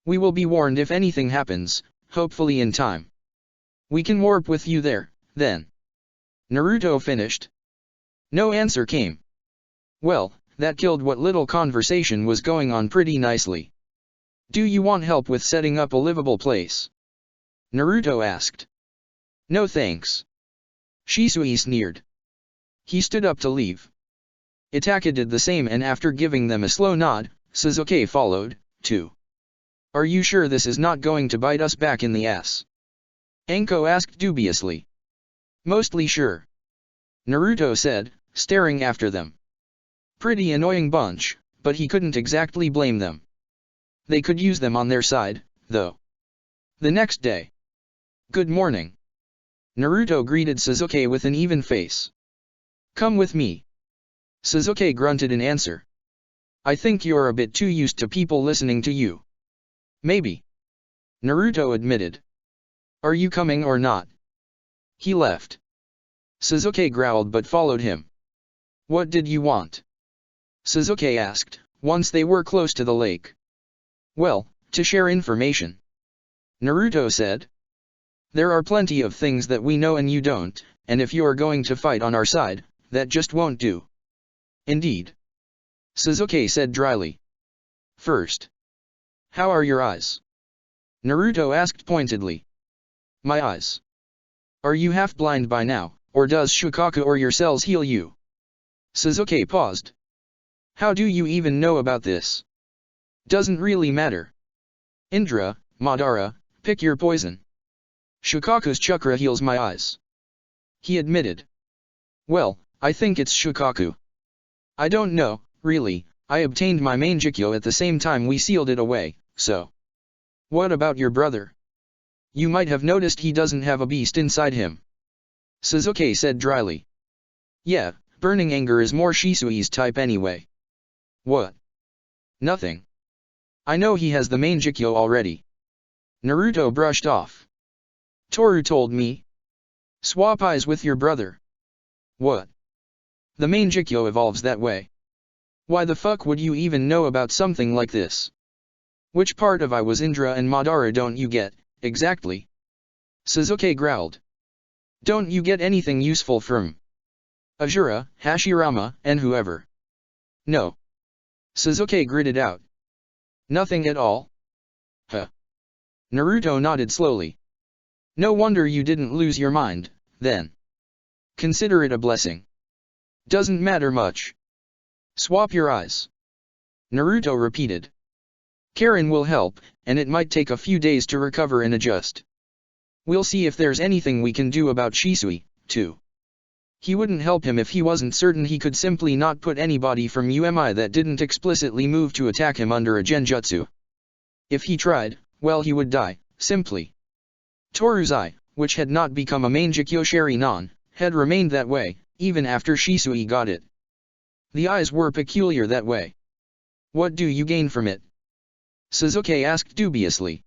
We will be warned if anything happens, hopefully in time. We can warp with you there, then. Naruto finished. No answer came. Well, that killed what little conversation was going on pretty nicely. Do you want help with setting up a livable place? Naruto asked. No thanks. Shisui sneered. He stood up to leave. Itaka did the same, and after giving them a slow nod, Sasuke followed, too. Are you sure this is not going to bite us back in the ass? Anko asked dubiously. Mostly sure. Naruto said, staring after them. Pretty annoying bunch, but he couldn't exactly blame them. They could use them on their side, though. The next day. Good morning. Naruto greeted Sasuke with an even face. Come with me. Sasuke grunted in answer. I think you're a bit too used to people listening to you. Maybe. Naruto admitted. Are you coming or not? He left. Sasuke growled but followed him. What did you want? Sasuke asked, once they were close to the lake. Well, to share information. Naruto said. There are plenty of things that we know and you don't, and if you are going to fight on our side, that just won't do. Indeed. Sasuke said dryly. First. How are your eyes? Naruto asked pointedly. My eyes. Are you half blind by now, or does Shukaku or your cells heal you? Sasuke paused. How do you even know about this? Doesn't really matter. Indra, Madara, pick your poison. Shukaku's chakra heals my eyes. He admitted. Well, I think it's Shukaku. I don't know, really, I obtained my main Jikyo at the same time we sealed it away, so. What about your brother? You might have noticed he doesn't have a beast inside him. Sasuke said dryly. Yeah, burning anger is more Shisui's type anyway. What? Nothing. I know he has the main Jikyo already. Naruto brushed off. Toru told me. Swap eyes with your brother. What? The main Jikyo evolves that way. Why the fuck would you even know about something like this? Which part of I was Indra and Madara don't you get, exactly? Sasuke growled. Don't you get anything useful from Ajura, Hashirama, and whoever? No. Sasuke gritted out. Nothing at all? Huh. Naruto nodded slowly. No wonder you didn't lose your mind, then. Consider it a blessing. Doesn't matter much. Swap your eyes. Naruto repeated. Karen will help, and it might take a few days to recover and adjust. We'll see if there's anything we can do about Shisui, too. He wouldn't help him if he wasn't certain he could simply not put anybody from UMI that didn't explicitly move to attack him under a genjutsu. If he tried, well he would die, simply. Toru's eye, which had not become a main Jikyo Sharingan, had remained that way, even after Shisui got it. The eyes were peculiar that way. What do you gain from it? Sasuke asked dubiously.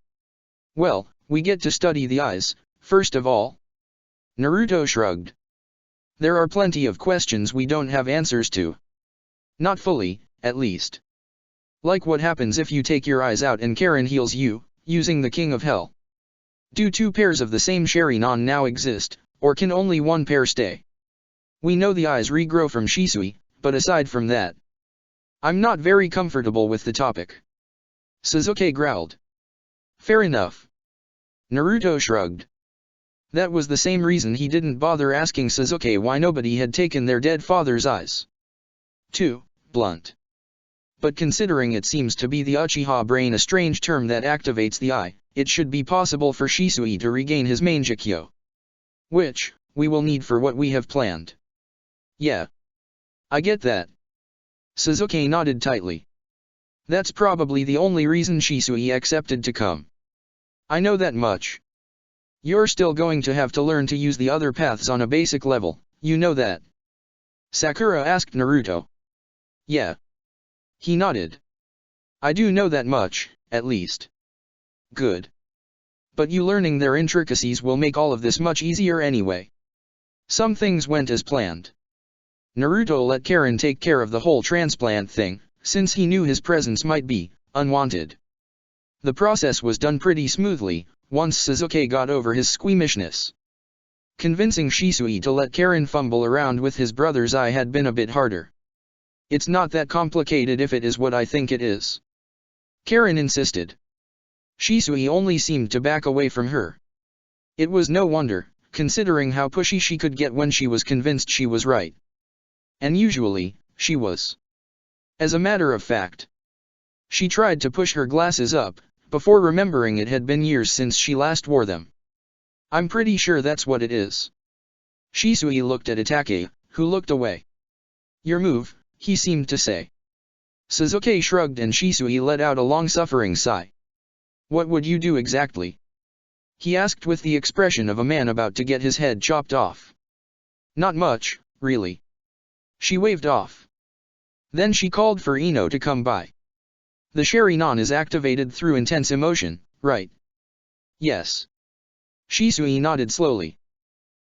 Well, we get to study the eyes, first of all. Naruto shrugged. There are plenty of questions we don't have answers to. Not fully, at least. Like what happens if you take your eyes out and Karen heals you, using the King of Hell. Do two pairs of the same Sharingan now exist, or can only one pair stay? We know the eyes regrow from Shisui, but aside from that, I'm not very comfortable with the topic. Sasuke growled. Fair enough. Naruto shrugged. That was the same reason he didn't bother asking Sasuke why nobody had taken their dead father's eyes. Too blunt. But considering it seems to be the Uchiha brain, a strange term that activates the eye, it should be possible for Shisui to regain his main Jikyo. Which, we will need for what we have planned. Yeah. I get that. Sasuke nodded tightly. That's probably the only reason Shisui accepted to come. I know that much. You're still going to have to learn to use the other paths on a basic level, you know that. Sakura asked Naruto. Yeah. He nodded. I do know that much, at least. Good. But you learning their intricacies will make all of this much easier anyway. Some things went as planned. Naruto let Karen take care of the whole transplant thing, since he knew his presence might be unwanted. The process was done pretty smoothly, once Sasuke got over his squeamishness. Convincing Shisui to let Karen fumble around with his brother's eye had been a bit harder. It's not that complicated if it is what I think it is. Karen insisted. Shisui only seemed to back away from her. It was no wonder, considering how pushy she could get when she was convinced she was right. And usually, she was. As a matter of fact. She tried to push her glasses up, before remembering it had been years since she last wore them. I'm pretty sure that's what it is. Shisui looked at Itake, who looked away. Your move, he seemed to say. Suzuki shrugged and Shisui let out a long-suffering sigh. What would you do exactly? He asked with the expression of a man about to get his head chopped off. Not much, really. She waved off. Then she called for Ino to come by. The Sharingan is activated through intense emotion, right? Yes. Shisui nodded slowly.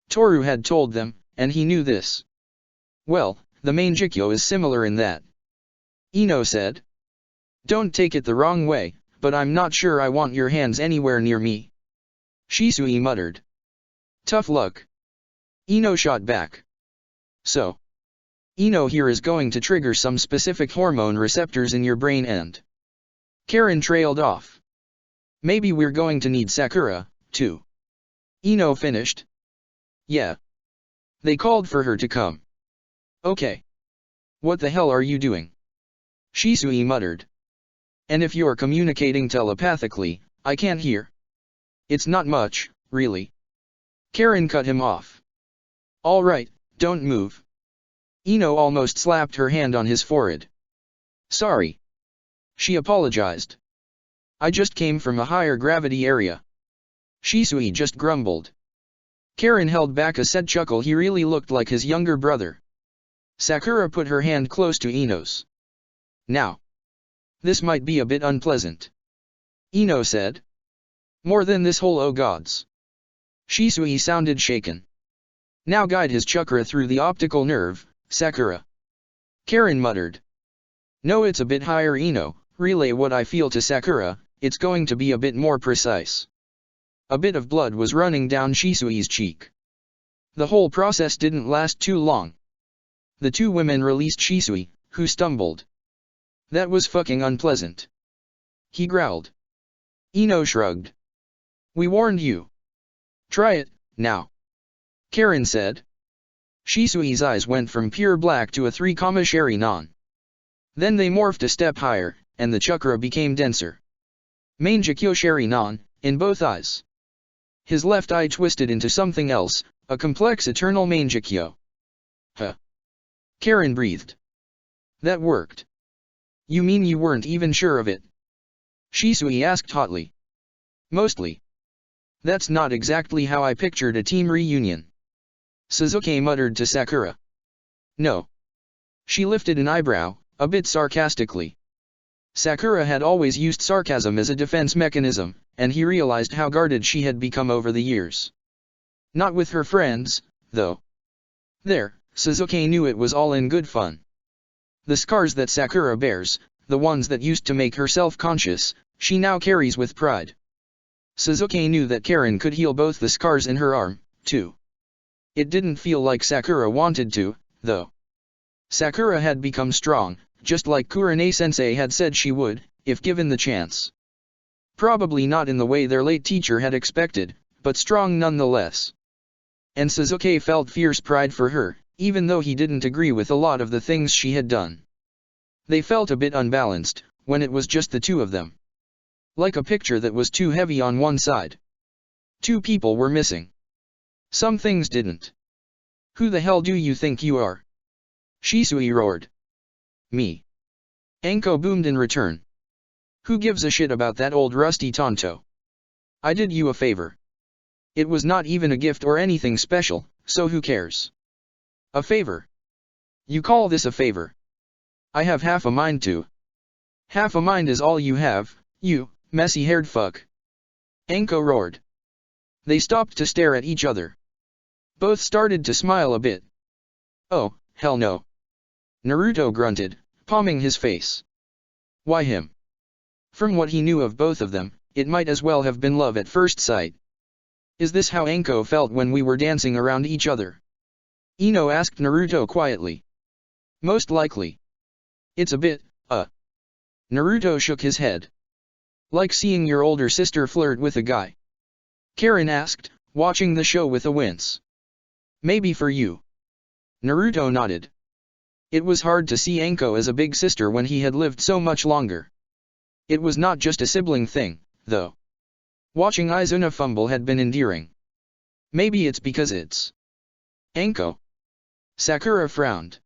Toru had told them, and he knew this. Well, the main Jikyo is similar in that. Ino said. Don't take it the wrong way, but I'm not sure I want your hands anywhere near me. Shisui muttered. Tough luck. Ino shot back. So. Ino here is going to trigger some specific hormone receptors in your brain and. Karen trailed off. Maybe we're going to need Sakura, too. Ino finished. Yeah. They called for her to come. Okay. What the hell are you doing? Shisui muttered. And if you're communicating telepathically, I can't hear. It's not much, really. Karen cut him off. All right, don't move. Ino almost slapped her hand on his forehead. Sorry. She apologized. I just came from a higher gravity area. Shisui just grumbled. Karen held back a sad chuckle. He really looked like his younger brother. Sakura put her hand close to Ino's. Now. This might be a bit unpleasant. Ino said. More than this whole oh gods. Shisui sounded shaken. Now guide his chakra through the optical nerve, Sakura. Karen muttered. No, it's a bit higher, Ino. Relay what I feel to Sakura, it's going to be a bit more precise. A bit of blood was running down Shisui's cheek. The whole process didn't last too long. The two women released Shisui, who stumbled. That was fucking unpleasant. He growled. Ino shrugged. We warned you. Try it, now. Karen said. Shisui's eyes went from pure black to a 3, Sharingan. Then they morphed a step higher, and the chakra became denser. Main Jikyo Sharingan, in both eyes. His left eye twisted into something else, a complex eternal main Jikyo. Huh. Karen breathed. That worked. You mean you weren't even sure of it? Shisui asked hotly. Mostly. That's not exactly how I pictured a team reunion. Suzuki muttered to Sakura. No. She lifted an eyebrow, a bit sarcastically. Sakura had always used sarcasm as a defense mechanism, and he realized how guarded she had become over the years. Not with her friends, though. There, Suzuki knew it was all in good fun. The scars that Sakura bears, the ones that used to make her self-conscious, she now carries with pride. Suzuki knew that Karen could heal both the scars in her arm, too. It didn't feel like Sakura wanted to, though. Sakura had become strong, just like Kurane-sensei had said she would, if given the chance. Probably not in the way their late teacher had expected, but strong nonetheless. And Suzuki felt fierce pride for her, even though he didn't agree with a lot of the things she had done. They felt a bit unbalanced, when it was just the two of them. Like a picture that was too heavy on one side. Two people were missing. Some things didn't. Who the hell do you think you are? Shisui roared. Me. Anko boomed in return. Who gives a shit about that old rusty Tonto? I did you a favor. It was not even a gift or anything special, so who cares? A favor? You call this a favor? I have half a mind to. Half a mind is all you have, you messy-haired fuck. Anko roared. They stopped to stare at each other. Both started to smile a bit. Oh, hell no. Naruto grunted, palming his face. Why him? From what he knew of both of them, it might as well have been love at first sight. Is this how Anko felt when we were dancing around each other? Ino asked Naruto quietly. Most likely. It's a bit, Naruto shook his head. Like seeing your older sister flirt with a guy? Karen asked, watching the show with a wince. Maybe for you. Naruto nodded. It was hard to see Anko as a big sister when he had lived so much longer. It was not just a sibling thing, though. Watching Izuna fumble had been endearing. Maybe it's because it's Anko. Sakura frowned.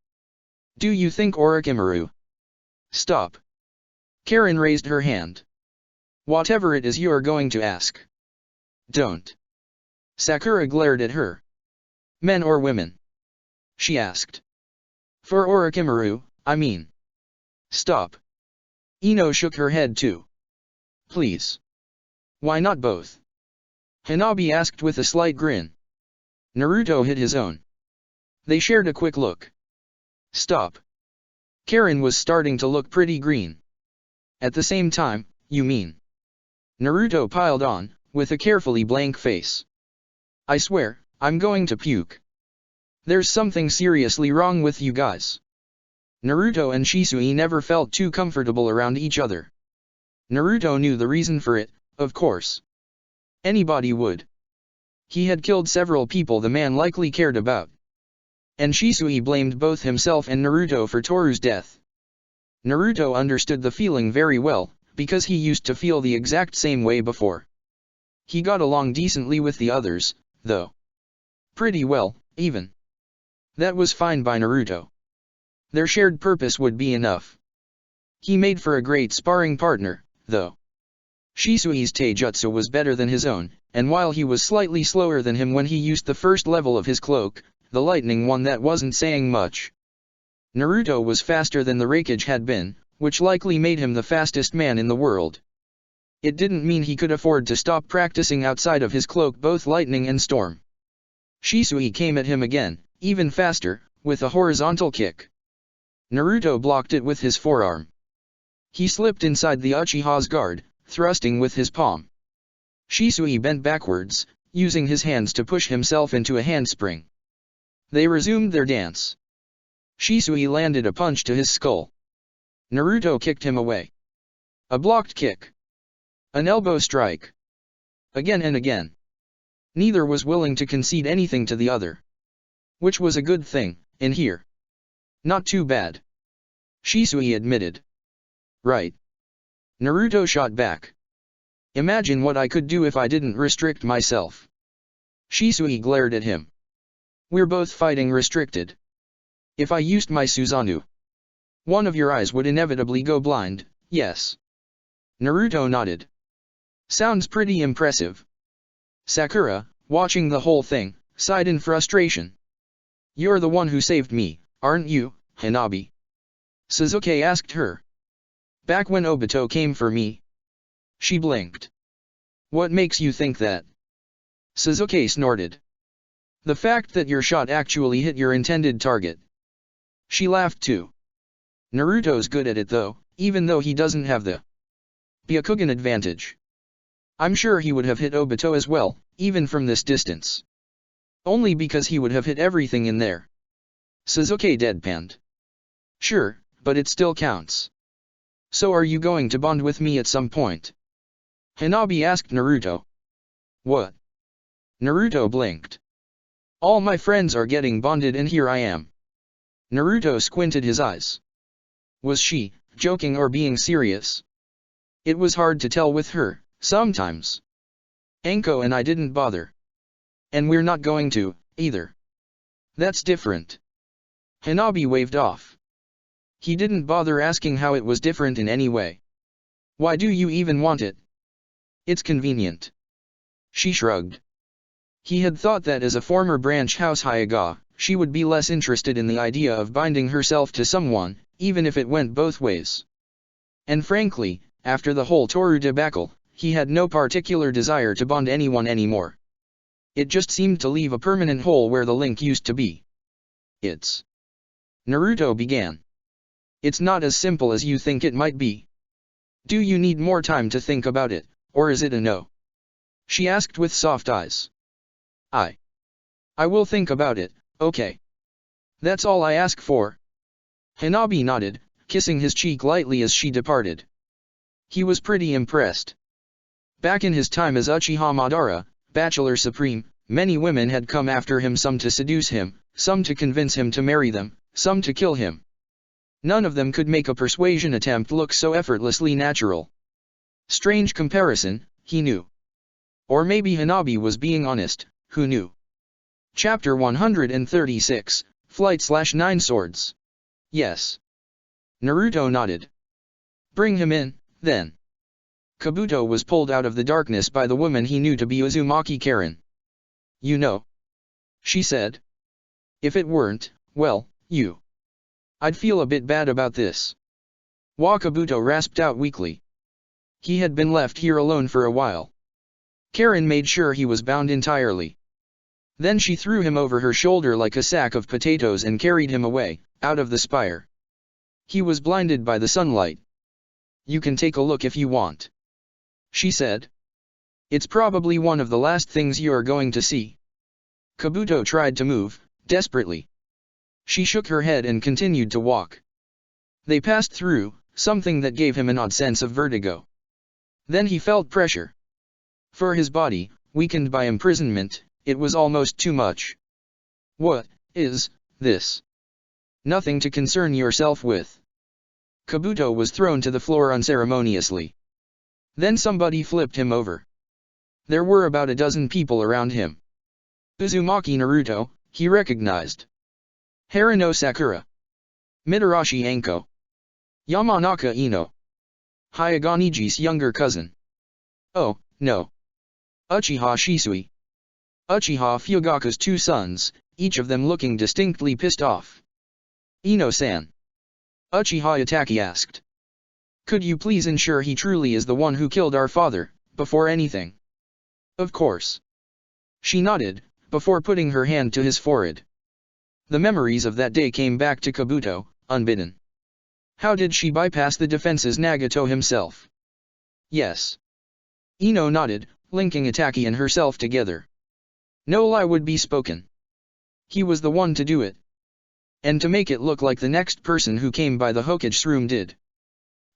Do you think Orochimaru? Stop. Karen raised her hand. Whatever it is you are going to ask. Don't. Sakura glared at her. Men or women? She asked. For Orochimaru, I mean. Stop. Ino shook her head too. Please. Why not both? Hanabi asked with a slight grin. Naruto hid his own. They shared a quick look. Stop. Karen was starting to look pretty green. At the same time, you mean? Naruto piled on, with a carefully blank face. I swear, I'm going to puke. There's something seriously wrong with you guys. Naruto and Shisui never felt too comfortable around each other. Naruto knew the reason for it, of course. Anybody would. He had killed several people the man likely cared about. And Shisui blamed both himself and Naruto for Toru's death. Naruto understood the feeling very well, because he used to feel the exact same way before. He got along decently with the others, though. Pretty well, even. That was fine by Naruto. Their shared purpose would be enough. He made for a great sparring partner, though. Shisui's taijutsu was better than his own, and while he was slightly slower than him when he used the first level of his cloak, the lightning one that wasn't saying much. Naruto was faster than the Raikage had been, which likely made him the fastest man in the world. It didn't mean he could afford to stop practicing outside of his cloak both lightning and storm. Shisui came at him again, even faster, with a horizontal kick. Naruto blocked it with his forearm. He slipped inside the Uchiha's guard, thrusting with his palm. Shisui bent backwards, using his hands to push himself into a handspring. They resumed their dance. Shisui landed a punch to his skull. Naruto kicked him away. A blocked kick. An elbow strike. Again and again. Neither was willing to concede anything to the other. Which was a good thing, in here. Not too bad. Shisui admitted. Right. Naruto shot back. Imagine what I could do if I didn't restrict myself. Shisui glared at him. We're both fighting restricted. If I used my Susanoo, one of your eyes would inevitably go blind, yes. Naruto nodded. Sounds pretty impressive. Sakura, watching the whole thing, sighed in frustration. You're the one who saved me, aren't you, Hanabi? Sasuke asked her. Back when Obito came for me. She blinked. What makes you think that? Sasuke snorted. The fact that your shot actually hit your intended target. She laughed too. Naruto's good at it though, even though he doesn't have the Byakugan advantage. I'm sure he would have hit Obito as well, even from this distance. Only because he would have hit everything in there. Sasuke deadpanned. Sure, but it still counts. So are you going to bond with me at some point? Hanabi asked Naruto. What? Naruto blinked. All my friends are getting bonded and here I am. Naruto squinted his eyes. Was she joking or being serious? It was hard to tell with her, sometimes. Anko and I didn't bother. And we're not going to, either. That's different. Hanabi waved off. He didn't bother asking how it was different in any way. Why do you even want it? It's convenient. She shrugged. He had thought that as a former branch house Hyuga, she would be less interested in the idea of binding herself to someone, even if it went both ways. And frankly, after the whole Toru debacle, he had no particular desire to bond anyone anymore. It just seemed to leave a permanent hole where the link used to be. It's... Naruto began. It's not as simple as you think it might be. Do you need more time to think about it, or is it a no? She asked with soft eyes. I will think about it, okay. That's all I ask for. Hanabi nodded, kissing his cheek lightly as she departed. He was pretty impressed. Back in his time as Uchiha Madara, Bachelor Supreme, Many women had come after him, some to seduce him, some to convince him to marry them, some to kill him. None of them could make a persuasion attempt look so effortlessly natural. Strange comparison, he knew. Or maybe Hanabi was being honest, who knew? Chapter 136, Flight/Nine Swords. Yes. Naruto nodded. Bring him in, then. Kabuto was pulled out of the darkness by the woman he knew to be Uzumaki Karen. You know. She said. If it weren't, well, I'd feel a bit bad about this. Kabuto rasped out weakly. He had been left here alone for a while. Karen made sure he was bound entirely. Then she threw him over her shoulder like a sack of potatoes and carried him away, out of the spire. He was blinded by the sunlight. You can take a look if you want. She said. It's probably one of the last things you are going to see. Kabuto tried to move, desperately. She shook her head and continued to walk. They passed through, something that gave him an odd sense of vertigo. Then he felt pressure. For his body, weakened by imprisonment, it was almost too much. What is this? Nothing to concern yourself with. Kabuto was thrown to the floor unceremoniously. Then somebody flipped him over. There were about a dozen people around him. Uzumaki Naruto, he recognized. Harano Sakura. Mitarashi Anko. Yamanaka Ino. Hyagoniji's younger cousin. Oh, no. Uchiha Shisui. Uchiha Fugaku's two sons, each of them looking distinctly pissed off. Ino-san. Uchiha Itachi asked. Could you please ensure he truly is the one who killed our father, before anything? Of course. She nodded, before putting her hand to his forehead. The memories of that day came back to Kabuto, unbidden. How did she bypass the defenses Nagato himself? Yes. Ino nodded, linking Itachi and herself together. No lie would be spoken. He was the one to do it. And to make it look like the next person who came by the Hokage's room did.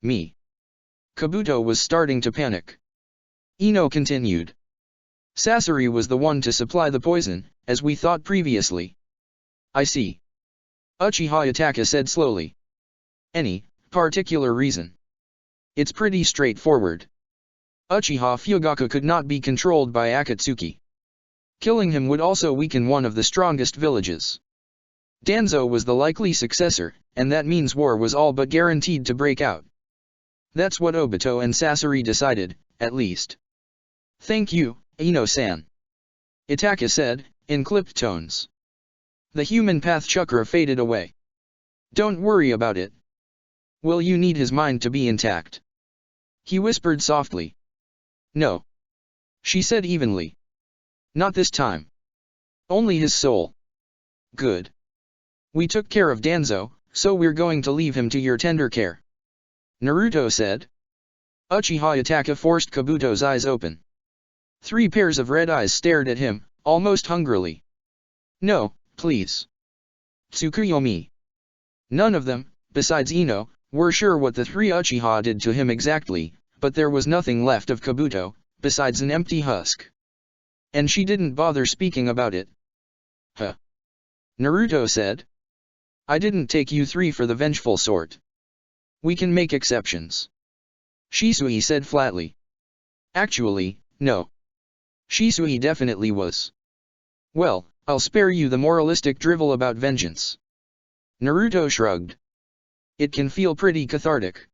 Me. Kabuto was starting to panic. Ino continued. Sasori was the one to supply the poison, as we thought previously. I see. Uchiha Itachi said slowly. Any particular reason? It's pretty straightforward. Uchiha Fugaku could not be controlled by Akatsuki. Killing him would also weaken one of the strongest villages. Danzo was the likely successor, and that means war was all but guaranteed to break out. That's what Obito and Sasori decided, at least. Thank you, Ino-san. Itachi said, in clipped tones. The human path chakra faded away. Don't worry about it. Will you need his mind to be intact? He whispered softly. No. She said evenly. Not this time. Only his soul. Good. We took care of Danzo, so we're going to leave him to your tender care. Naruto said. Uchiha Itachi forced Kabuto's eyes open. 3 pairs of red eyes stared at him, almost hungrily. No, please. Tsukuyomi. None of them, besides Ino, were sure what the 3 Uchiha did to him exactly, but there was nothing left of Kabuto, besides an empty husk. And she didn't bother speaking about it. Huh. Naruto said. I didn't take you 3 for the vengeful sort. We can make exceptions. Shisui said flatly. Actually, no. Shisui definitely was. Well, I'll spare you the moralistic drivel about vengeance. Naruto shrugged. It can feel pretty cathartic.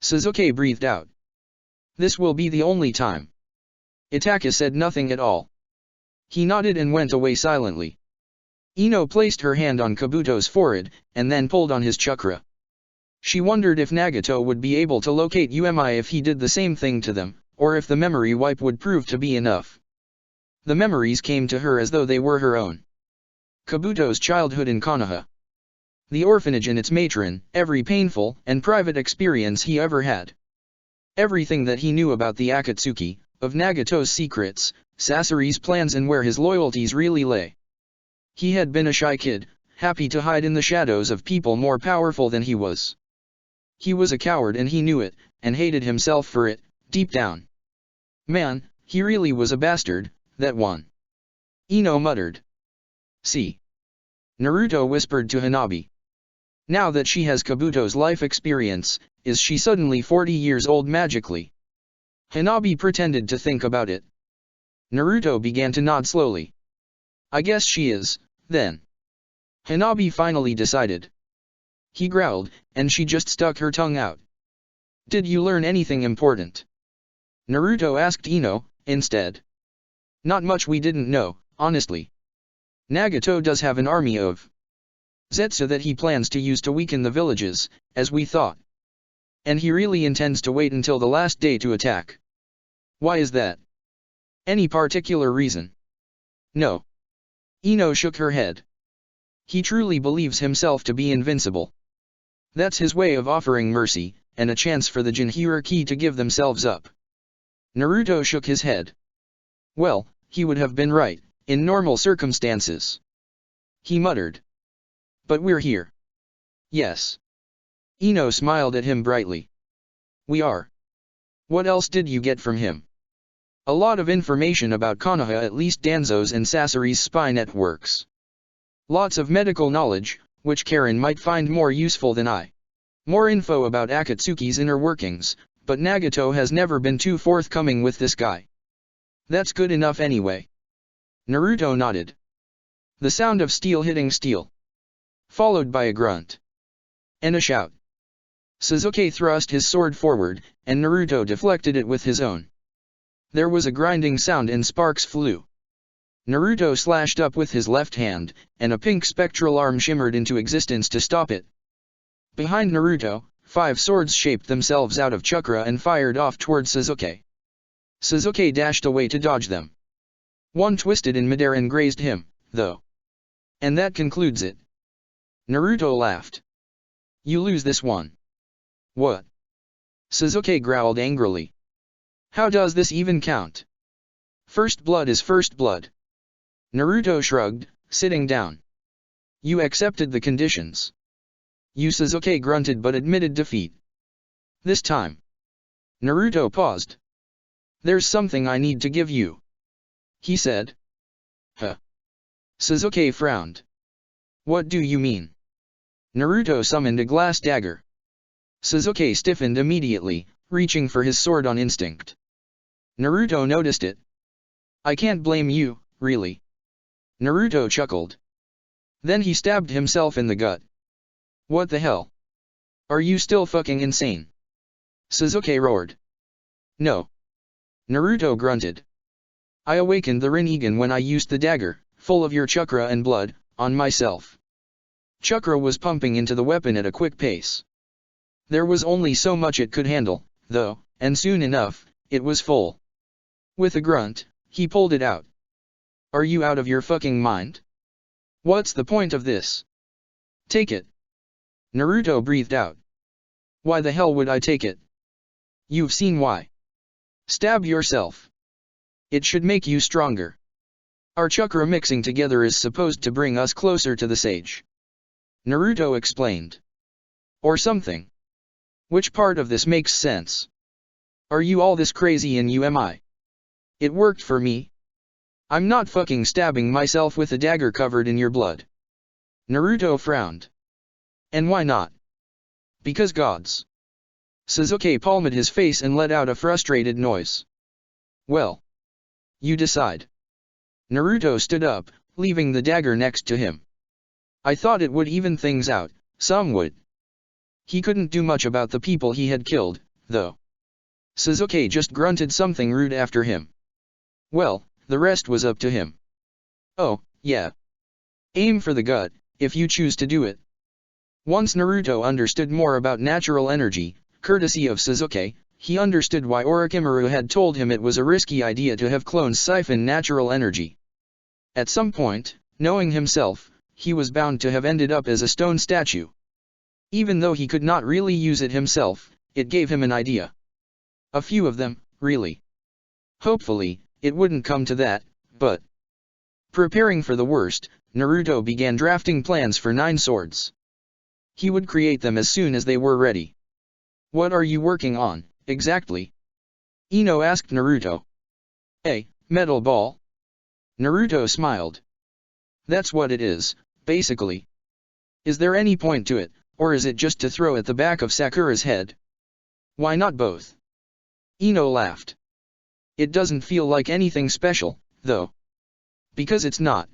Sasuke breathed out. This will be the only time. Itachi said nothing at all. He nodded and went away silently. Ino placed her hand on Kabuto's forehead, and then pulled on his chakra. She wondered if Nagato would be able to locate Umi if he did the same thing to them, or if the memory wipe would prove to be enough. The memories came to her as though they were her own. Kabuto's childhood in Konoha. The orphanage and its matron, every painful and private experience he ever had. Everything that he knew about the Akatsuki, of Nagato's secrets, Sasori's plans and where his loyalties really lay. He had been a shy kid, happy to hide in the shadows of people more powerful than he was. He was a coward and he knew it, and hated himself for it, deep down. Man, he really was a bastard, that one. Ino muttered. See. Naruto whispered to Hanabi. Now that she has Kabuto's life experience, is she suddenly 40 years old magically? Hanabi pretended to think about it. Naruto began to nod slowly. I guess she is, then. Hanabi finally decided. He growled, and she just stuck her tongue out. Did you learn anything important? Naruto asked Ino, instead. Not much we didn't know, honestly. Nagato does have an army of Zetsu that he plans to use to weaken the villages, as we thought. And he really intends to wait until the last day to attack. Why is that? Any particular reason? No. Ino shook her head. He truly believes himself to be invincible. That's his way of offering mercy, and a chance for the Jinhuriki to give themselves up. Naruto shook his head. Well, he would have been right, in normal circumstances. He muttered. But we're here. Yes. Ino smiled at him brightly. We are. What else did you get from him? A lot of information about Konoha, at least Danzo's and Sasori's spy networks. Lots of medical knowledge, which Karen might find more useful than I. More info about Akatsuki's inner workings, but Nagato has never been too forthcoming with this guy. That's good enough anyway. Naruto nodded. The sound of steel hitting steel. Followed by a grunt. And a shout. Sasuke thrust his sword forward, and Naruto deflected it with his own. There was a grinding sound and sparks flew. Naruto slashed up with his left hand, and a pink spectral arm shimmered into existence to stop it. Behind Naruto, 5 swords shaped themselves out of chakra and fired off toward Sasuke. Sasuke dashed away to dodge them. One twisted in midair and grazed him, though. And that concludes it. Naruto laughed. You lose this one. What? Sasuke growled angrily. How does this even count? First blood is first blood. Naruto shrugged, sitting down. You accepted the conditions. You Sasuke grunted but admitted defeat. This time. Naruto paused. There's something I need to give you. He said. Huh. Sasuke frowned. What do you mean? Naruto summoned a glass dagger. Sasuke stiffened immediately, reaching for his sword on instinct. Naruto noticed it. I can't blame you, really. Naruto chuckled. Then he stabbed himself in the gut. What the hell? Are you still fucking insane? Sasuke roared. No. Naruto grunted. I awakened the Rinnegan when I used the dagger, full of your chakra and blood, on myself. Chakra was pumping into the weapon at a quick pace. There was only so much it could handle, though, and soon enough, it was full. With a grunt, he pulled it out. Are you out of your fucking mind? What's the point of this? Take it. Naruto breathed out. Why the hell would I take it? You've seen why. Stab yourself. It should make you stronger. Our chakra mixing together is supposed to bring us closer to the sage. Naruto explained. Or something. Which part of this makes sense? Are you all this crazy in UMI? It worked for me. I'm not fucking stabbing myself with a dagger covered in your blood. Naruto frowned. And why not? Because gods. Sasuke palmed his face and let out a frustrated noise. Well. You decide. Naruto stood up, leaving the dagger next to him. I thought it would even things out, some would. He couldn't do much about the people he had killed, though. Sasuke just grunted something rude after him. Well, the rest was up to him. Oh, yeah. Aim for the gut, if you choose to do it. Once Naruto understood more about natural energy, courtesy of Sasuke, he understood why Orochimaru had told him it was a risky idea to have clones siphon natural energy. At some point, knowing himself, he was bound to have ended up as a stone statue. Even though he could not really use it himself, it gave him an idea. A few of them, really. Hopefully, it wouldn't come to that, but... Preparing for the worst, Naruto began drafting plans for 9 swords. He would create them as soon as they were ready. What are you working on, exactly? Ino asked Naruto. A metal ball? Naruto smiled. That's what it is, basically. Is there any point to it, or is it just to throw at the back of Sakura's head? Why not both? Ino laughed. It doesn't feel like anything special, though. Because it's not.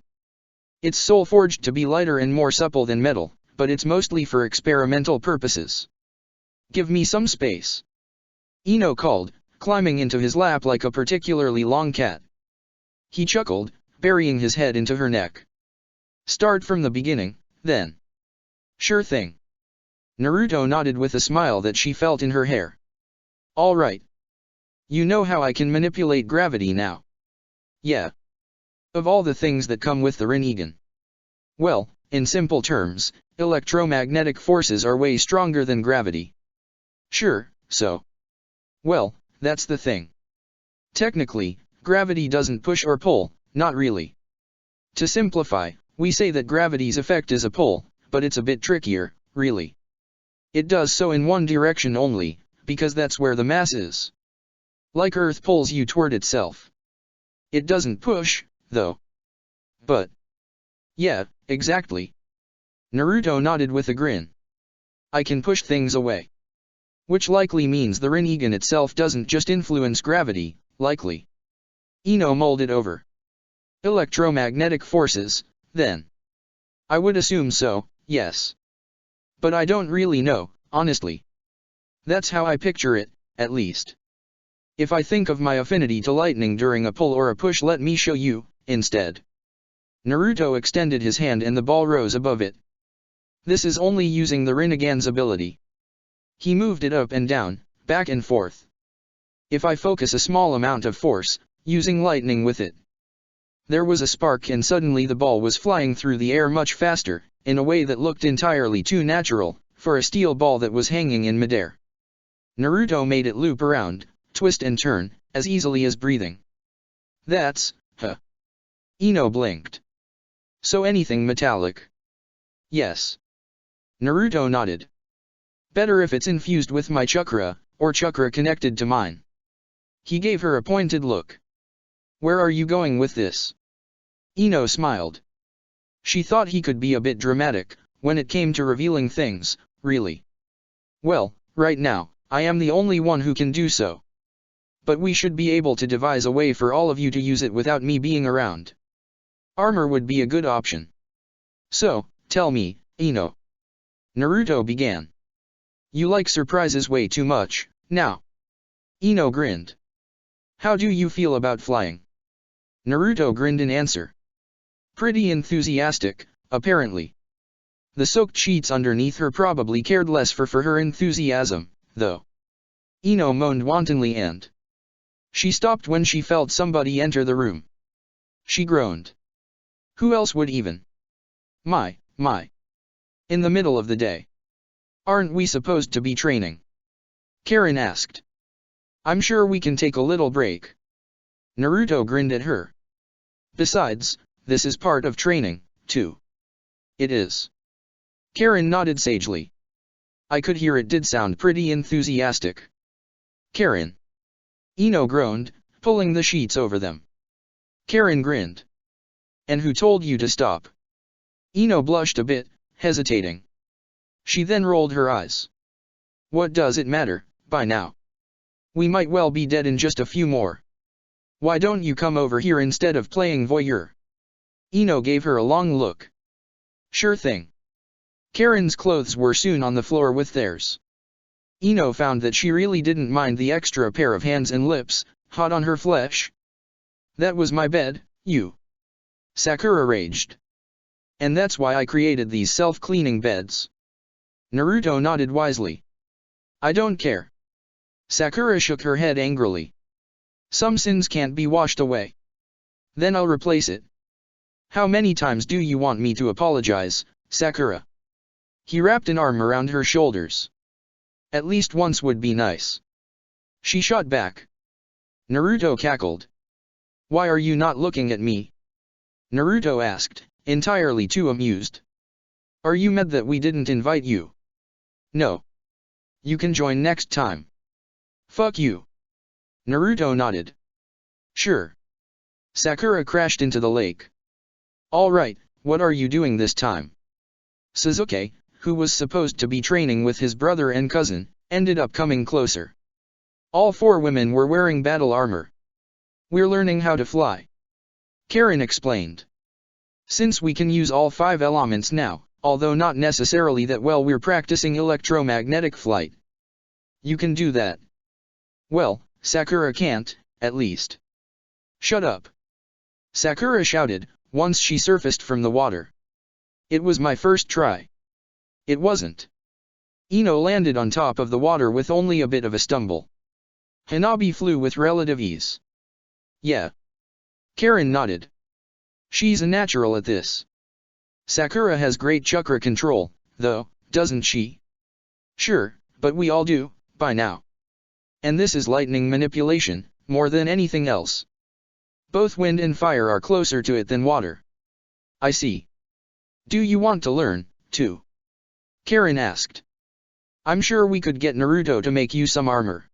It's soul-forged to be lighter and more supple than metal, but it's mostly for experimental purposes. Give me some space. Ino called, climbing into his lap like a particularly long cat. He chuckled, burying his head into her neck. Start from the beginning, then. Sure thing. Naruto nodded with a smile that she felt in her hair. All right. You know how I can manipulate gravity now. Yeah. Of all the things that come with the Rinnegan. Well, in simple terms, electromagnetic forces are way stronger than gravity. Sure, so. Well, that's the thing. Technically, gravity doesn't push or pull, not really. To simplify, we say that gravity's effect is a pull, but it's a bit trickier, really. It does so in one direction only, because that's where the mass is. Like Earth pulls you toward itself. It doesn't push, though. But. Yeah, exactly. Naruto nodded with a grin. I can push things away. Which likely means the Rinnegan itself doesn't just influence gravity, likely. Ino mulled it over. Electromagnetic forces, then. I would assume so, yes. But I don't really know, honestly. That's how I picture it, at least. If I think of my affinity to lightning during a pull or a push, let me show you, instead. Naruto extended his hand and the ball rose above it. This is only using the Rinnegan's ability. He moved it up and down, back and forth. If I focus a small amount of force, using lightning with it. There was a spark and suddenly the ball was flying through the air much faster, in a way that looked entirely too natural, for a steel ball that was hanging in midair. Naruto made it loop around, twist and turn, as easily as breathing. That's, Ino blinked. So anything metallic? Yes. Naruto nodded. Better if it's infused with my chakra, or chakra connected to mine. He gave her a pointed look. Where are you going with this? Ino smiled. She thought he could be a bit dramatic, when it came to revealing things, really. Well, right now, I am the only one who can do so. But we should be able to devise a way for all of you to use it without me being around. Armor would be a good option. So, tell me, Ino. Naruto began. You like surprises way too much, now. Ino grinned. How do you feel about flying? Naruto grinned in answer. Pretty enthusiastic, apparently. The soaked sheets underneath her probably cared less for her enthusiasm, though. Ino moaned wantonly and. She stopped when she felt somebody enter the room. She groaned. Who else would even? My. In the middle of the day. Aren't we supposed to be training? Karen asked. I'm sure we can take a little break. Naruto grinned at her. Besides, this is part of training, too. It is. Karen nodded sagely. I could hear it did sound pretty enthusiastic. Karen. Ino groaned, pulling the sheets over them. Karen grinned. And who told you to stop? Ino blushed a bit, hesitating. She then rolled her eyes. What does it matter, by now? We might well be dead in just a few more. Why don't you come over here instead of playing voyeur? Ino gave her a long look. Sure thing. Karen's clothes were soon on the floor with theirs. Ino found that she really didn't mind the extra pair of hands and lips, hot on her flesh. That was my bed, you. Sakura raged. And that's why I created these self-cleaning beds. Naruto nodded wisely. I don't care. Sakura shook her head angrily. Some sins can't be washed away. Then I'll replace it. How many times do you want me to apologize, Sakura? He wrapped an arm around her shoulders. At least once would be nice. She shot back. Naruto cackled. Why are you not looking at me? Naruto asked, entirely too amused. Are you mad that we didn't invite you? No. You can join next time. Fuck you. Naruto nodded. Sure. Sakura crashed into the lake. Alright, what are you doing this time? Sasuke, who was supposed to be training with his brother and cousin, ended up coming closer. All four women were wearing battle armor. We're learning how to fly. Karen explained. Since we can use all 5 elements now, although not necessarily that well, we're practicing electromagnetic flight. You can do that. Well, Sakura can't, at least. Shut up. Sakura shouted, once she surfaced from the water. It was my first try. It wasn't. Ino landed on top of the water with only a bit of a stumble. Hanabi flew with relative ease. Yeah. Karen nodded. She's a natural at this. Sakura has great chakra control, though, doesn't she? Sure, but we all do, by now. And this is lightning manipulation, more than anything else. Both wind and fire are closer to it than water. I see. Do you want to learn, too? Karen asked. I'm sure we could get Naruto to make you some armor.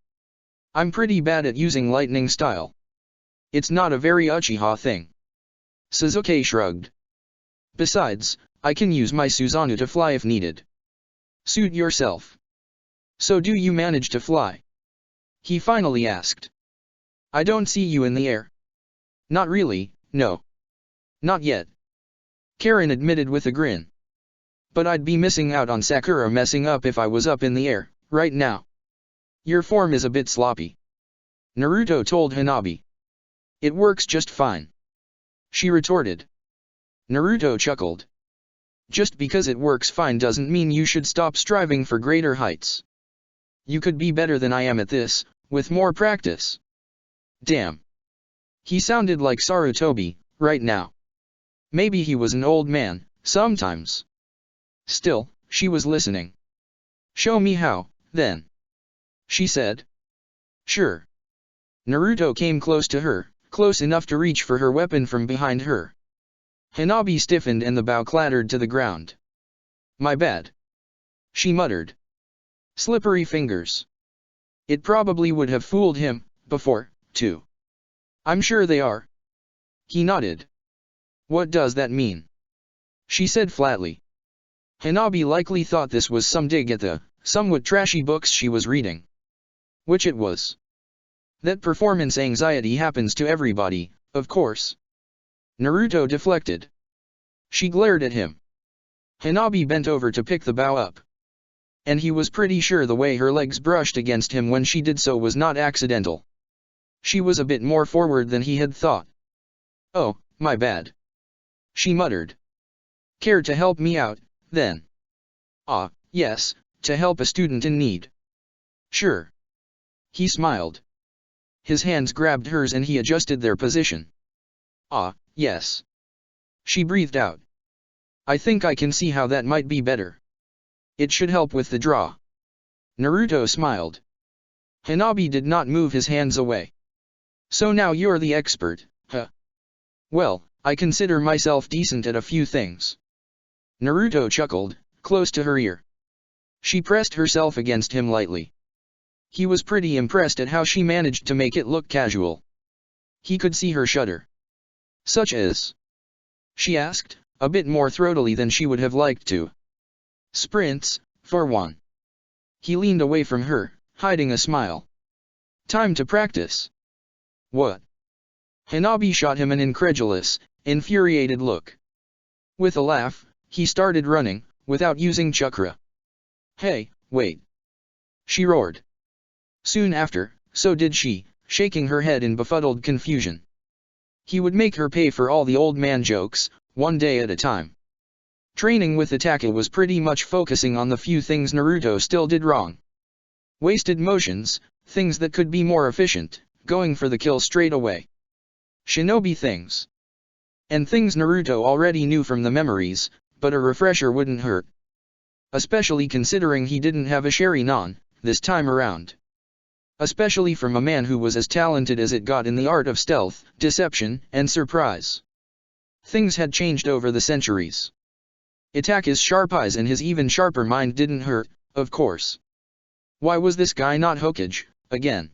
I'm pretty bad at using lightning style. It's not a very Uchiha thing. Sasuke shrugged. Besides, I can use my Susanoo to fly if needed. Suit yourself. So do you manage to fly? He finally asked. I don't see you in the air. Not really, no. Not yet. Karen admitted with a grin. But I'd be missing out on Sakura messing up if I was up in the air, right now. Your form is a bit sloppy. Naruto told Hanabi. It works just fine. She retorted. Naruto chuckled. Just because it works fine doesn't mean you should stop striving for greater heights. You could be better than I am at this, with more practice. Damn. He sounded like Sarutobi, right now. Maybe he was an old man, sometimes. Still, she was listening. Show me how, then. She said. Sure. Naruto came close to her, close enough to reach for her weapon from behind her. Hanabi stiffened and the bow clattered to the ground. My bad. She muttered. Slippery fingers. It probably would have fooled him, before, too. I'm sure they are. He nodded. What does that mean? She said flatly. Hanabi likely thought this was some dig at the, somewhat trashy books she was reading. Which it was. That performance anxiety happens to everybody, of course. Naruto deflected. She glared at him. Hanabi bent over to pick the bow up. And he was pretty sure the way her legs brushed against him when she did so was not accidental. She was a bit more forward than he had thought. Oh, my bad. She muttered. Care to help me out, then? Ah, yes, to help a student in need. Sure. He smiled. His hands grabbed hers and he adjusted their position. Ah, yes. She breathed out. I think I can see how that might be better. It should help with the draw. Naruto smiled. Hanabi did not move his hands away. So now you're the expert, huh? Well, I consider myself decent at a few things. Naruto chuckled, close to her ear. She pressed herself against him lightly. He was pretty impressed at how she managed to make it look casual. He could see her shudder. Such as? She asked, a bit more throatily than she would have liked to. Sprints, for one. He leaned away from her, hiding a smile. Time to practice. What? Hanabi shot him an incredulous, infuriated look. With a laugh, he started running, without using chakra. Hey, wait. She roared. Soon after, so did she, shaking her head in befuddled confusion. He would make her pay for all the old man jokes, one day at a time. Training with Itachi was pretty much focusing on the few things Naruto still did wrong. Wasted motions, things that could be more efficient, going for the kill straight away. Shinobi things. And things Naruto already knew from the memories, but a refresher wouldn't hurt. Especially considering he didn't have a Sharingan, this time around. Especially from a man who was as talented as it got in the art of stealth, deception, and surprise. Things had changed over the centuries. Itachi's sharp eyes and his even sharper mind didn't hurt, of course. Why was this guy not Hokage, again?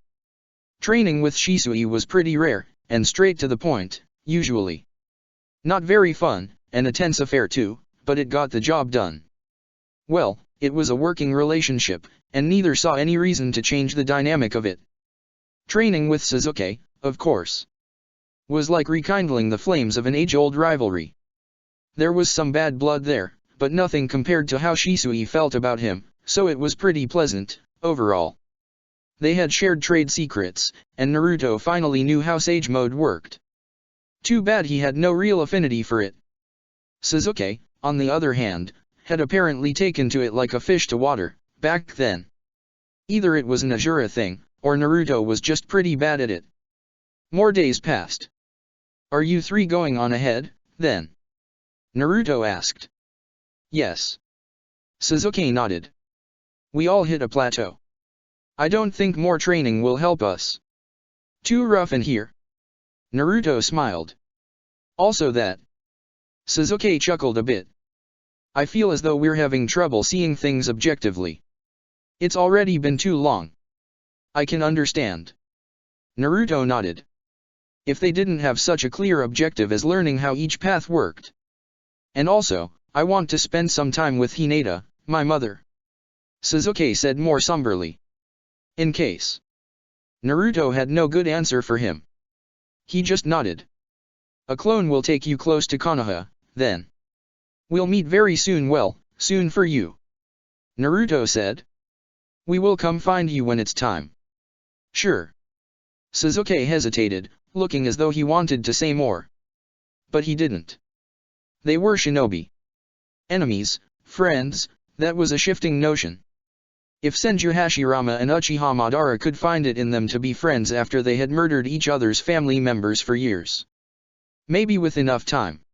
Training with Shisui was pretty rare, and straight to the point, usually. Not very fun, and a tense affair too, but it got the job done. Well, it was a working relationship, and neither saw any reason to change the dynamic of it. Training with Sasuke, of course, was like rekindling the flames of an age-old rivalry. There was some bad blood there, but nothing compared to how Shisui felt about him, so it was pretty pleasant, overall. They had shared trade secrets, and Naruto finally knew how Sage Mode worked. Too bad he had no real affinity for it. Sasuke, on the other hand, had apparently taken to it like a fish to water, back then. Either it was an Azura thing, or Naruto was just pretty bad at it. More days passed. "Are you three going on ahead, then?" Naruto asked. "Yes." Sasuke nodded. "We all hit a plateau. I don't think more training will help us. Too rough in here." Naruto smiled. "Also that." Sasuke chuckled a bit. "I feel as though we're having trouble seeing things objectively. It's already been too long." "I can understand." Naruto nodded. "If they didn't have such a clear objective as learning how each path worked. And also, I want to spend some time with Hinata, my mother," Sasuke said more somberly. "In case." Naruto had no good answer for him. He just nodded. "A clone will take you close to Konoha, then. We'll meet very soon, well, soon for you," Naruto said. "We will come find you when it's time." "Sure." Sasuke hesitated, looking as though he wanted to say more. But he didn't. They were shinobi. Enemies, friends, that was a shifting notion. If Senju Hashirama and Uchiha Madara could find it in them to be friends after they had murdered each other's family members for years. Maybe with enough time.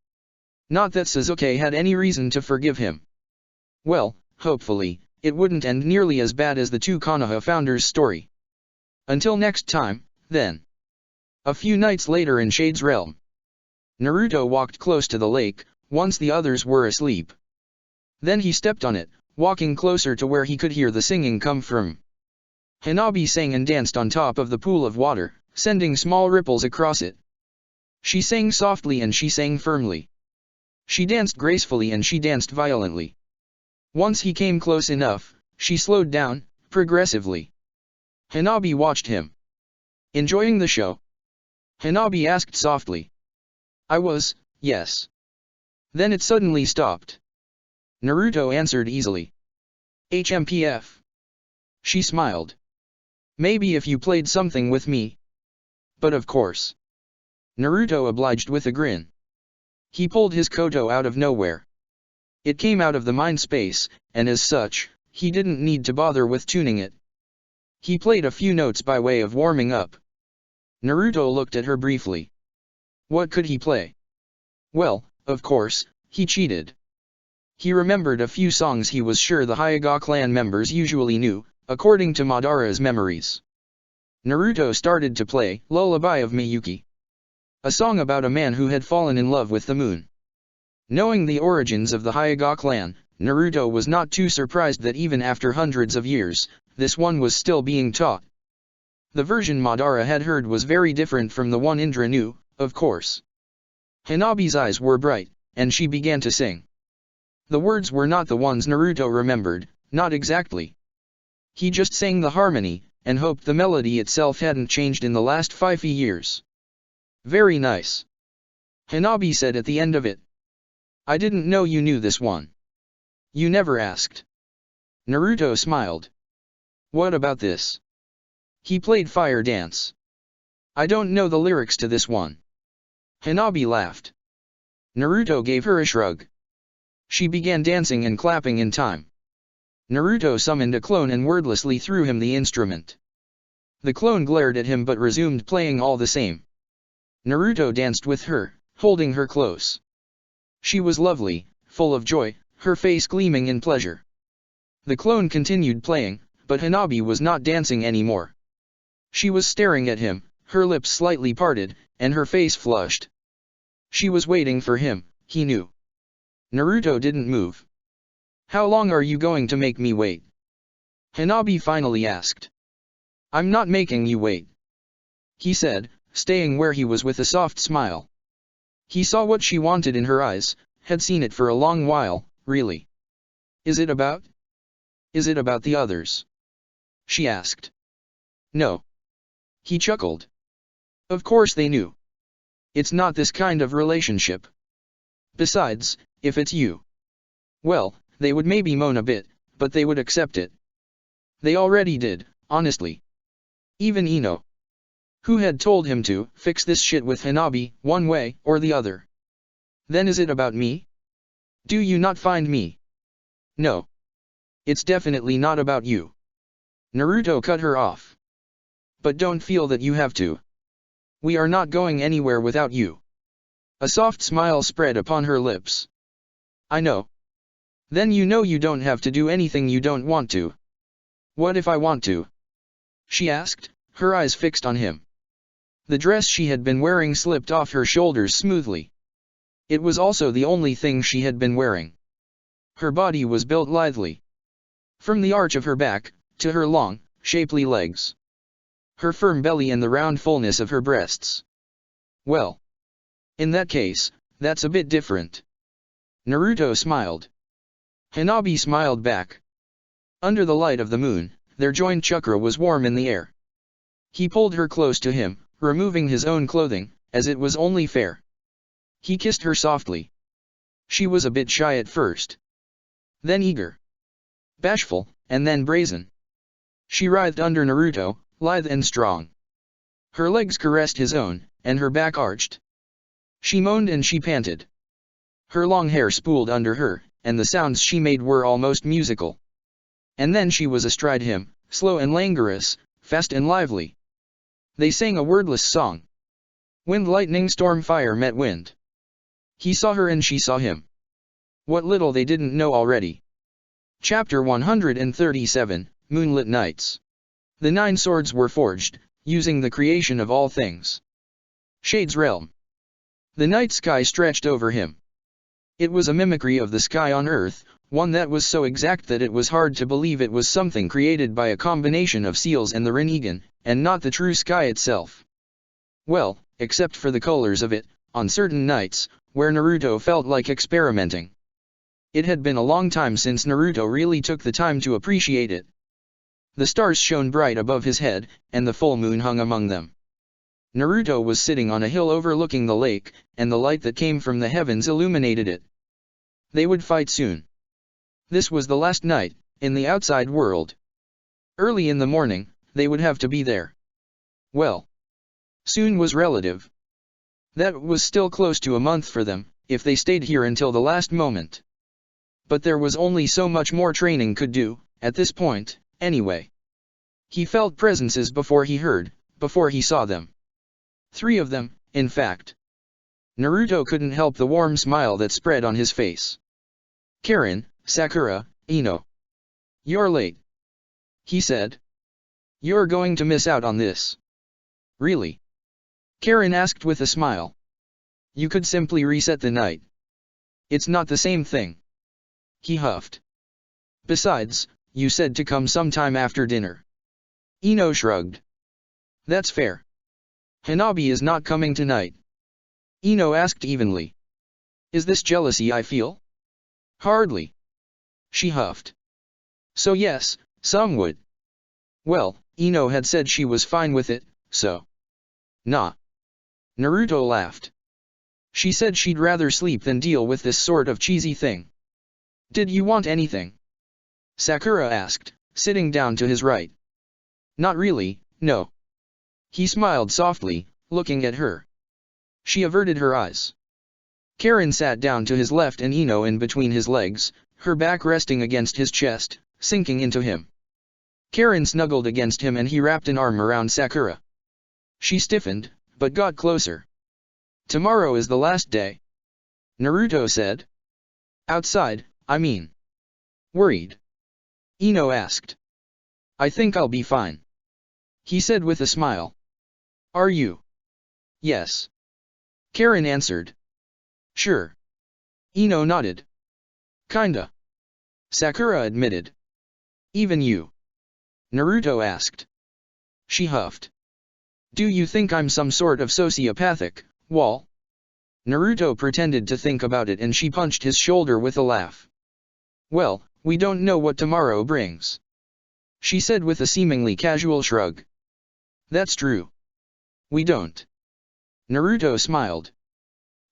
Not that Sasuke had any reason to forgive him. Well, hopefully, it wouldn't end nearly as bad as the two Konoha founders' story. Until next time, then. A few nights later in Shade's realm. Naruto walked close to the lake, once the others were asleep. Then he stepped on it, walking closer to where he could hear the singing come from. Hanabi sang and danced on top of the pool of water, sending small ripples across it. She sang softly and she sang firmly. She danced gracefully and she danced violently. Once he came close enough, she slowed down, progressively. Hanabi watched him. "Enjoying the show?" Hanabi asked softly. "I was, yes." Then it suddenly stopped. Naruto answered easily. "HMPF." She smiled. "Maybe if you played something with me." "But of course." Naruto obliged with a grin. He pulled his koto out of nowhere. It came out of the mind space, and as such, he didn't need to bother with tuning it. He played a few notes by way of warming up. Naruto looked at her briefly. What could he play? Well, of course, he cheated. He remembered a few songs he was sure the Hyuga clan members usually knew, according to Madara's memories. Naruto started to play Lullaby of Miyuki, a song about a man who had fallen in love with the moon. Knowing the origins of the Hyuga clan, Naruto was not too surprised that even after hundreds of years, this one was still being taught. The version Madara had heard was very different from the one Indra knew, of course. Hanabi's eyes were bright, and she began to sing. The words were not the ones Naruto remembered, not exactly. He just sang the harmony, and hoped the melody itself hadn't changed in the last 5 years. "Very nice," Hanabi said at the end of it. "I didn't know you knew this one." "You never asked." Naruto smiled. "What about this?" He played Fire Dance. "I don't know the lyrics to this one." Hanabi laughed. Naruto gave her a shrug. She began dancing and clapping in time. Naruto summoned a clone and wordlessly threw him the instrument. The clone glared at him but resumed playing all the same. Naruto danced with her, holding her close. She was lovely, full of joy, her face gleaming in pleasure. The clone continued playing, but Hanabi was not dancing anymore. She was staring at him, her lips slightly parted, and her face flushed. She was waiting for him, he knew. Naruto didn't move. "How long are you going to make me wait?" Hanabi finally asked. "I'm not making you wait," he said, staying where he was with a soft smile. He saw what she wanted in her eyes, had seen it for a long while, really. Is it about? Is it about the others? She asked. No. He chuckled. Of course they knew. It's not this kind of relationship. Besides, if it's you, well, they would maybe moan a bit, but they would accept it. They already did, honestly. Even Ino, who had told him to fix this shit with Hanabi, one way or the other. Then is it about me? Do you not find me? No. It's definitely not about you. Naruto cut her off. But don't feel that you have to. We are not going anywhere without you. A soft smile spread upon her lips. I know. Then you know you don't have to do anything you don't want to. What if I want to? She asked, her eyes fixed on him. The dress she had been wearing slipped off her shoulders smoothly. It was also the only thing she had been wearing. Her body was built lithely. From the arch of her back, to her long, shapely legs. Her firm belly and the round fullness of her breasts. Well. In that case, that's a bit different. Naruto smiled. Hanabi smiled back. Under the light of the moon, their joined chakra was warm in the air. He pulled her close to him, removing his own clothing, as it was only fair. He kissed her softly. She was a bit shy at first. Then eager. Bashful, and then brazen. She writhed under Naruto, lithe and strong. Her legs caressed his own, and her back arched. She moaned and she panted. Her long hair spooled under her, and the sounds she made were almost musical. And then she was astride him, slow and languorous, fast and lively. They sang a wordless song. Wind, lightning, storm, fire met wind. He saw her and she saw him. What little they didn't know already. Chapter 137, Moonlit Nights. The 9 swords were forged, using the creation of all things. Shade's realm. The night sky stretched over him. It was a mimicry of the sky on Earth, one that was so exact that it was hard to believe it was something created by a combination of seals and the Rinnegan, and not the true sky itself. Well, except for the colors of it, on certain nights, where Naruto felt like experimenting. It had been a long time since Naruto really took the time to appreciate it. The stars shone bright above his head, and the full moon hung among them. Naruto was sitting on a hill overlooking the lake, and the light that came from the heavens illuminated it. They would fight soon. This was the last night, in the outside world. Early in the morning, they would have to be there. Well. Soon was relative. That was still close to a month for them, if they stayed here until the last moment. But there was only so much more training could do, at this point, anyway. He felt presences before he heard, before he saw them. 3 of them, in fact. Naruto couldn't help the warm smile that spread on his face. Karin, Sakura, Ino. You're late. He said. You're going to miss out on this. Really? Karin asked with a smile. You could simply reset the night. It's not the same thing. He huffed. Besides, you said to come sometime after dinner. Ino shrugged. That's fair. Hanabi is not coming tonight. Ino asked evenly. Is this jealousy I feel? Hardly. She huffed. So yes, some would. Well, Ino had said she was fine with it, so. Nah. Naruto laughed. She said she'd rather sleep than deal with this sort of cheesy thing. Did you want anything? Sakura asked, sitting down to his right. Not really, no. He smiled softly, looking at her. She averted her eyes. Karin sat down to his left and Ino in between his legs, her back resting against his chest, sinking into him. Karin snuggled against him and he wrapped an arm around Sakura. She stiffened, but got closer. Tomorrow is the last day. Naruto said. Outside, I mean. Worried? Ino asked. I think I'll be fine. He said with a smile. Are you? Yes. Karin answered. Sure. Ino nodded. Kinda. Sakura admitted. Even you? Naruto asked. She huffed. Do you think I'm some sort of sociopathic, Wall? Naruto pretended to think about it and she punched his shoulder with a laugh. Well, we don't know what tomorrow brings, she said with a seemingly casual shrug. That's true. We don't. Naruto smiled.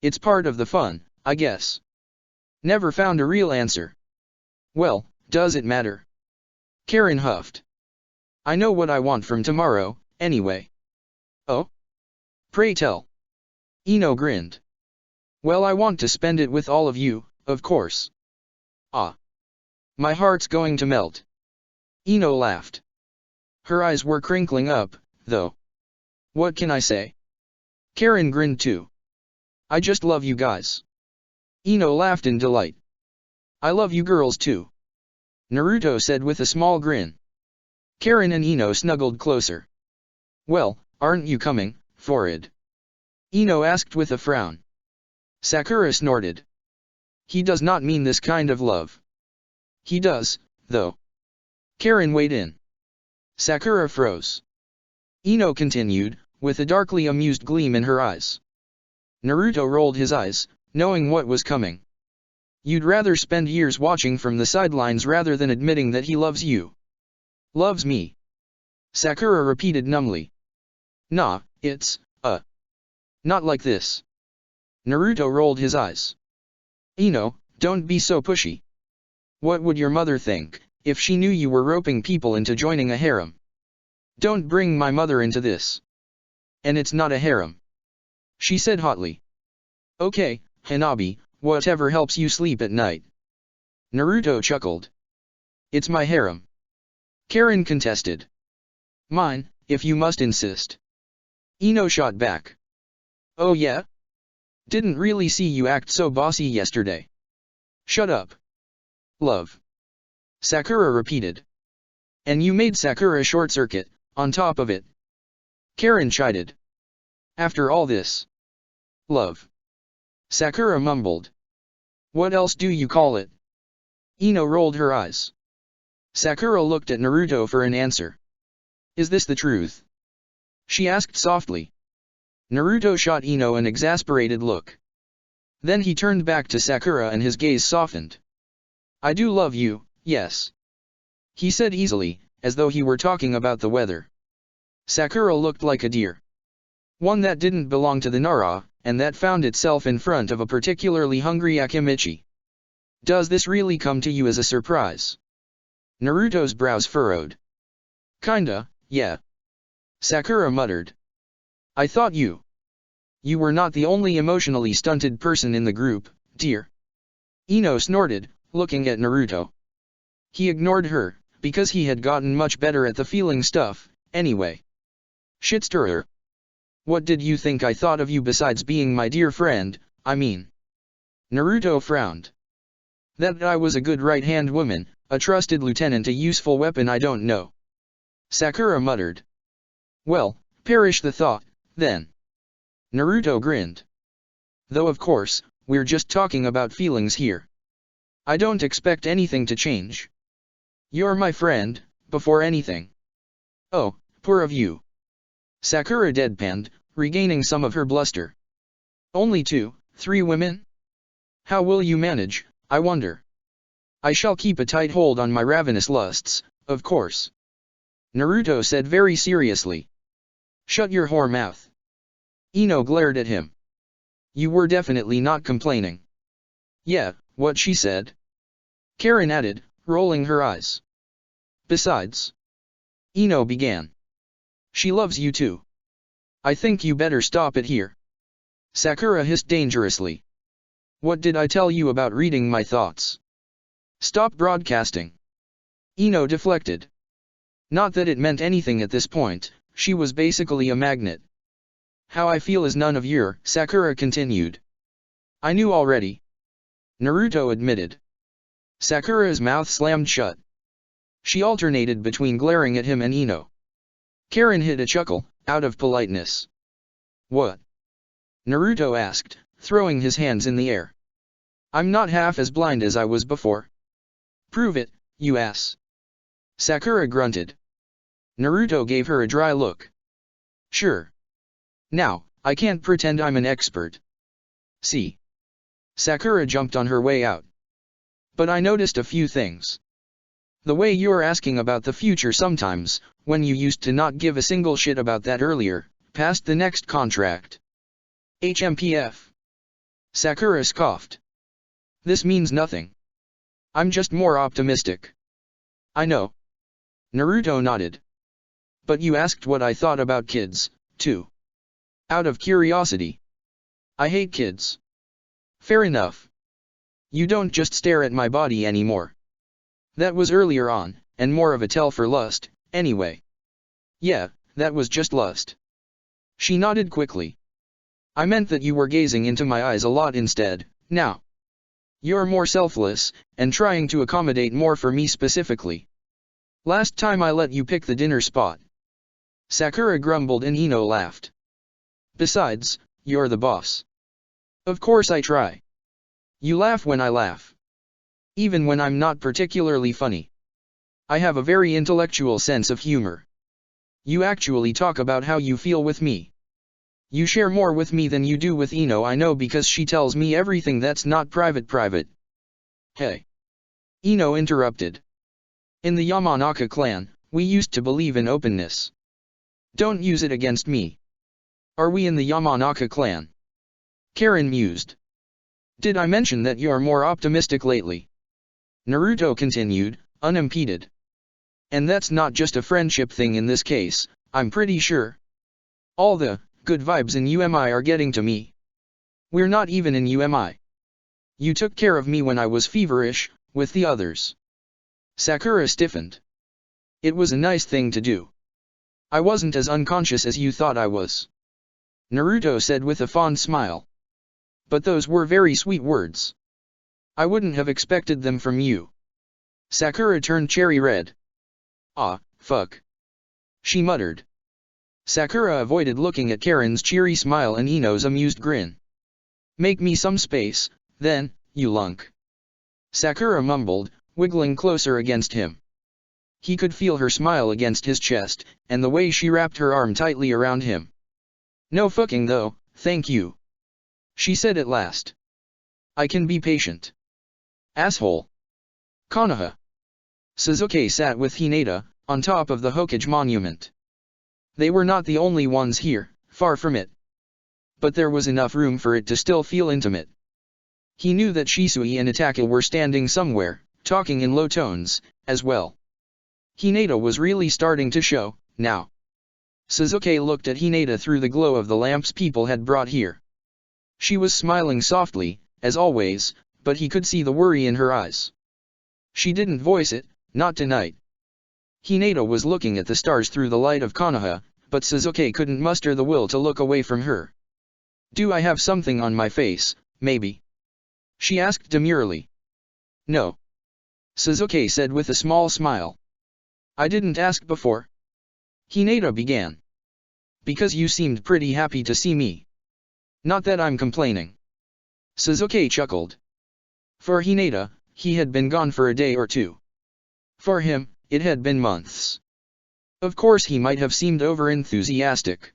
It's part of the fun, I guess. Never found a real answer. Well, does it matter? Karen huffed. I know what I want from tomorrow, anyway. Oh? Pray tell. Ino grinned. Well, I want to spend it with all of you, of course. Ah. My heart's going to melt. Ino laughed. Her eyes were crinkling up, though. What can I say? Karen grinned too. I just love you guys. Ino laughed in delight. I love you girls too, Naruto said with a small grin. Karen and Ino snuggled closer. Well, aren't you coming, for it? Ino asked with a frown. Sakura snorted. He does not mean this kind of love. He does, though. Karen weighed in. Sakura froze. Ino continued, with a darkly amused gleam in her eyes. Naruto rolled his eyes, knowing what was coming. You'd rather spend years watching from the sidelines rather than admitting that he loves you. Loves me. Sakura repeated numbly. Nah, it's, not like this. Naruto rolled his eyes. Ino, don't be so pushy. What would your mother think, if she knew you were roping people into joining a harem? Don't bring my mother into this. And it's not a harem, she said hotly. Okay, Hanabi, whatever helps you sleep at night. Naruto chuckled. It's my harem. Karen contested. Mine, if you must insist. Ino shot back. Oh yeah? Didn't really see you act so bossy yesterday. Shut up. Love. Sakura repeated. And you made Sakura short-circuit, on top of it. Karen chided. After all this. Love. Sakura mumbled. What else do you call it? Ino rolled her eyes. Sakura looked at Naruto for an answer. Is this the truth? She asked softly. Naruto shot Ino an exasperated look. Then he turned back to Sakura and his gaze softened. I do love you, yes. He said easily, as though he were talking about the weather. Sakura looked like a deer. One that didn't belong to the Nara, and that found itself in front of a particularly hungry Akimichi. Does this really come to you as a surprise? Naruto's brows furrowed. Kinda, yeah. Sakura muttered. I thought you were not the only emotionally stunted person in the group, dear. Ino snorted, looking at Naruto. He ignored her, because he had gotten much better at the feeling stuff, anyway. Shitstirrer. What did you think I thought of you besides being my dear friend, I mean? Naruto frowned. That I was a good right-hand woman, a trusted lieutenant, a useful weapon, I don't know. Sakura muttered. Well, perish the thought, then. Naruto grinned. Though of course, we're just talking about feelings here. I don't expect anything to change. You're my friend, before anything. Oh, poor of you. Sakura deadpanned, regaining some of her bluster. Only 2, 3 women? How will you manage, I wonder? I shall keep a tight hold on my ravenous lusts, of course. Naruto said very seriously. Shut your whore mouth. Ino glared at him. You were definitely not complaining. Yeah, what she said. Karen added, rolling her eyes. Besides. Ino began. She loves you too. I think you better stop it here. Sakura hissed dangerously. What did I tell you about reading my thoughts? Stop broadcasting. Ino deflected. Not that it meant anything at this point, she was basically a magnet. How I feel is none of your, Sakura continued. I knew already. Naruto admitted. Sakura's mouth slammed shut. She alternated between glaring at him and Ino. Karen hid a chuckle, out of politeness. What? Naruto asked, throwing his hands in the air. I'm not half as blind as I was before. Prove it, you ass. Sakura grunted. Naruto gave her a dry look. Sure. Now, I can't pretend I'm an expert. See? Sakura jumped on her way out. But I noticed a few things. The way you're asking about the future sometimes, when you used to not give a single shit about that earlier, past the next contract. HMPF. Sakura scoffed. This means nothing. I'm just more optimistic. I know. Naruto nodded. But you asked what I thought about kids, too. Out of curiosity. I hate kids. Fair enough. You don't just stare at my body anymore. That was earlier on, and more of a tell for lust, anyway. Yeah, that was just lust. She nodded quickly. I meant that you were gazing into my eyes a lot instead, now. You're more selfless, and trying to accommodate more for me specifically. Last time I let you pick the dinner spot. Sakura grumbled and Ino laughed. Besides, you're the boss. Of course I try. You laugh when I laugh. Even when I'm not particularly funny. I have a very intellectual sense of humor. You actually talk about how you feel with me. You share more with me than you do with Ino, I know, because she tells me everything that's not private. Hey. Ino interrupted. In the Yamanaka clan, we used to believe in openness. Don't use it against me. Are we in the Yamanaka clan? Karen mused. Did I mention that you're more optimistic lately? Naruto continued, unimpeded. And that's not just a friendship thing in this case, I'm pretty sure. All the good vibes in UMI are getting to me. We're not even in UMI. You took care of me when I was feverish, with the others. Sakura stiffened. It was a nice thing to do. I wasn't as unconscious as you thought I was. Naruto said with a fond smile. But those were very sweet words. I wouldn't have expected them from you. Sakura turned cherry red. Ah, fuck. She muttered. Sakura avoided looking at Karen's cheery smile and Ino's amused grin. Make me some space, then, you lunk. Sakura mumbled, wiggling closer against him. He could feel her smile against his chest, and the way she wrapped her arm tightly around him. No fucking though, thank you. She said at last. I can be patient. Asshole. Konoha. Suzuki sat with Hinata, on top of the Hokage monument. They were not the only ones here, far from it. But there was enough room for it to still feel intimate. He knew that Shisui and Itaka were standing somewhere, talking in low tones, as well. Hinata was really starting to show, now. Suzuki looked at Hinata through the glow of the lamps people had brought here. She was smiling softly, as always, but he could see the worry in her eyes. She didn't voice it, not tonight. Hinata was looking at the stars through the light of Konoha, but Suzuki couldn't muster the will to look away from her. Do I have something on my face, maybe? She asked demurely. No. Suzuki said with a small smile. I didn't ask before. Hinata began. Because you seemed pretty happy to see me. Not that I'm complaining. Suzuki chuckled. For Hinata, he had been gone for a day or two. For him, it had been months. Of course he might have seemed over-enthusiastic.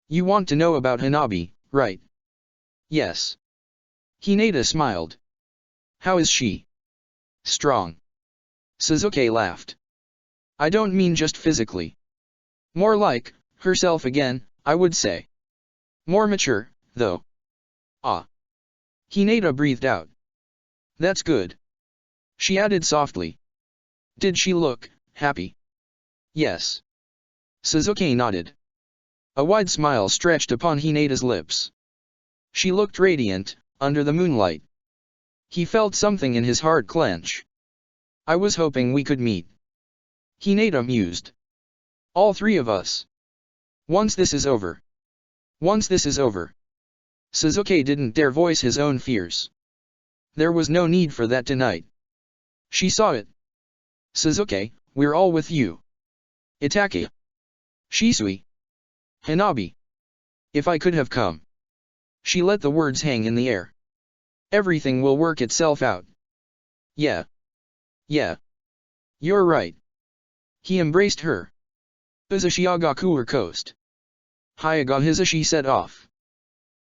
You want to know about Hanabi, right? Yes. Hinata smiled. How is she? Strong. Suzuki laughed. I don't mean just physically. More like, herself again, I would say. More mature, though. Ah. Hinata breathed out. That's good. She added softly. Did she look happy? Yes. Suzuki nodded. A wide smile stretched upon Hinata's lips. She looked radiant, under the moonlight. He felt something in his heart clench. I was hoping we could meet. Hinata mused. All three of us. Once this is over. Once this is over. Suzuki didn't dare voice his own fears. There was no need for that tonight. She saw it. Suzuki, we're all with you. Itaka. Shisui. Hanabi. If I could have come. She let the words hang in the air. Everything will work itself out. Yeah. Yeah. You're right. He embraced her. Uzushiagaku coast. Hyagahizashi set off.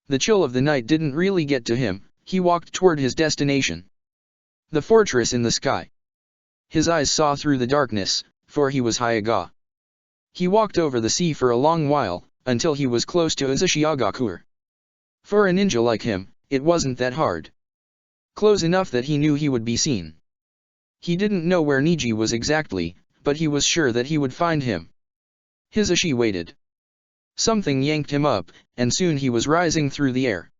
The chill of the night didn't really get to him, he walked toward his destination. The fortress in the sky. His eyes saw through the darkness, for he was Hyaga. He walked over the sea for a long while, until he was close to Uzushiagakur. For a ninja like him, it wasn't that hard. Close enough that he knew he would be seen. He didn't know where Niji was exactly, but he was sure that he would find him. Hisashi waited. Something yanked him up, and soon he was rising through the air.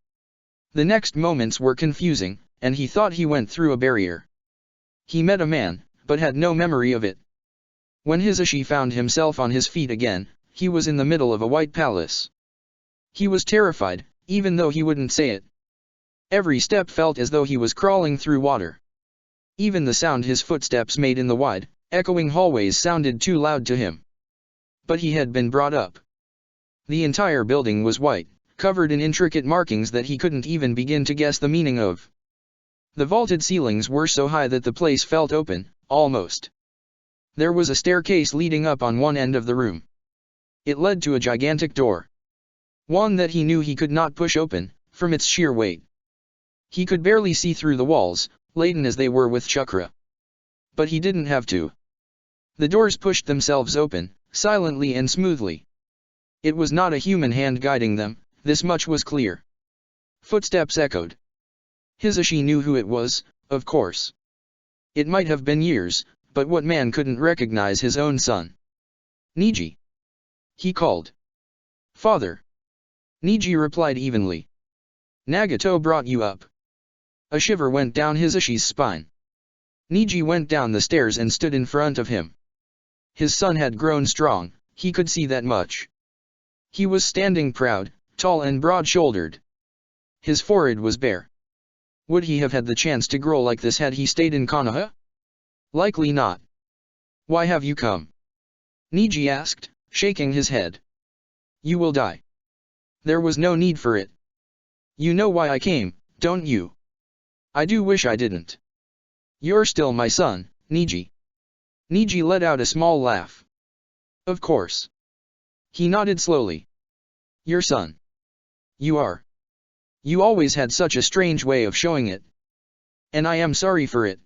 The next moments were confusing, and he thought he went through a barrier. He met a man, but had no memory of it. When Hisashi found himself on his feet again, he was in the middle of a white palace. He was terrified, even though he wouldn't say it. Every step felt as though he was crawling through water. Even the sound his footsteps made in the wide, echoing hallways sounded too loud to him. But he had been brought up. The entire building was white, covered in intricate markings that he couldn't even begin to guess the meaning of. The vaulted ceilings were so high that the place felt open, almost. There was a staircase leading up on one end of the room. It led to a gigantic door. One that he knew he could not push open, from its sheer weight. He could barely see through the walls, laden as they were with chakra. But he didn't have to. The doors pushed themselves open, silently and smoothly. It was not a human hand guiding them, this much was clear. Footsteps echoed. Hisashi knew who it was, of course. It might have been years, but what man couldn't recognize his own son? Niji. He called. Father. Niji replied evenly. Nagato brought you up. A shiver went down Hisashi's spine. Niji went down the stairs and stood in front of him. His son had grown strong, he could see that much. He was standing proud, tall and broad-shouldered. His forehead was bare. Would he have had the chance to grow like this had he stayed in Konoha? Likely not. Why have you come? Niji asked, shaking his head. You will die. There was no need for it. You know why I came, don't you? I do wish I didn't. You're still my son, Niji. Niji let out a small laugh. Of course. He nodded slowly. Your son. You are. You always had such a strange way of showing it. And I am sorry for it.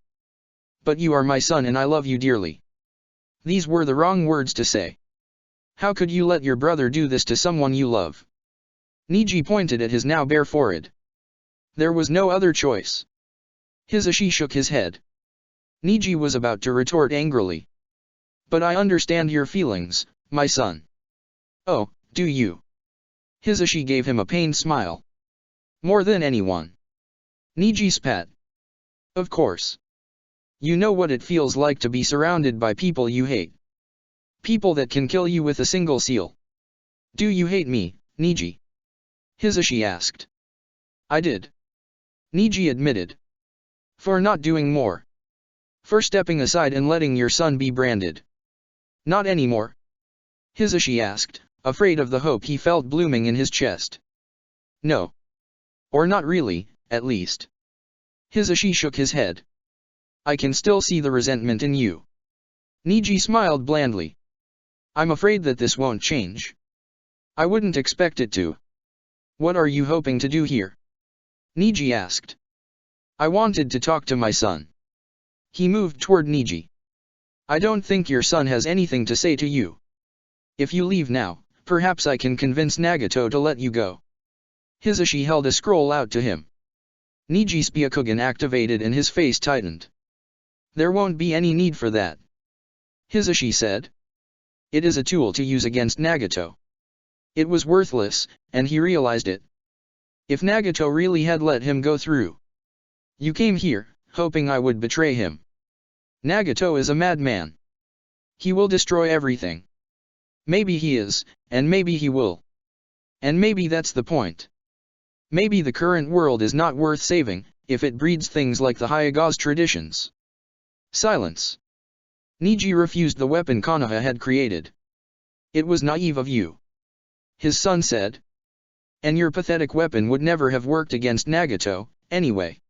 But you are my son and I love you dearly. These were the wrong words to say. How could you let your brother do this to someone you love? Niji pointed at his now bare forehead. There was no other choice. Hisashi shook his head. Niji was about to retort angrily. But I understand your feelings, my son. Oh, do you? Hisashi gave him a pained smile. More than anyone. Niji spat. Of course. You know what it feels like to be surrounded by people you hate. People that can kill you with a single seal. Do you hate me, Niji? Hisashi asked. I did. Niji admitted. For not doing more. For stepping aside and letting your son be branded. Not anymore? Hisashi asked, afraid of the hope he felt blooming in his chest. No. Or not really, at least. Hisashi shook his head. I can still see the resentment in you. Niji smiled blandly. I'm afraid that this won't change. I wouldn't expect it to. What are you hoping to do here? Niji asked. I wanted to talk to my son. He moved toward Niji. I don't think your son has anything to say to you. If you leave now, perhaps I can convince Nagato to let you go. Hisashi held a scroll out to him. Niji's Byakugan activated and his face tightened. There won't be any need for that. Hisashi said. It is a tool to use against Nagato. It was worthless, and he realized it. If Nagato really had let him go through. You came here, hoping I would betray him. Nagato is a madman. He will destroy everything. Maybe he is, and maybe he will. And maybe that's the point. Maybe the current world is not worth saving, if it breeds things like the Hyaga's traditions. Silence. Niji refused the weapon Konoha had created. It was naive of you. His son said. And your pathetic weapon would never have worked against Nagato, anyway.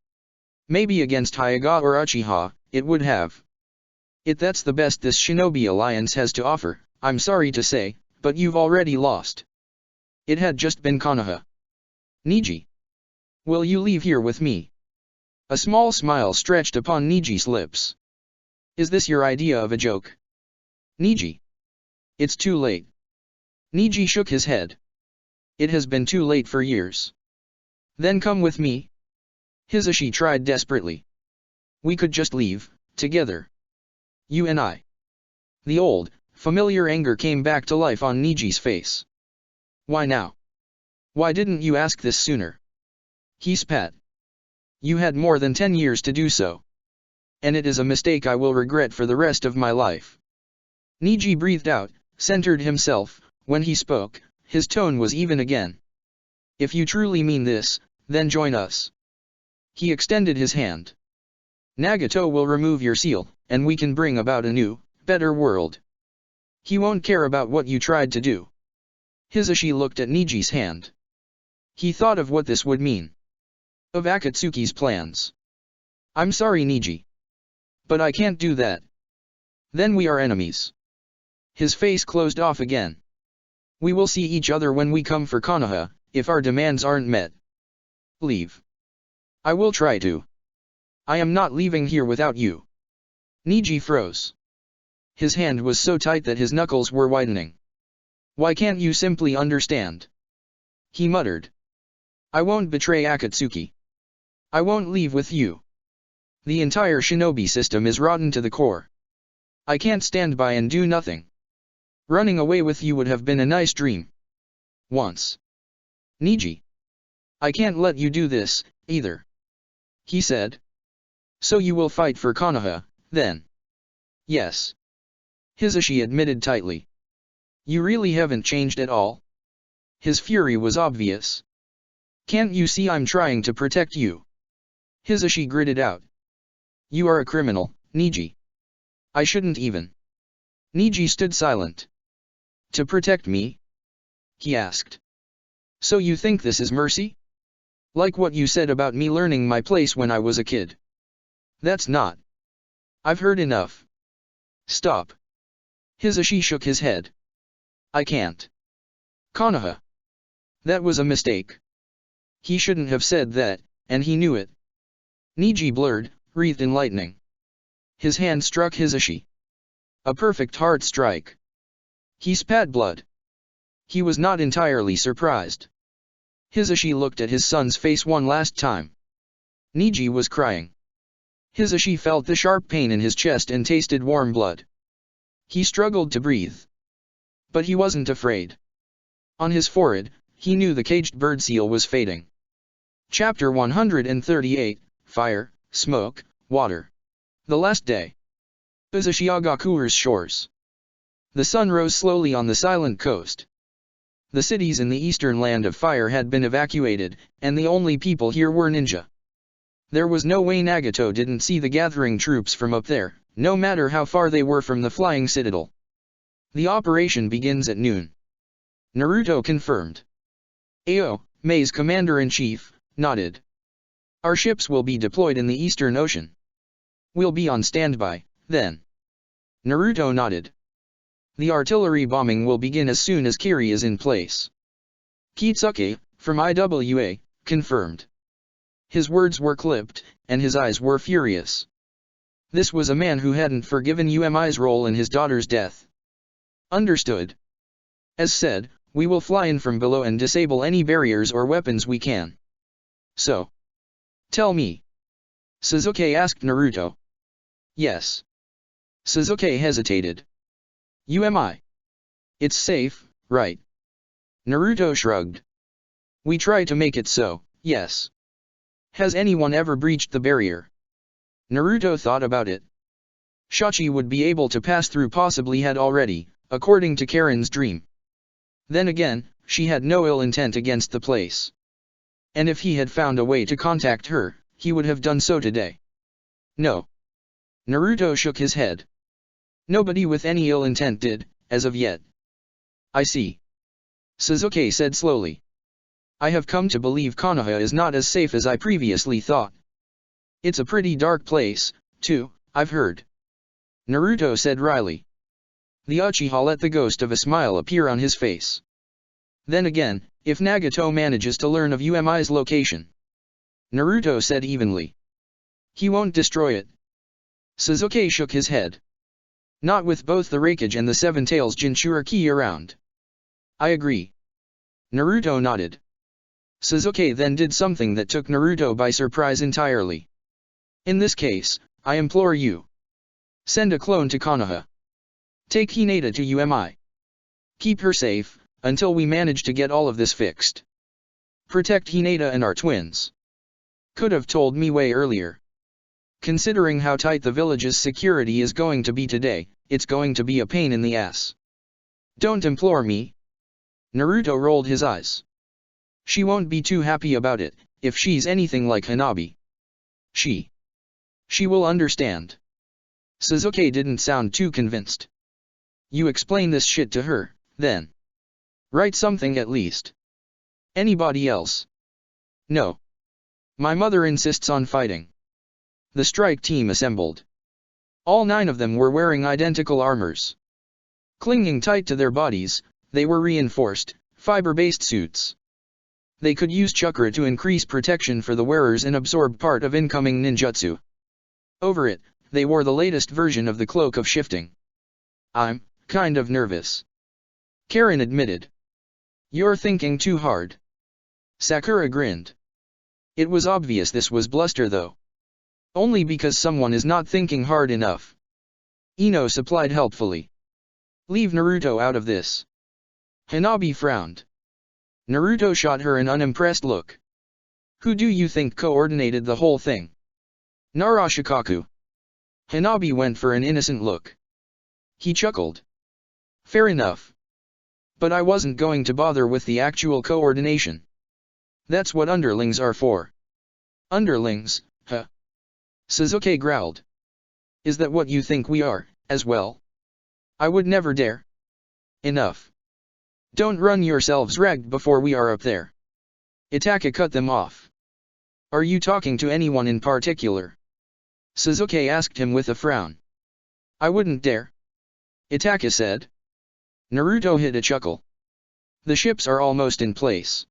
Maybe against Hyaga or Uchiha, it would have. That's the best this shinobi alliance has to offer, I'm sorry to say, but you've already lost. It had just been Konoha. Niji. Will you leave here with me? A small smile stretched upon Niji's lips. Is this your idea of a joke? Niji. It's too late. Niji shook his head. It has been too late for years. Then come with me. Hisashi tried desperately. We could just leave, together. You and I. The old, familiar anger came back to life on Niji's face. Why now? Why didn't you ask this sooner? He spat. You had more than 10 years to do so. And it is a mistake I will regret for the rest of my life. Niji breathed out, centered himself. When he spoke, his tone was even again. If you truly mean this, then join us. He extended his hand. Nagato will remove your seal, and we can bring about a new, better world. He won't care about what you tried to do. Hisashi looked at Niji's hand. He thought of what this would mean. Of Akatsuki's plans. I'm sorry, Niji. But I can't do that. Then we are enemies. His face closed off again. We will see each other when we come for Konoha, if our demands aren't met. Leave. I will try to. I am not leaving here without you. Niji froze. His hand was so tight that his knuckles were widening. Why can't you simply understand? He muttered. I won't betray Akatsuki. I won't leave with you. The entire shinobi system is rotten to the core. I can't stand by and do nothing. Running away with you would have been a nice dream. Once. Niji. I can't let you do this, either. He said. So you will fight for Konoha, then? Yes. Hisashi admitted tightly. You really haven't changed at all? His fury was obvious. Can't you see I'm trying to protect you? Hisashi gritted out. You are a criminal, Niji. I shouldn't even. Niji stood silent. To protect me? He asked. So you think this is mercy? Like what you said about me learning my place when I was a kid. That's not. I've heard enough. Stop. Hisashi shook his head. I can't. Konoha. That was a mistake. He shouldn't have said that, and he knew it. Niji blurred, wreathed in lightning. His hand struck Hisashi. A perfect heart strike. He spat blood. He was not entirely surprised. Hisashi looked at his son's face one last time. Niji was crying. Hisashi felt the sharp pain in his chest and tasted warm blood. He struggled to breathe. But he wasn't afraid. On his forehead, he knew the caged bird seal was fading. Chapter 138, Fire, Smoke, Water. The last day. Uzushiagakure's shores. The sun rose slowly on the silent coast. The cities in the eastern land of fire had been evacuated, and the only people here were ninja. There was no way Nagato didn't see the gathering troops from up there, no matter how far they were from the flying citadel. The operation begins at noon. Naruto confirmed. Ao, Mei's commander-in-chief, nodded. Our ships will be deployed in the Eastern Ocean. We'll be on standby, then. Naruto nodded. The artillery bombing will begin as soon as Kiri is in place. Kitsuke, from IWA, confirmed. His words were clipped, and his eyes were furious. This was a man who hadn't forgiven UMI's role in his daughter's death. Understood. As said, we will fly in from below and disable any barriers or weapons we can. So. Tell me. Sasuke asked Naruto. Yes. Sasuke hesitated. UMI. It's safe, right? Naruto shrugged. We try to make it so, yes. Has anyone ever breached the barrier? Naruto thought about it. Shachi would be able to pass through, possibly had already, according to Karen's dream. Then again, she had no ill intent against the place. And if he had found a way to contact her, he would have done so today. No. Naruto shook his head. Nobody with any ill intent did, as of yet. I see. Sasuke said slowly. I have come to believe Konoha is not as safe as I previously thought. It's a pretty dark place, too, I've heard. Naruto said wryly. The Uchiha let the ghost of a smile appear on his face. Then again, if Nagato manages to learn of UMI's location. Naruto said evenly. He won't destroy it. Sasuke shook his head. Not with both the Raikage and the Seven Tails Jinchuriki around. I agree. Naruto nodded. Sasuke then did something that took Naruto by surprise entirely. In this case, I implore you. Send a clone to Konoha. Take Hinata to UMI. Keep her safe, until we manage to get all of this fixed. Protect Hinata and our twins. Could have told me way earlier. Considering how tight the village's security is going to be today, it's going to be a pain in the ass. Don't implore me. Naruto rolled his eyes. She won't be too happy about it, if she's anything like Hanabi. She will understand. Sasuke didn't sound too convinced. You explain this shit to her, then. Write something at least. Anybody else? No. My mother insists on fighting. The strike team assembled. All 9 of them were wearing identical armors. Clinging tight to their bodies, they were reinforced, fiber-based suits. They could use chakra to increase protection for the wearers and absorb part of incoming ninjutsu. Over it, they wore the latest version of the cloak of shifting. I'm kind of nervous. Karen admitted. You're thinking too hard. Sakura grinned. It was obvious this was bluster though. Only because someone is not thinking hard enough. Ino supplied helpfully. Leave Naruto out of this. Hanabi frowned. Naruto shot her an unimpressed look. Who do you think coordinated the whole thing? Narashikaku. Hanabi went for an innocent look. He chuckled. Fair enough. But I wasn't going to bother with the actual coordination. That's what underlings are for. Underlings, huh? Sasuke growled. Is that what you think we are, as well? I would never dare. Enough. Don't run yourselves ragged before we are up there. Itaka cut them off. Are you talking to anyone in particular? Sasuke asked him with a frown. I wouldn't dare. Itaka said. Naruto hid a chuckle. The ships are almost in place.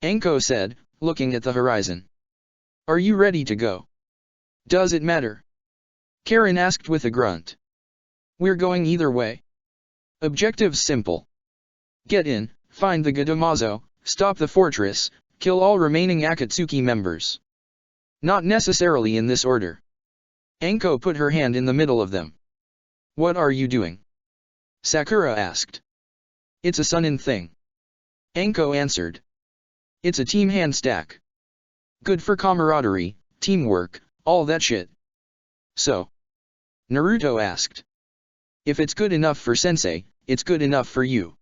Anko said, looking at the horizon. Are you ready to go? Does it matter? Karen asked with a grunt. We're going either way. Objectives simple. Get in, find the Gadamazo, stop the fortress, kill all remaining Akatsuki members. Not necessarily in this order. Anko put her hand in the middle of them. What are you doing? Sakura asked. It's a Sunin thing. Anko answered. It's a team hand stack. Good for camaraderie, teamwork, all that shit. So? Naruto asked. If it's good enough for sensei, it's good enough for you.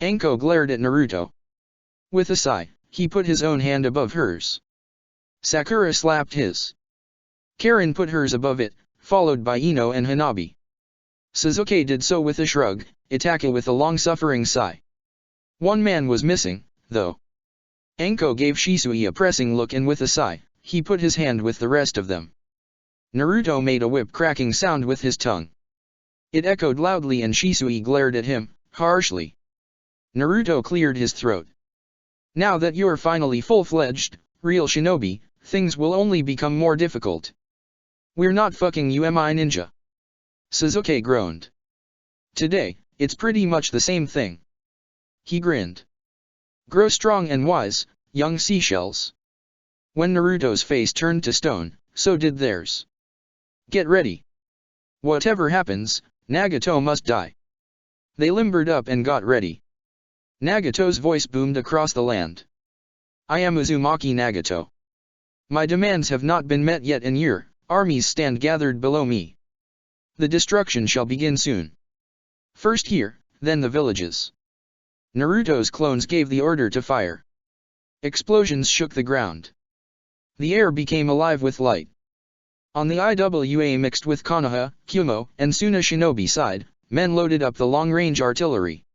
Anko glared at Naruto. With a sigh, he put his own hand above hers. Sakura slapped his. Karen put hers above it, followed by Ino and Hanabi. Sasuke did so with a shrug, Itaka with a long-suffering sigh. One man was missing, though. Anko gave Shisui a pressing look and with a sigh, he put his hand with the rest of them. Naruto made a whip-cracking sound with his tongue. It echoed loudly and Shisui glared at him, harshly. Naruto cleared his throat. Now that you're finally full-fledged, real shinobi, things will only become more difficult. We're not fucking UMI ninja. Sasuke groaned. Today, it's pretty much the same thing. He grinned. Grow strong and wise, young seashells. When Naruto's face turned to stone, so did theirs. Get ready. Whatever happens, Nagato must die. They limbered up and got ready. Nagato's voice boomed across the land. I am Uzumaki Nagato. My demands have not been met yet and your armies stand gathered below me. The destruction shall begin soon. First here, then the villages. Naruto's clones gave the order to fire. Explosions shook the ground. The air became alive with light. On the IWA mixed with Konoha, Kumo, and Suna Shinobi side, men loaded up the long-range artillery.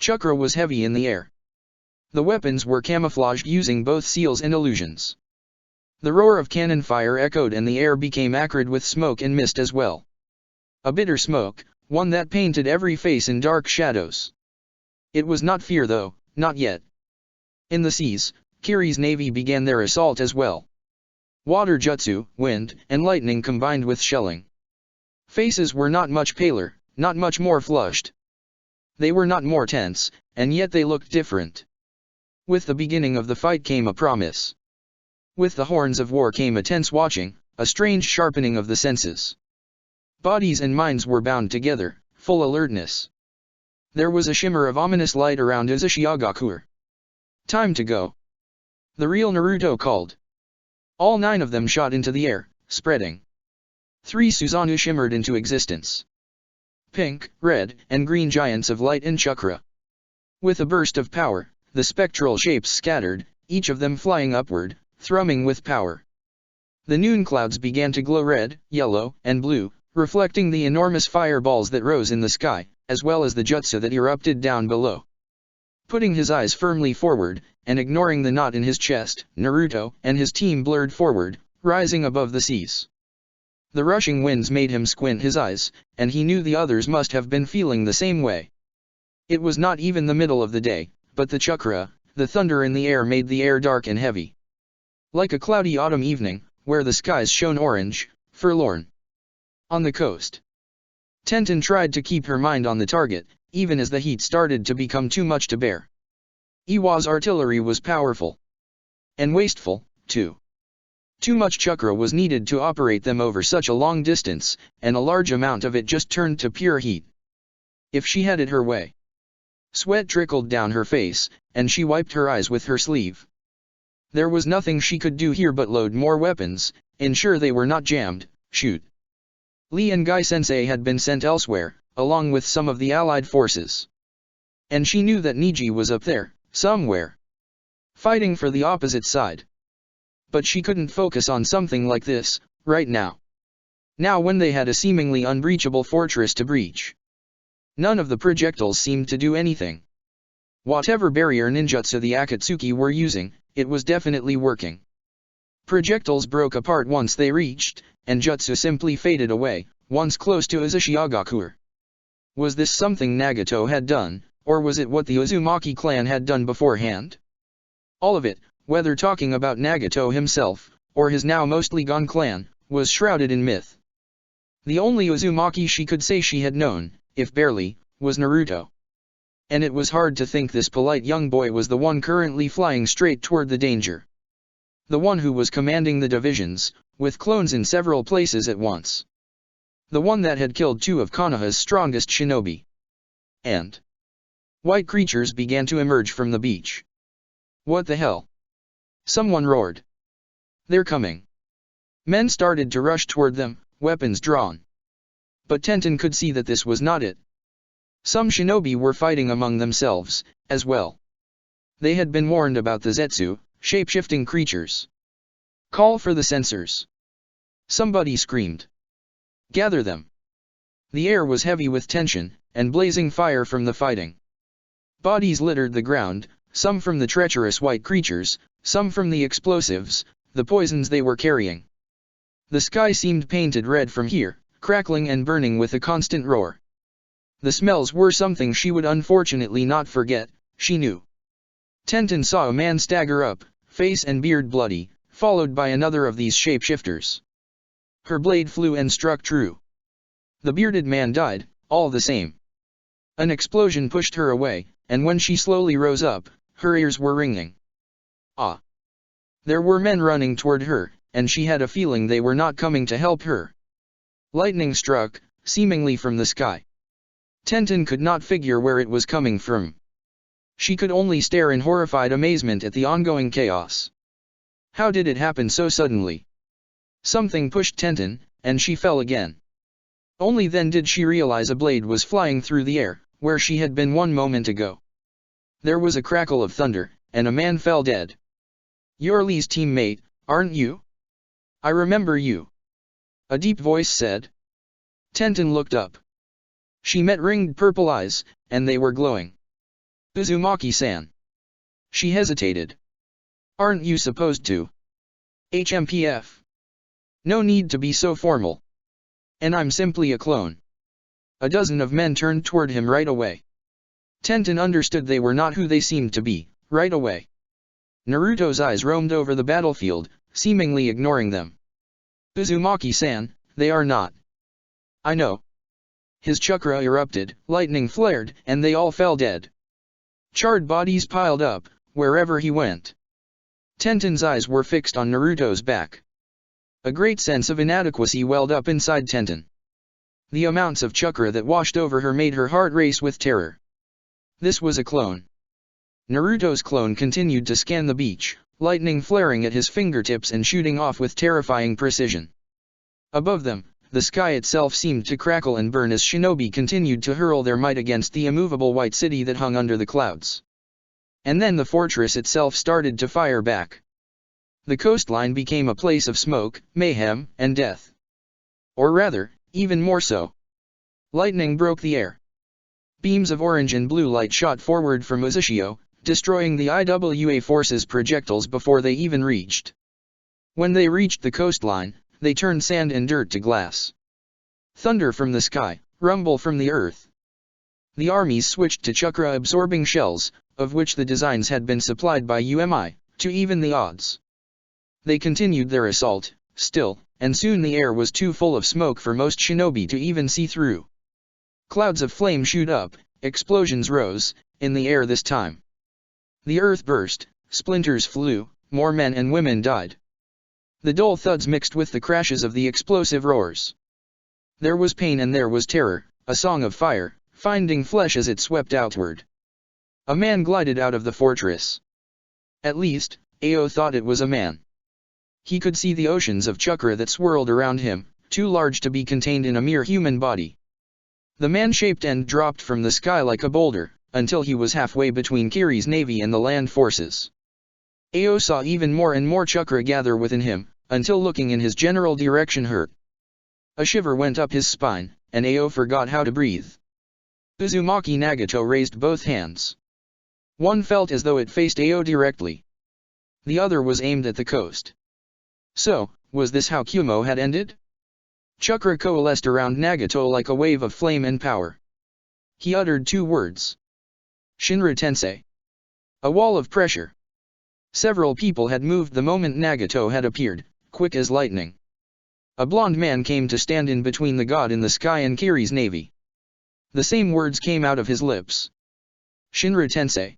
Chakra was heavy in the air. The weapons were camouflaged using both seals and illusions. The roar of cannon fire echoed and the air became acrid with smoke and mist as well. A bitter smoke, one that painted every face in dark shadows. It was not fear though, not yet. In the seas, Kiri's navy began their assault as well. Water jutsu, wind, and lightning combined with shelling. Faces were not much paler, not much more flushed. They were not more tense, and yet they looked different. With the beginning of the fight came a promise. With the horns of war came a tense watching, a strange sharpening of the senses. Bodies and minds were bound together, full alertness. There was a shimmer of ominous light around Uzushiagaku. Time to go. The real Naruto called. All 9 of them shot into the air, spreading. 3 Susanoo shimmered into existence. Pink, red, and green giants of light and chakra. With a burst of power, the spectral shapes scattered, each of them flying upward, thrumming with power. The noon clouds began to glow red, yellow, and blue, reflecting the enormous fireballs that rose in the sky, as well as the jutsu that erupted down below. Putting his eyes firmly forward, and ignoring the knot in his chest, Naruto and his team blurred forward, rising above the seas. The rushing winds made him squint his eyes, and he knew the others must have been feeling the same way. It was not even the middle of the day, but the chakra, the thunder in the air made the air dark and heavy. Like a cloudy autumn evening, where the skies shone orange, forlorn. On the coast. Tenten tried to keep her mind on the target, even as the heat started to become too much to bear. Iwa's artillery was powerful. And wasteful, too. Too much chakra was needed to operate them over such a long distance, and a large amount of it just turned to pure heat. If she had it her way. Sweat trickled down her face, and she wiped her eyes with her sleeve. There was nothing she could do here but load more weapons, ensure they were not jammed, shoot. Lee and Guy-sensei had been sent elsewhere, along with some of the allied forces. And she knew that Niji was up there, somewhere. Fighting for the opposite side. But she couldn't focus on something like this, right now. Now when they had a seemingly unbreachable fortress to breach. None of the projectiles seemed to do anything. Whatever barrier ninjutsu the Akatsuki were using, it was definitely working. Projectiles broke apart once they reached, and jutsu simply faded away, once close to Uzushiagaku. Was this something Nagato had done, or was it what the Uzumaki clan had done beforehand? All of it, whether talking about Nagato himself, or his now mostly gone clan, was shrouded in myth. The only Uzumaki she could say she had known, if barely, was Naruto. And it was hard to think this polite young boy was the one currently flying straight toward the danger. The one who was commanding the divisions, with clones in several places at once. The one that had killed 2 of Konoha's strongest shinobi. And white creatures began to emerge from the beach. What the hell? Someone roared. They're coming. Men started to rush toward them, weapons drawn. But Tenten could see that this was not it. Some shinobi were fighting among themselves, as well. They had been warned about the Zetsu, shape-shifting creatures. Call for the censors. Somebody screamed. Gather them. The air was heavy with tension, and blazing fire from the fighting. Bodies littered the ground, some from the treacherous white creatures, some from the explosives, the poisons they were carrying. The sky seemed painted red from here, crackling and burning with a constant roar. The smells were something she would unfortunately not forget, she knew. Tenten saw a man stagger up, face and beard bloody, followed by another of these shapeshifters. Her blade flew and struck true. The bearded man died, all the same. An explosion pushed her away, and when she slowly rose up, her ears were ringing. Ah! There were men running toward her, and she had a feeling they were not coming to help her. Lightning struck, seemingly from the sky. Tenten could not figure where it was coming from. She could only stare in horrified amazement at the ongoing chaos. How did it happen so suddenly? Something pushed Tenten, and she fell again. Only then did she realize a blade was flying through the air, where she had been 1 moment ago. There was a crackle of thunder, and a man fell dead. You're Lee's teammate, aren't you? I remember you. A deep voice said. Tenten looked up. She met ringed purple eyes, and they were glowing. Uzumaki-san. She hesitated. Aren't you supposed to? HMPF. No need to be so formal. And I'm simply a clone. A dozen of men turned toward him right away. Tenten understood they were not who they seemed to be, right away. Naruto's eyes roamed over the battlefield, seemingly ignoring them. Uzumaki-san, they are not. I know. His chakra erupted, lightning flared, and they all fell dead. Charred bodies piled up, wherever he went. Tenten's eyes were fixed on Naruto's back. A great sense of inadequacy welled up inside Tenten. The amounts of chakra that washed over her made her heart race with terror. This was a clone. Naruto's clone continued to scan the beach, lightning flaring at his fingertips and shooting off with terrifying precision. Above them, the sky itself seemed to crackle and burn as shinobi continued to hurl their might against the immovable white city that hung under the clouds. And then the fortress itself started to fire back. The coastline became a place of smoke, mayhem, and death. Or rather, even more so. Lightning broke the air. Beams of orange and blue light shot forward from Uzushio, destroying the IWA force's projectiles before they even reached. When they reached the coastline, they turned sand and dirt to glass. Thunder from the sky, rumble from the earth. The armies switched to chakra-absorbing shells, of which the designs had been supplied by UMI, to even the odds. They continued their assault, still, and soon the air was too full of smoke for most shinobi to even see through. Clouds of flame shoot up, explosions rose, in the air this time. The earth burst, splinters flew, more men and women died. The dull thuds mixed with the crashes of the explosive roars. There was pain and there was terror, a song of fire, finding flesh as it swept outward. A man glided out of the fortress. At least, Ao thought it was a man. He could see the oceans of chakra that swirled around him, too large to be contained in a mere human body. The man-shaped end dropped from the sky like a boulder, until he was halfway between Kiri's navy and the land forces. Ao saw even more and more chakra gather within him, until looking in his general direction hurt. A shiver went up his spine, and Ao forgot how to breathe. Uzumaki Nagato raised both hands. One felt as though it faced Ao directly. The other was aimed at the coast. So, was this how Kumo had ended? Chakra coalesced around Nagato like a wave of flame and power. He uttered two words. Shinra Tensei. A wall of pressure. Several people had moved the moment Nagato had appeared, quick as lightning. A blond man came to stand in between the god in the sky and Kiri's navy. The same words came out of his lips. Shinra Tensei.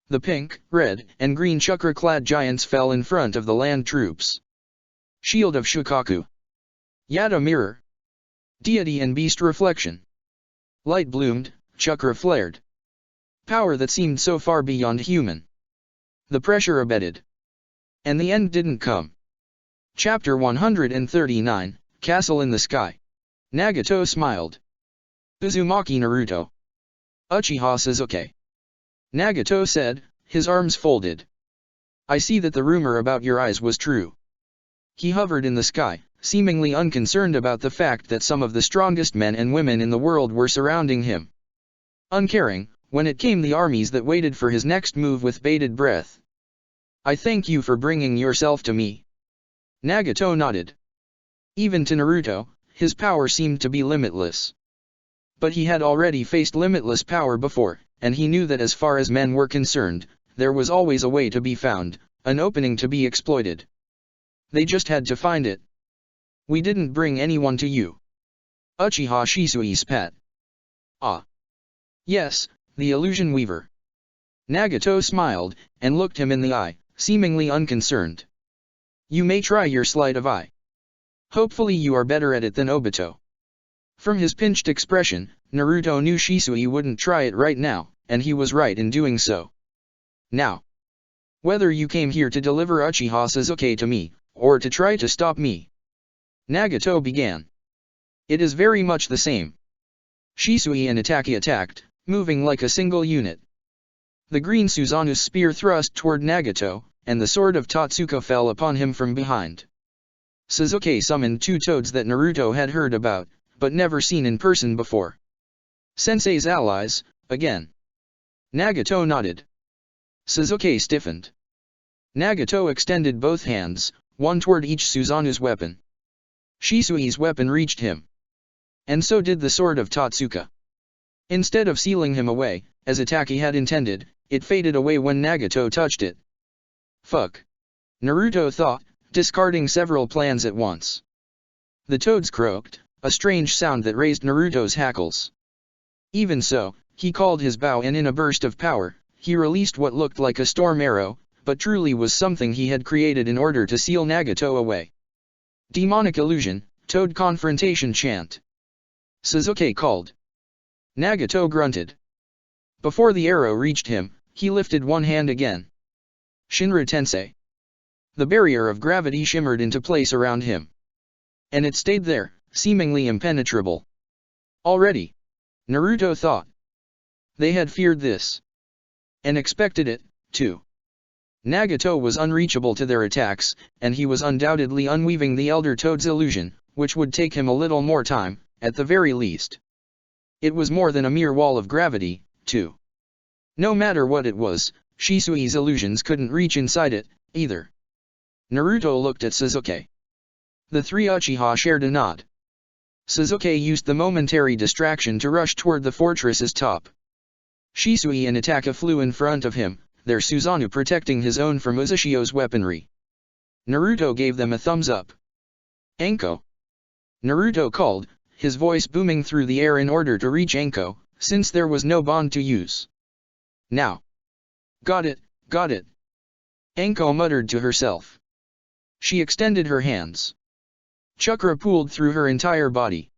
The pink, red, and green chakra-clad giants fell in front of the land troops. Shield of Shukaku. Yada mirror. Deity and beast reflection. Light bloomed, chakra flared. Power that seemed so far beyond human. The pressure abated. And the end didn't come. Chapter 139, Castle in the Sky. Nagato smiled. Uzumaki Naruto. Uchiha Sasuke. Nagato said, his arms folded. I see that the rumor about your eyes was true. He hovered in the sky, seemingly unconcerned about the fact that some of the strongest men and women in the world were surrounding him. Uncaring, when it came the armies that waited for his next move with bated breath. I thank you for bringing yourself to me. Nagato nodded. Even to Naruto, his power seemed to be limitless. But he had already faced limitless power before, and he knew that as far as men were concerned, there was always a way to be found, an opening to be exploited. They just had to find it. We didn't bring anyone to you. Uchiha Shisui spat. Ah. Yes, the illusion weaver. Nagato smiled, and looked him in the eye, seemingly unconcerned. You may try your sleight of eye. Hopefully you are better at it than Obito. From his pinched expression, Naruto knew Shisui wouldn't try it right now, and he was right in doing so. Now. Whether you came here to deliver Uchiha Sasuke to me, or to try to stop me. Nagato began. It is very much the same. Shisui and Itaki attacked, moving like a single unit. The green Suzanu's spear thrust toward Nagato, and the sword of Totsuka fell upon him from behind. Sasuke summoned two toads that Naruto had heard about, but never seen in person before. Sensei's allies, again. Nagato nodded. Sasuke stiffened. Nagato extended both hands, one toward each Suzanu's weapon. Shisui's weapon reached him. And so did the sword of Totsuka. Instead of sealing him away, as Itaki had intended, it faded away when Nagato touched it. Fuck. Naruto thought, discarding several plans at once. The toads croaked, a strange sound that raised Naruto's hackles. Even so, he called his bow and in a burst of power, he released what looked like a storm arrow, but truly was something he had created in order to seal Nagato away. Demonic illusion, toad confrontation chant. Sasuke called. Nagato grunted. Before the arrow reached him, he lifted one hand again. Shinra Tensei. The barrier of gravity shimmered into place around him. And it stayed there, seemingly impenetrable. Already. Naruto thought. They had feared this. And expected it, too. Nagato was unreachable to their attacks, and he was undoubtedly unweaving the Elder Toad's illusion, which would take him a little more time, at the very least. It was more than a mere wall of gravity, too. No matter what it was, Shisui's illusions couldn't reach inside it, either. Naruto looked at Sasuke. The three Uchiha shared a nod. Sasuke used the momentary distraction to rush toward the fortress's top. Shisui and Itaka flew in front of him, their Susanoo protecting his own from Uzushio's weaponry. Naruto gave them a thumbs up. Anko. Naruto called, his voice booming through the air in order to reach Anko, since there was no bond to use. Now. Got it, got it. Anko muttered to herself. She extended her hands. Chakra pooled through her entire body.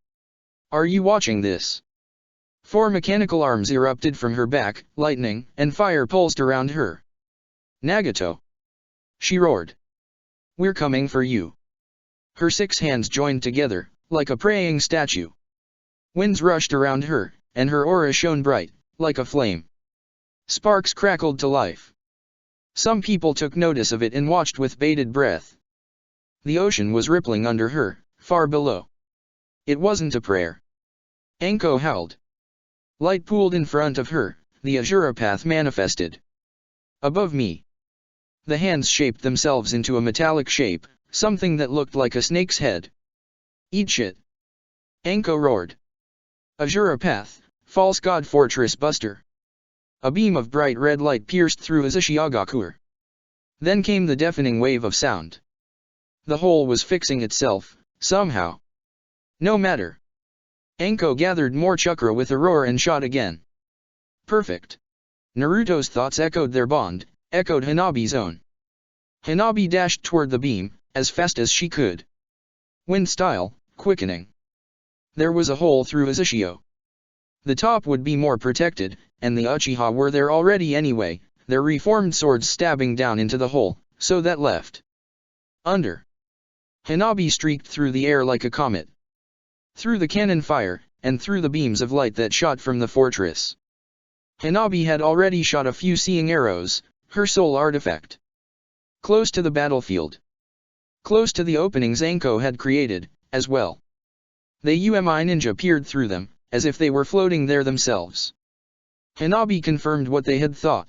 Are you watching this? 4 mechanical arms erupted from her back, lightning and fire pulsed around her. Nagato. She roared. We're coming for you. Her 6 hands joined together, like a praying statue. Winds rushed around her, and her aura shone bright, like a flame. Sparks crackled to life. Some people took notice of it and watched with bated breath. The ocean was rippling under her, far below. It wasn't a prayer. Anko howled. Light pooled in front of her, the Azura path manifested. Above me. The hands shaped themselves into a metallic shape, something that looked like a snake's head. Eat shit. Anko roared. Azura path, false god fortress buster. A beam of bright red light pierced through Uzushiagakur. Then came the deafening wave of sound. The hole was fixing itself, somehow. No matter. Anko gathered more chakra with a roar and shot again. Perfect. Naruto's thoughts echoed their bond, echoed Hanabi's own. Hanabi dashed toward the beam, as fast as she could. Wind style, quickening. There was a hole through Uzushio. The top would be more protected, and the Uchiha were there already anyway, their reformed swords stabbing down into the hole, so that left. Under. Hanabi streaked through the air like a comet. Through the cannon fire, and through the beams of light that shot from the fortress. Hanabi had already shot a few seeing arrows, her sole artifact. Close to the battlefield. Close to the openings Anko had created, as well. The Umi ninja peered through them, as if they were floating there themselves. Hanabi confirmed what they had thought.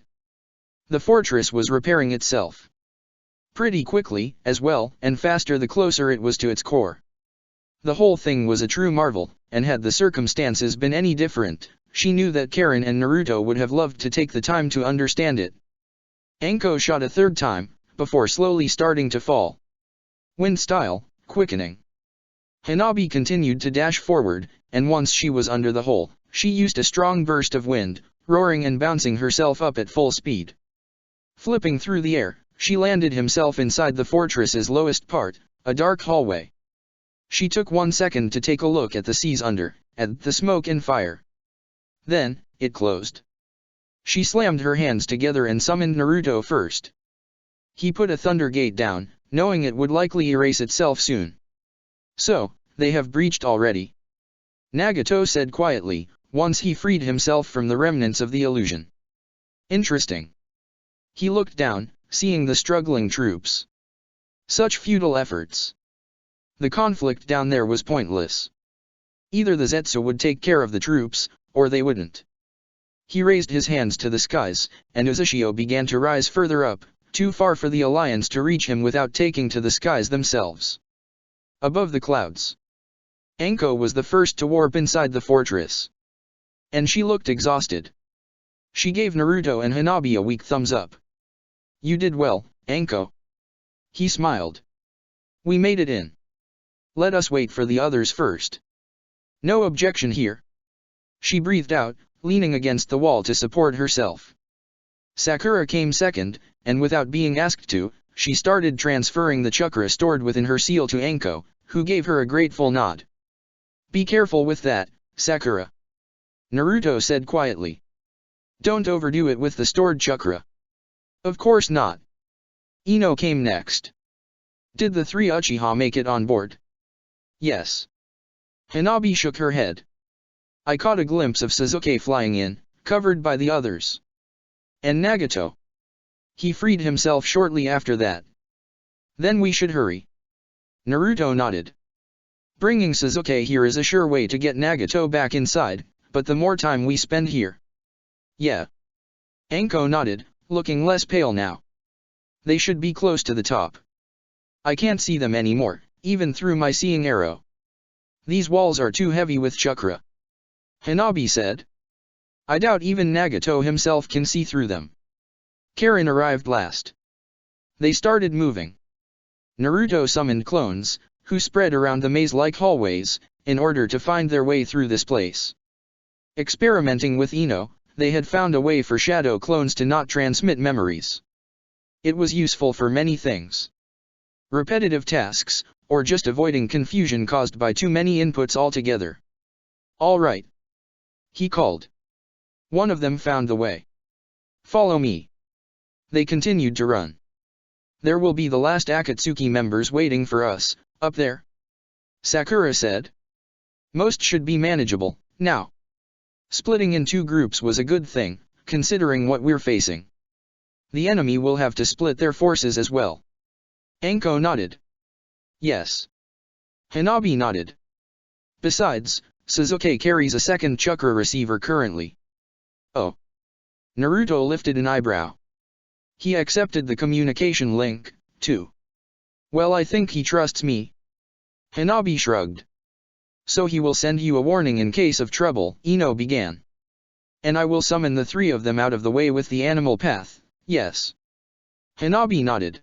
The fortress was repairing itself. Pretty quickly, as well, and faster the closer it was to its core. The whole thing was a true marvel, and had the circumstances been any different, she knew that Karen and Naruto would have loved to take the time to understand it. Anko shot a third time, before slowly starting to fall. Wind style, quickening. Hanabi continued to dash forward, and once she was under the hole, she used a strong burst of wind, roaring and bouncing herself up at full speed. Flipping through the air, she landed himself inside the fortress's lowest part, a dark hallway. She took 1 second to take a look at the seas under, at the smoke and fire. Then, it closed. She slammed her hands together and summoned Naruto first. He put a thunder gate down, knowing it would likely erase itself soon. So, they have breached already. Nagato said quietly, once he freed himself from the remnants of the illusion. Interesting. He looked down, seeing the struggling troops. Such futile efforts. The conflict down there was pointless. Either the Zetsu would take care of the troops, or they wouldn't. He raised his hands to the skies, and Uzushio began to rise further up, too far for the alliance to reach him without taking to the skies themselves. Above the clouds. Anko was the first to warp inside the fortress. And she looked exhausted. She gave Naruto and Hanabi a weak thumbs up. You did well, Anko. He smiled. We made it in. Let us wait for the others first. No objection here. She breathed out, leaning against the wall to support herself. Sakura came second, and without being asked to, she started transferring the chakra stored within her seal to Anko, who gave her a grateful nod. Be careful with that, Sakura. Naruto said quietly. Don't overdo it with the stored chakra. Of course not. Ino came next. Did the three Uchiha make it on board? Yes. Hanabi shook her head. I caught a glimpse of Sasuke flying in, covered by the others. And Nagato. He freed himself shortly after that. Then we should hurry. Naruto nodded. Bringing Sasuke here is a sure way to get Nagato back inside, but the more time we spend here. Yeah. Anko nodded, looking less pale now. They should be close to the top. I can't see them anymore, even through my seeing arrow. These walls are too heavy with chakra. Hanabi said. I doubt even Nagato himself can see through them. Karin arrived last. They started moving. Naruto summoned clones, who spread around the maze-like hallways, in order to find their way through this place. Experimenting with Ino, they had found a way for shadow clones to not transmit memories. It was useful for many things. Repetitive tasks, or just avoiding confusion caused by too many inputs altogether. All right. He called. One of them found the way. Follow me. They continued to run. There will be the last Akatsuki members waiting for us, up there. Sakura said. Most should be manageable, now. Splitting in two groups was a good thing, considering what we're facing. The enemy will have to split their forces as well. Anko nodded. Yes. Hanabi nodded. Besides, Sasuke carries a second chakra receiver currently. Oh. Naruto lifted an eyebrow. He accepted the communication link, too. Well, I think he trusts me. Hanabi shrugged. So he will send you a warning in case of trouble, Ino began. And I will summon the three of them out of the way with the animal path, yes. Hanabi nodded.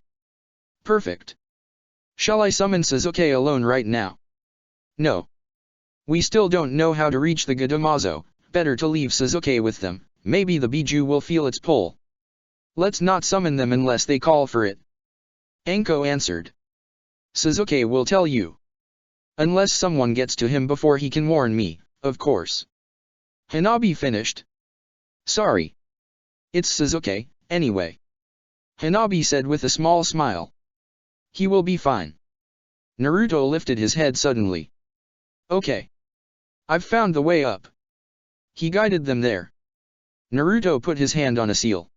Perfect. Shall I summon Sasuke alone right now? No. We still don't know how to reach the Gadamazo, better to leave Sasuke with them, maybe the Biju will feel its pull. Let's not summon them unless they call for it. Anko answered. Sasuke will tell you. Unless someone gets to him before he can warn me, of course. Hanabi finished. Sorry. It's Sasuke, anyway. Hanabi said with a small smile. He will be fine. Naruto lifted his head suddenly. Okay. I've found the way up. He guided them there. Naruto put his hand on a seal.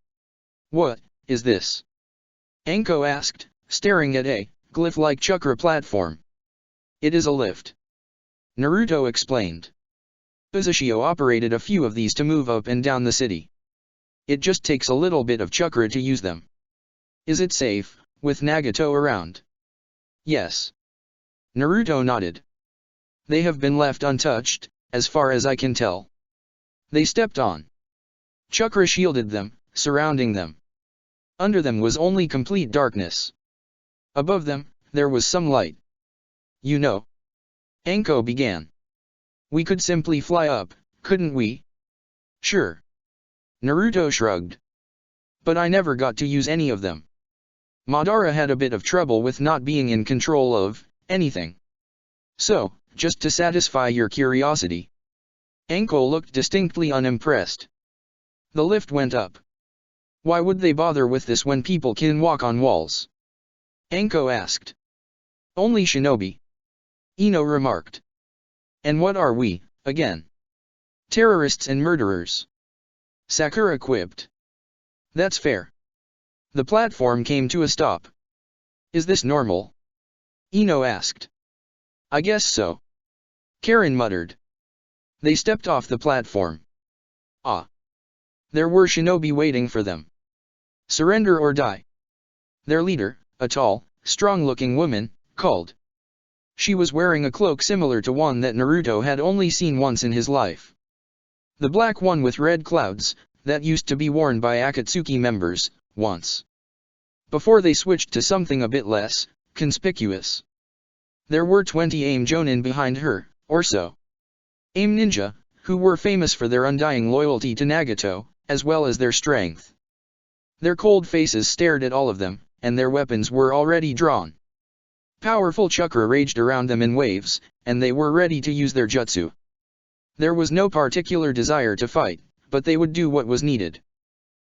What is this? Anko asked, staring at a glyph-like chakra platform. It is a lift. Naruto explained. Uzushio operated a few of these to move up and down the city. It just takes a little bit of chakra to use them. Is it safe, with Nagato around? Yes. Naruto nodded. They have been left untouched, as far as I can tell. They stepped on. Chakra shielded them, surrounding them. Under them was only complete darkness. Above them, there was some light. You know. Anko began. We could simply fly up, couldn't we? Sure. Naruto shrugged. But I never got to use any of them. Madara had a bit of trouble with not being in control of anything. So, just to satisfy your curiosity. Anko looked distinctly unimpressed. The lift went up. Why would they bother with this when people can walk on walls? Anko asked. Only shinobi. Ino remarked. And what are we, again? Terrorists and murderers. Sakura quipped. That's fair. The platform came to a stop. Is this normal? Ino asked. I guess so. Karin muttered. They stepped off the platform. Ah. There were shinobi waiting for them. Surrender or die. Their leader, a tall, strong-looking woman, called. She was wearing a cloak similar to one that Naruto had only seen once in his life. The black one with red clouds, that used to be worn by Akatsuki members, once. before they switched to something a bit less conspicuous. There were 20 AIM Jonin behind her, or so. AIM Ninja, who were famous for their undying loyalty to Nagato, as well as their strength. Their cold faces stared at all of them, and their weapons were already drawn. Powerful chakra raged around them in waves, and they were ready to use their jutsu. There was no particular desire to fight, but they would do what was needed.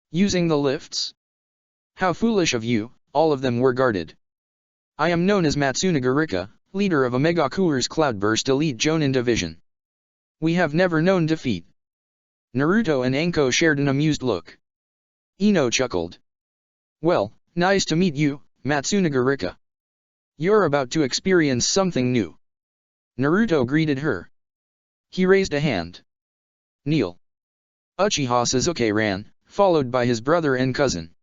Using the lifts? How foolish of you, all of them were guarded. I am known as Matsunaga Rika, leader of Omega Cour's Cloudburst Elite Jonin Division. We have never known defeat. Naruto and Anko shared an amused look. Ino chuckled. Well, nice to meet you, Matsunaga Rika. You're about to experience something new. Naruto greeted her. He raised a hand. Kneel. Uchiha Sasuke ran, followed by his brother and cousin.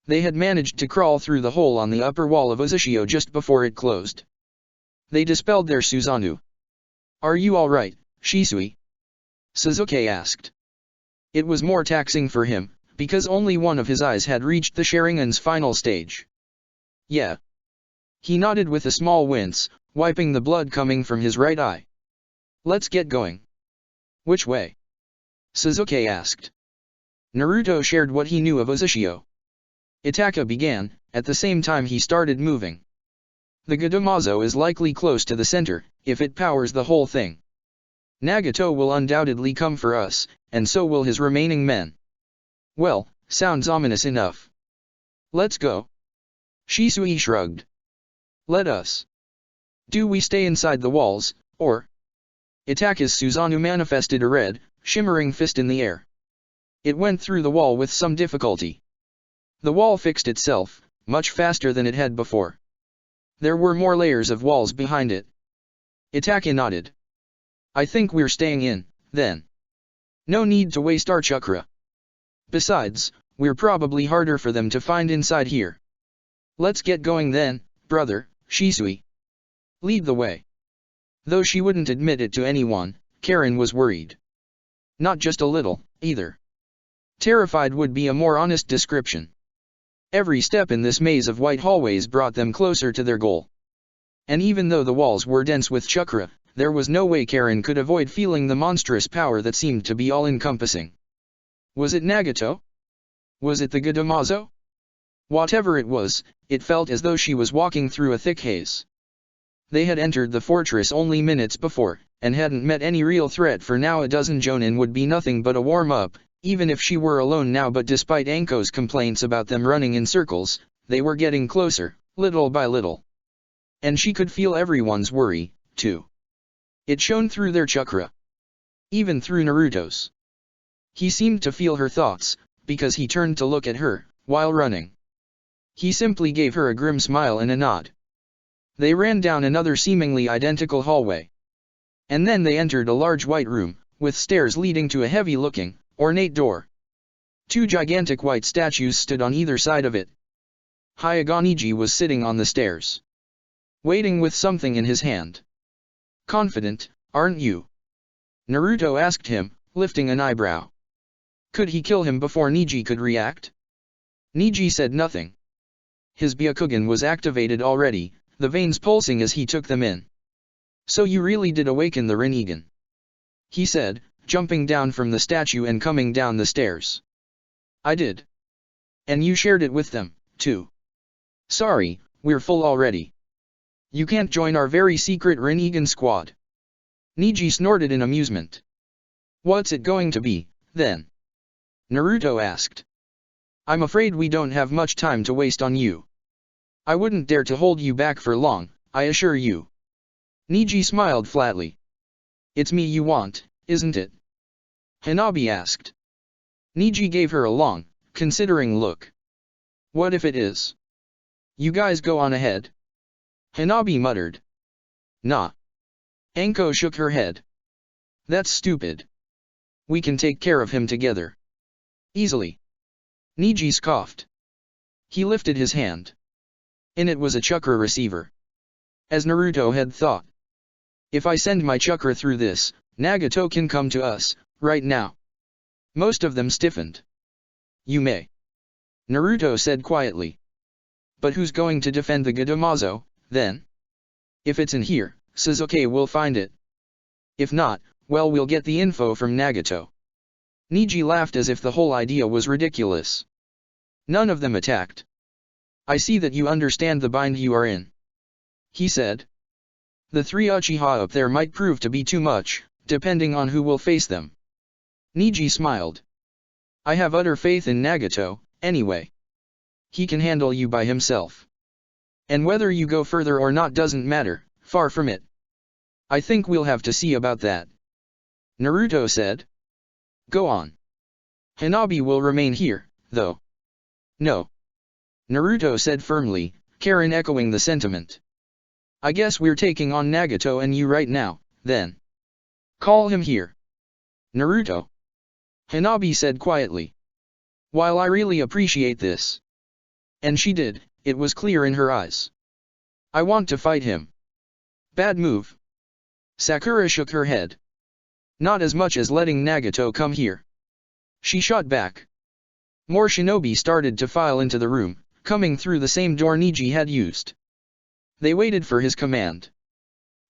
They had managed to crawl through the hole on the upper wall of Uzushio just before it closed. They dispelled their Susanoo. Are you alright, Shisui? Sasuke asked. It was more taxing for him, because only one of his eyes had reached the Sharingan's final stage. Yeah. He nodded with a small wince, wiping the blood coming from his right eye. Let's get going. Which way? Sasuke asked. Naruto shared what he knew of Uzushio. Itaka began, at the same time he started moving. The Gadamazo is likely close to the center, if it powers the whole thing. Nagato will undoubtedly come for us, and so will his remaining men. Well, sounds ominous enough. Let's go. Shisui shrugged. Let us. Do we stay inside the walls, or? Itaka's Susanoo manifested a red, shimmering fist in the air. It went through the wall with some difficulty. The wall fixed itself, much faster than it had before. There were more layers of walls behind it. Itaka nodded. I think we're staying in, then. No need to waste our chakra. Besides, we're probably harder for them to find inside here. Let's get going then, brother, Shisui. Lead the way. Though she wouldn't admit it to anyone, Karen was worried. Not just a little, either. Terrified would be a more honest description. Every step in this maze of white hallways brought them closer to their goal. And even though the walls were dense with chakra, there was no way Karen could avoid feeling the monstrous power that seemed to be all-encompassing. Was it Nagato? Was it the Gadamazo? Whatever it was, it felt as though she was walking through a thick haze. They had entered the fortress only minutes before, and hadn't met any real threat, for now a dozen Jonin would be nothing but a warm-up, even if she were alone now. But despite Anko's complaints about them running in circles, they were getting closer, little by little. And she could feel everyone's worry, too. It shone through their chakra. Even through Naruto's. He seemed to feel her thoughts, because he turned to look at her, while running. He simply gave her a grim smile and a nod. They ran down another seemingly identical hallway. And then they entered a large white room, with stairs leading to a heavy-looking, ornate door. Two gigantic white statues stood on either side of it. Hyaganiji was sitting on the stairs, waiting with something in his hand. Confident, aren't you? Naruto asked him, lifting an eyebrow. Could he kill him before Niji could react? Niji said nothing. His Byakugan was activated already, the veins pulsing as he took them in. So you really did awaken the Rinnegan? He said, jumping down from the statue and coming down the stairs. I did. And you shared it with them, too. Sorry, we're full already. You can't join our very secret Rinnegan squad. Niji snorted in amusement. What's it going to be, then? Naruto asked. I'm afraid we don't have much time to waste on you. I wouldn't dare to hold you back for long, I assure you. Niji smiled flatly. It's me you want, isn't it? Hanabi asked. Niji gave her a long, considering look. What if it is? You guys go on ahead. Hanabi muttered. Nah. Anko shook her head. That's stupid. We can take care of him together. Easily. Niji scoffed. He lifted his hand. In it was a chakra receiver. As Naruto had thought. If I send my chakra through this, Nagato can come to us, right now. Most of them stiffened. You may. Naruto said quietly. But who's going to defend the Gudamazo, then? If it's in here, Suzuki will find it. If not, well, we'll get the info from Nagato. Niji laughed as if the whole idea was ridiculous. None of them attacked. I see that you understand the bind you are in, he said. The three Uchiha up there might prove to be too much, depending on who will face them. Niji smiled. I have utter faith in Nagato, anyway. He can handle you by himself. And whether you go further or not doesn't matter, far from it. I think we'll have to see about that. Naruto said. Go on. Hanabi will remain here, though. No. Naruto said firmly, Karen echoing the sentiment. I guess we're taking on Nagato and you right now, then. Call him here. Naruto. Hanabi said quietly. While I really appreciate this. And she did, it was clear in her eyes. I want to fight him. Bad move. Sakura shook her head. Not as much as letting Nagato come here. She shot back. More shinobi started to file into the room, coming through the same door Niji had used. They waited for his command.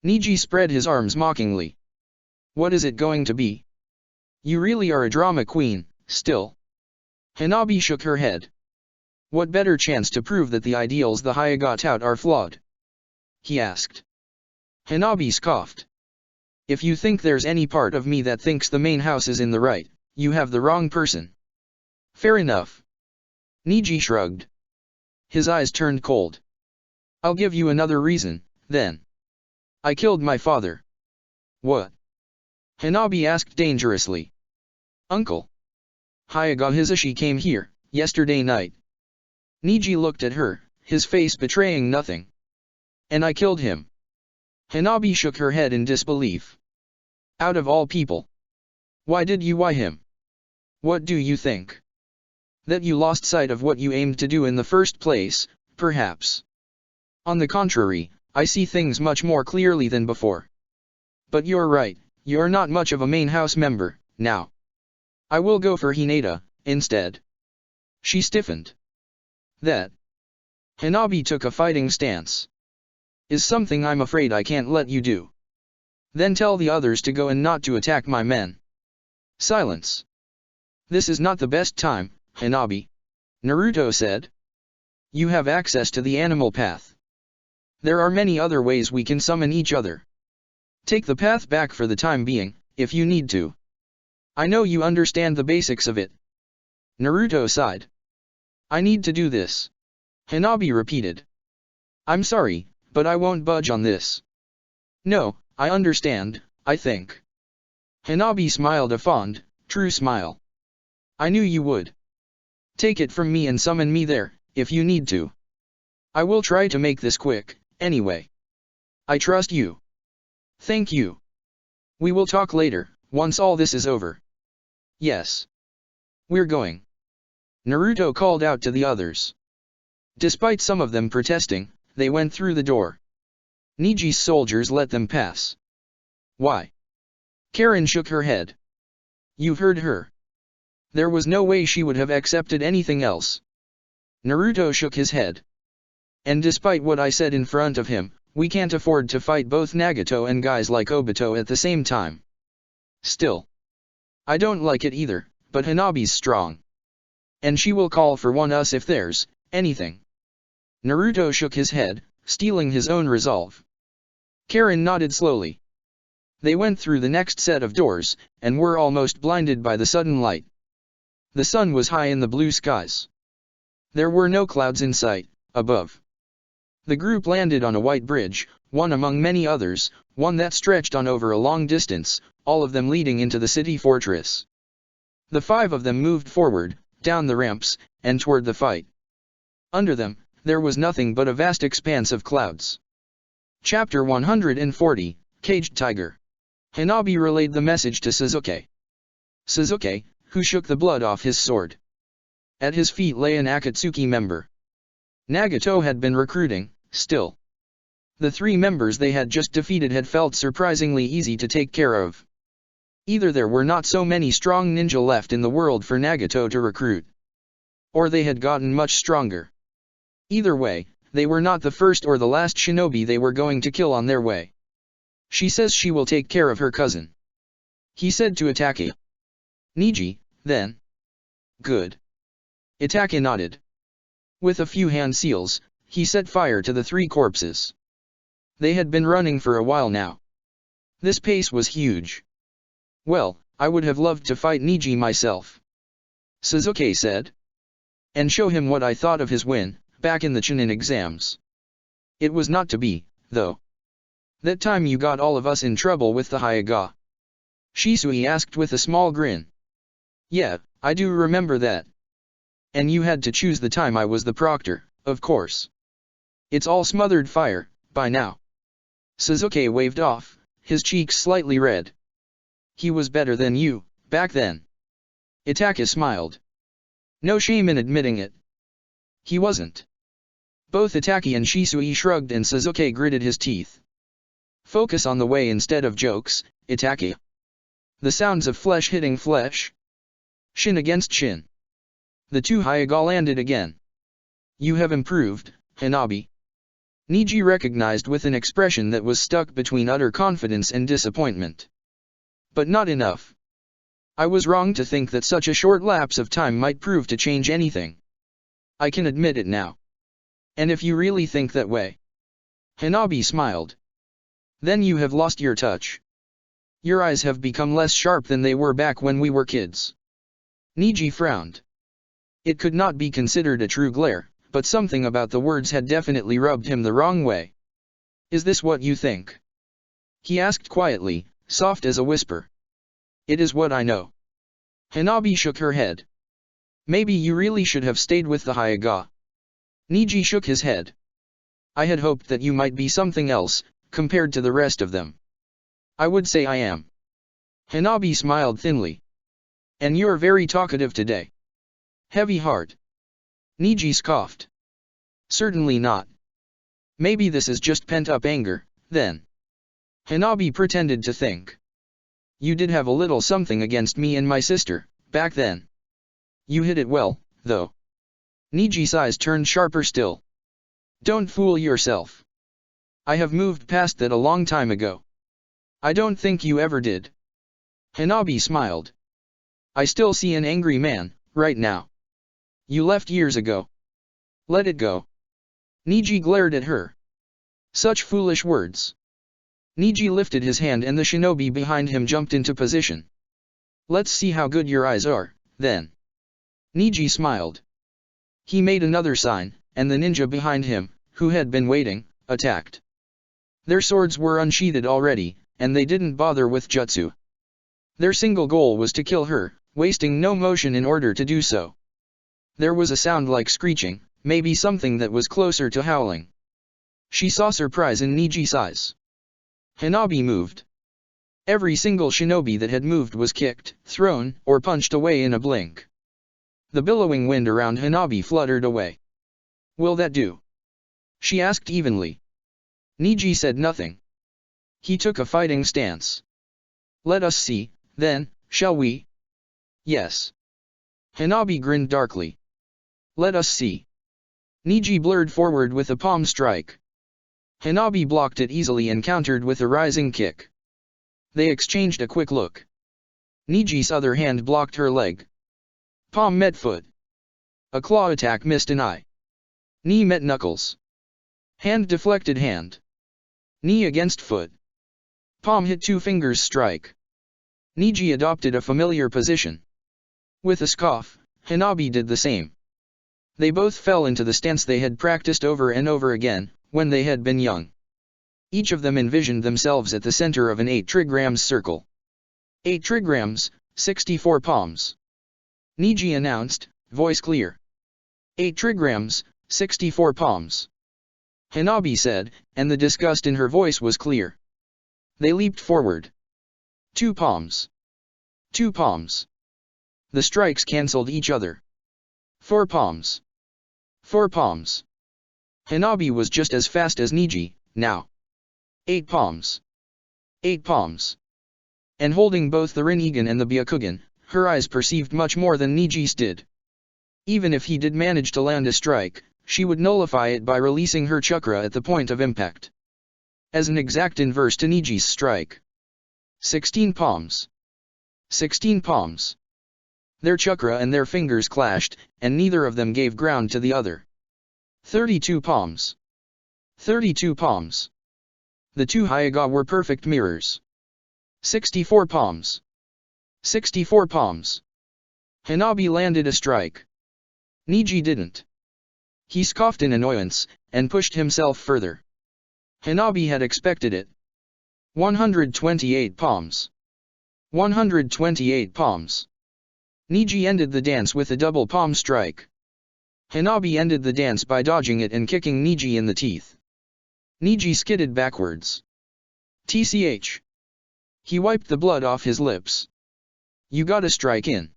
Niji spread his arms mockingly. What is it going to be? You really are a drama queen, still. Hanabi shook her head. What better chance to prove that the ideals the Hyuga tout are flawed? He asked. Hanabi scoffed. If you think there's any part of me that thinks the main house is in the right, you have the wrong person. Fair enough. Niji shrugged. His eyes turned cold. I'll give you another reason, then. I killed my father. What? Hanabi asked dangerously. Uncle. Hyuga Hisashi came here, yesterday night. Niji looked at her, his face betraying nothing. And I killed him. Hanabi shook her head in disbelief. Out of all people. Why did you why him? What do you think? That you lost sight of what you aimed to do in the first place, perhaps. On the contrary, I see things much more clearly than before. But you're right, you're not much of a main house member, now. I will go for Hinata, instead. She stiffened. That. Hanabi took a fighting stance. Is something I'm afraid I can't let you do. Then tell the others to go and not to attack my men. Silence. This is not the best time, Hanabi. Naruto said. You have access to the animal path. There are many other ways we can summon each other. Take the path back for the time being, if you need to. I know you understand the basics of it. Naruto sighed. I need to do this. Hanabi repeated. I'm sorry, but I won't budge on this. No, I understand, I think. Hanabi smiled a fond, true smile. I knew you would. Take it from me and summon me there, if you need to. I will try to make this quick, anyway. I trust you. Thank you. We will talk later, once all this is over. Yes. We're going. Naruto called out to the others. Despite some of them protesting, they went through the door. Niji's soldiers let them pass. Why? Karen shook her head. You've heard her. There was no way she would have accepted anything else. Naruto shook his head. And despite what I said in front of him, we can't afford to fight both Nagato and guys like Obito at the same time. Still. I don't like it either, but Hanabi's strong. And she will call for us if there's anything. Naruto shook his head, stealing his own resolve. Karen nodded slowly. They went through the next set of doors, and were almost blinded by the sudden light. The sun was high in the blue skies. There were no clouds in sight, above. The group landed on a white bridge, one among many others, one that stretched on over a long distance, all of them leading into the city fortress. The five of them moved forward, down the ramps, and toward the fight. Under them, there was nothing but a vast expanse of clouds. Chapter 140, Caged Tiger. Hanabi relayed the message to Suzuki. Suzuki, who shook the blood off his sword. At his feet lay an Akatsuki member. Nagato had been recruiting, still. The three members they had just defeated had felt surprisingly easy to take care of. Either there were not so many strong ninja left in the world for Nagato to recruit, or they had gotten much stronger. Either way, they were not the first or the last shinobi they were going to kill on their way. She says she will take care of her cousin, he said to Itake. Niji, then. Good. Itake nodded. With a few hand seals, he set fire to the 3 corpses. They had been running for a while now. This pace was huge. Well, I would have loved to fight Niji myself, Suzuki said. And show him what I thought of his win, back in the Chunin exams. It was not to be, though. That time you got all of us in trouble with the Hyaga. Shisui asked with a small grin. Yeah, I do remember that. And you had to choose the time I was the proctor, of course. It's all smothered fire, by now. Suzuki waved off, his cheeks slightly red. He was better than you, back then. Itake smiled. No shame in admitting it. He wasn't. Both Itake and Shisui shrugged and Suzuki gritted his teeth. Focus on the way instead of jokes, Itake. The sounds of flesh hitting flesh. Shin against shin. The 2 Hyaga landed again. You have improved, Hanabi. Niji recognized with an expression that was stuck between utter confidence and disappointment. But not enough. I was wrong to think that such a short lapse of time might prove to change anything. I can admit it now. And if you really think that way. Hanabi smiled. Then you have lost your touch. Your eyes have become less sharp than they were back when we were kids. Niji frowned. It could not be considered a true glare, but something about the words had definitely rubbed him the wrong way. Is this what you think? He asked quietly, soft as a whisper. It is what I know. Hanabi shook her head. Maybe you really should have stayed with the Hyaga. Niji shook his head. I had hoped that you might be something else, compared to the rest of them. I would say I am. Hanabi smiled thinly. And you're very talkative today. Heavy heart. Niji scoffed. Certainly not. Maybe this is just pent-up anger, then. Hanabi pretended to think. You did have a little something against me and my sister, back then. You hid it well, though. Niji's eyes turned sharper still. Don't fool yourself. I have moved past that a long time ago. I don't think you ever did. Hanabi smiled. I still see an angry man, right now. You left years ago. Let it go. Niji glared at her. Such foolish words. Niji lifted his hand and the shinobi behind him jumped into position. Let's see how good your eyes are, then. Niji smiled. He made another sign, and the ninja behind him, who had been waiting, attacked. Their swords were unsheathed already, and they didn't bother with jutsu. Their single goal was to kill her, wasting no motion in order to do so. There was a sound like screeching, maybe something that was closer to howling. She saw surprise in Niji's eyes. Hanabi moved. Every single shinobi that had moved was kicked, thrown, or punched away in a blink. The billowing wind around Hanabi fluttered away. Will that do? She asked evenly. Niji said nothing. He took a fighting stance. Let us see, then, shall we? Yes. Hanabi grinned darkly. Let us see. Niji blurred forward with a palm strike. Hanabi blocked it easily and countered with a rising kick. They exchanged a quick look. Niji's other hand blocked her leg. Palm met foot. A claw attack missed an eye. Knee met knuckles. Hand deflected hand. Knee against foot. Palm hit 2 fingers strike. Niji adopted a familiar position. With a scoff, Hanabi did the same. They both fell into the stance they had practiced over and over again, when they had been young. Each of them envisioned themselves at the center of an 8 trigrams circle. 8 trigrams, 64 palms. Niji announced, voice clear. 8 trigrams, 64 palms. Hanabi said, and the disgust in her voice was clear. They leaped forward. 2 palms. 2 palms. The strikes cancelled each other. 4 palms. 4 palms. Hanabi was just as fast as Niji, now. 8 palms. 8 palms. And holding both the Rinnegan and the Byakugan, her eyes perceived much more than Niji's did. Even if he did manage to land a strike, she would nullify it by releasing her chakra at the point of impact. As an exact inverse to Niji's strike. 16 palms. 16 palms. Their chakra and their fingers clashed, and neither of them gave ground to the other. 32 palms. 32 palms. The two Hyaga were perfect mirrors. 64 palms. 64 palms. Hanabi landed a strike. Niji didn't. He scoffed in annoyance, and pushed himself further. Hanabi had expected it. 128 palms. 128 palms. Niji ended the dance with a double palm strike. Hanabi ended the dance by dodging it and kicking Niji in the teeth. Niji skidded backwards. TCH. He wiped the blood off his lips. You got a strike in.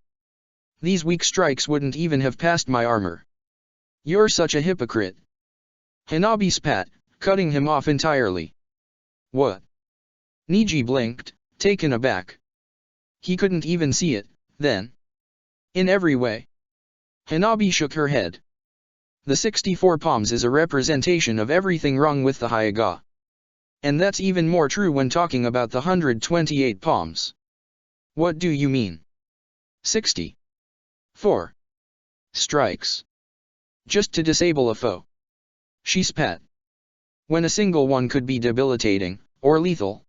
These weak strikes wouldn't even have passed my armor. You're such a hypocrite. Hanabi spat, cutting him off entirely. What? Niji blinked, taken aback. He couldn't even see it, then. In every way. Hanabi shook her head. The 64 palms is a representation of everything wrong with the Hyaga. And that's even more true when talking about the 128 palms. What do you mean? 64 strikes. Just to disable a foe. She spat. When a single one could be debilitating, or lethal.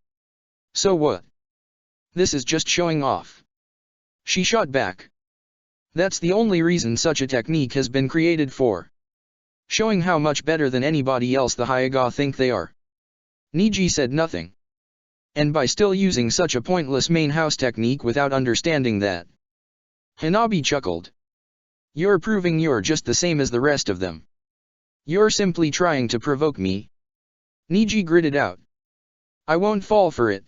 So what? This is just showing off. She shot back. That's the only reason such a technique has been created for. Showing how much better than anybody else the Hyaga think they are. Niji said nothing. And by still using such a pointless main house technique without understanding that. Hanabi chuckled. You're proving you're just the same as the rest of them. You're simply trying to provoke me. Niji gritted out. I won't fall for it.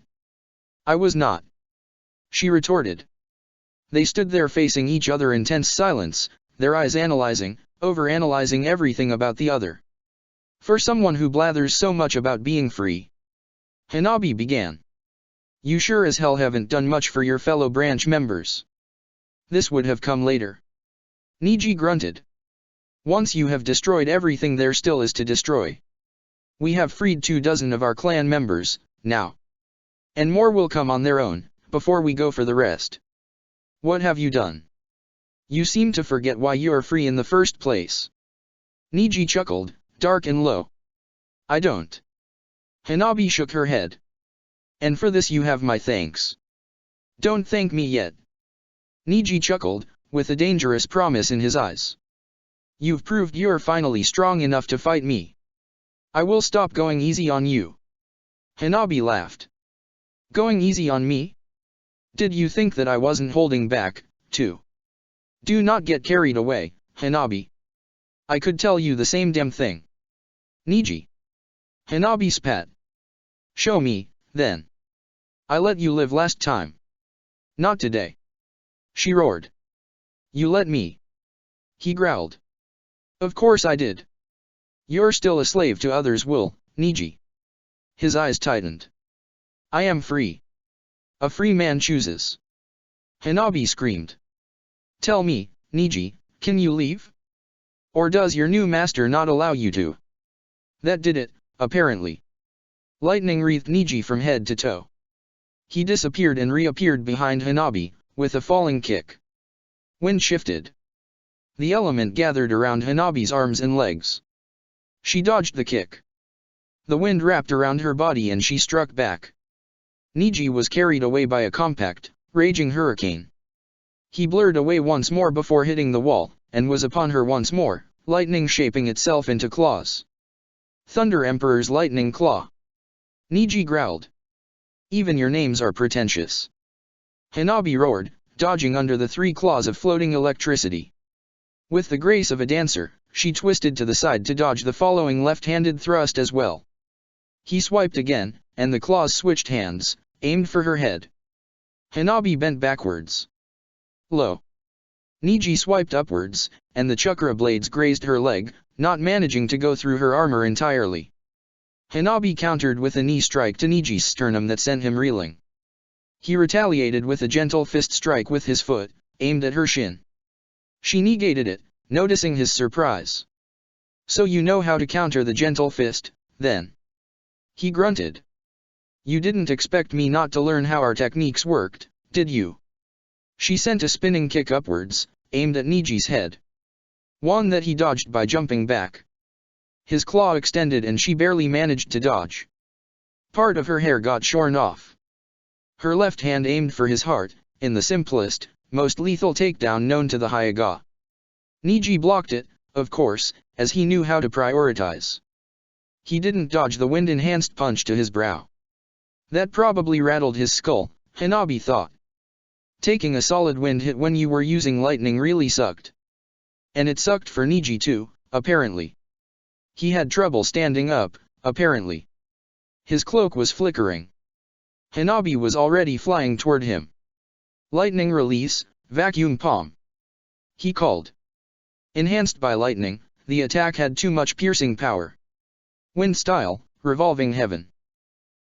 I was not. She retorted. They stood there facing each other in tense silence, their eyes analyzing, overanalyzing everything about the other. For someone who blathers so much about being free. Hanabi began. You sure as hell haven't done much for your fellow branch members. This would have come later. Niji grunted. Once you have destroyed everything there still is to destroy. We have freed 24 of our clan members, now. And more will come on their own, before we go for the rest. What have you done? You seem to forget why you are free in the first place. Niji chuckled, dark and low. I don't. Hanabi shook her head. And for this you have my thanks. Don't thank me yet. Niji chuckled, with a dangerous promise in his eyes. You've proved you're finally strong enough to fight me. I will stop going easy on you. Hanabi laughed. Going easy on me? Did you think that I wasn't holding back, too? Do not get carried away, Hanabi. I could tell you the same damn thing. Niji. Hanabi spat. Show me, then. I let you live last time. Not today. She roared. You let me. He growled. Of course I did. You're still a slave to others' will, Niji. His eyes tightened. I am free. A free man chooses. Hanabi screamed. Tell me, Niji, can you leave? Or does your new master not allow you to? That did it, apparently. Lightning wreathed Niji from head to toe. He disappeared and reappeared behind Hanabi, with a falling kick. Wind shifted. The element gathered around Hanabi's arms and legs. She dodged the kick. The wind wrapped around her body and she struck back. Niji was carried away by a compact, raging hurricane. He blurred away once more before hitting the wall, and was upon her once more, lightning shaping itself into claws. Thunder Emperor's lightning claw. Niji growled. Even your names are pretentious. Hanabi roared, dodging under the 3 claws of floating electricity. With the grace of a dancer, she twisted to the side to dodge the following left-handed thrust as well. He swiped again, and the claws switched hands, aimed for her head. Hanabi bent backwards. Low. Niji swiped upwards, and the chakra blades grazed her leg, not managing to go through her armor entirely. Hanabi countered with a knee strike to Niji's sternum that sent him reeling. He retaliated with a gentle fist strike with his foot, aimed at her shin. She negated it, noticing his surprise. So you know how to counter the gentle fist, then? He grunted. You didn't expect me not to learn how our techniques worked, did you? She sent a spinning kick upwards, aimed at Niji's head. One that he dodged by jumping back. His claw extended and she barely managed to dodge. Part of her hair got shorn off. Her left hand aimed for his heart, in the simplest, most lethal takedown known to the Hyuga. Niji blocked it, of course, as he knew how to prioritize. He didn't dodge the wind-enhanced punch to his brow. That probably rattled his skull, Hanabi thought. Taking a solid wind hit when you were using lightning really sucked. And it sucked for Niji too, apparently. He had trouble standing up, apparently. His cloak was flickering. Hanabi was already flying toward him. Lightning release, vacuum palm. He called. Enhanced by lightning, the attack had too much piercing power. Wind style, revolving heaven.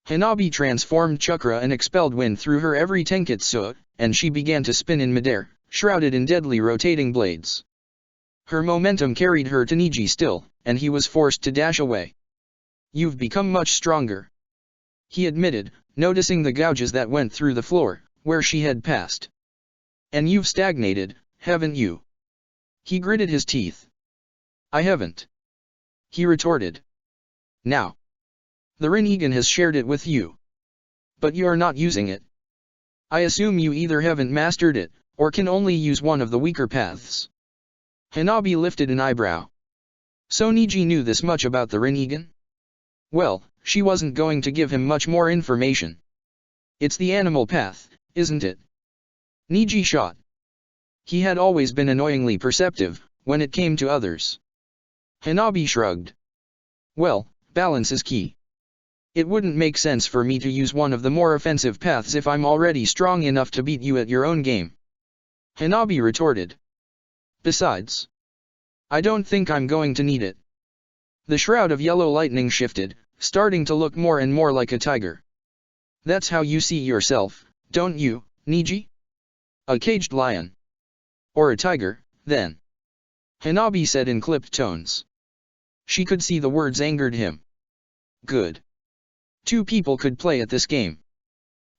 Hanabi transformed chakra and expelled wind through her every tenketsu, and she began to spin in midair, shrouded in deadly rotating blades. Her momentum carried her to Niji still, and he was forced to dash away. You've become much stronger, he admitted, noticing the gouges that went through the floor, where she had passed. And you've stagnated, haven't you? He gritted his teeth. I haven't, he retorted. Now, the Rinnegan has shared it with you. But you're not using it. I assume you either haven't mastered it, or can only use one of the weaker paths. Hanabi lifted an eyebrow. So Niji knew this much about the Rinnegan? Well, she wasn't going to give him much more information. It's the animal path, isn't it? Niji shot. He had always been annoyingly perceptive, when it came to others. Hanabi shrugged. Well, balance is key. It wouldn't make sense for me to use one of the more offensive paths if I'm already strong enough to beat you at your own game. Hanabi retorted. Besides, I don't think I'm going to need it. The shroud of yellow lightning shifted, starting to look more and more like a tiger. That's how you see yourself, don't you, Niji? A caged lion. Or a tiger, then. Hanabi said in clipped tones. She could see the words angered him. Good. Two people could play at this game.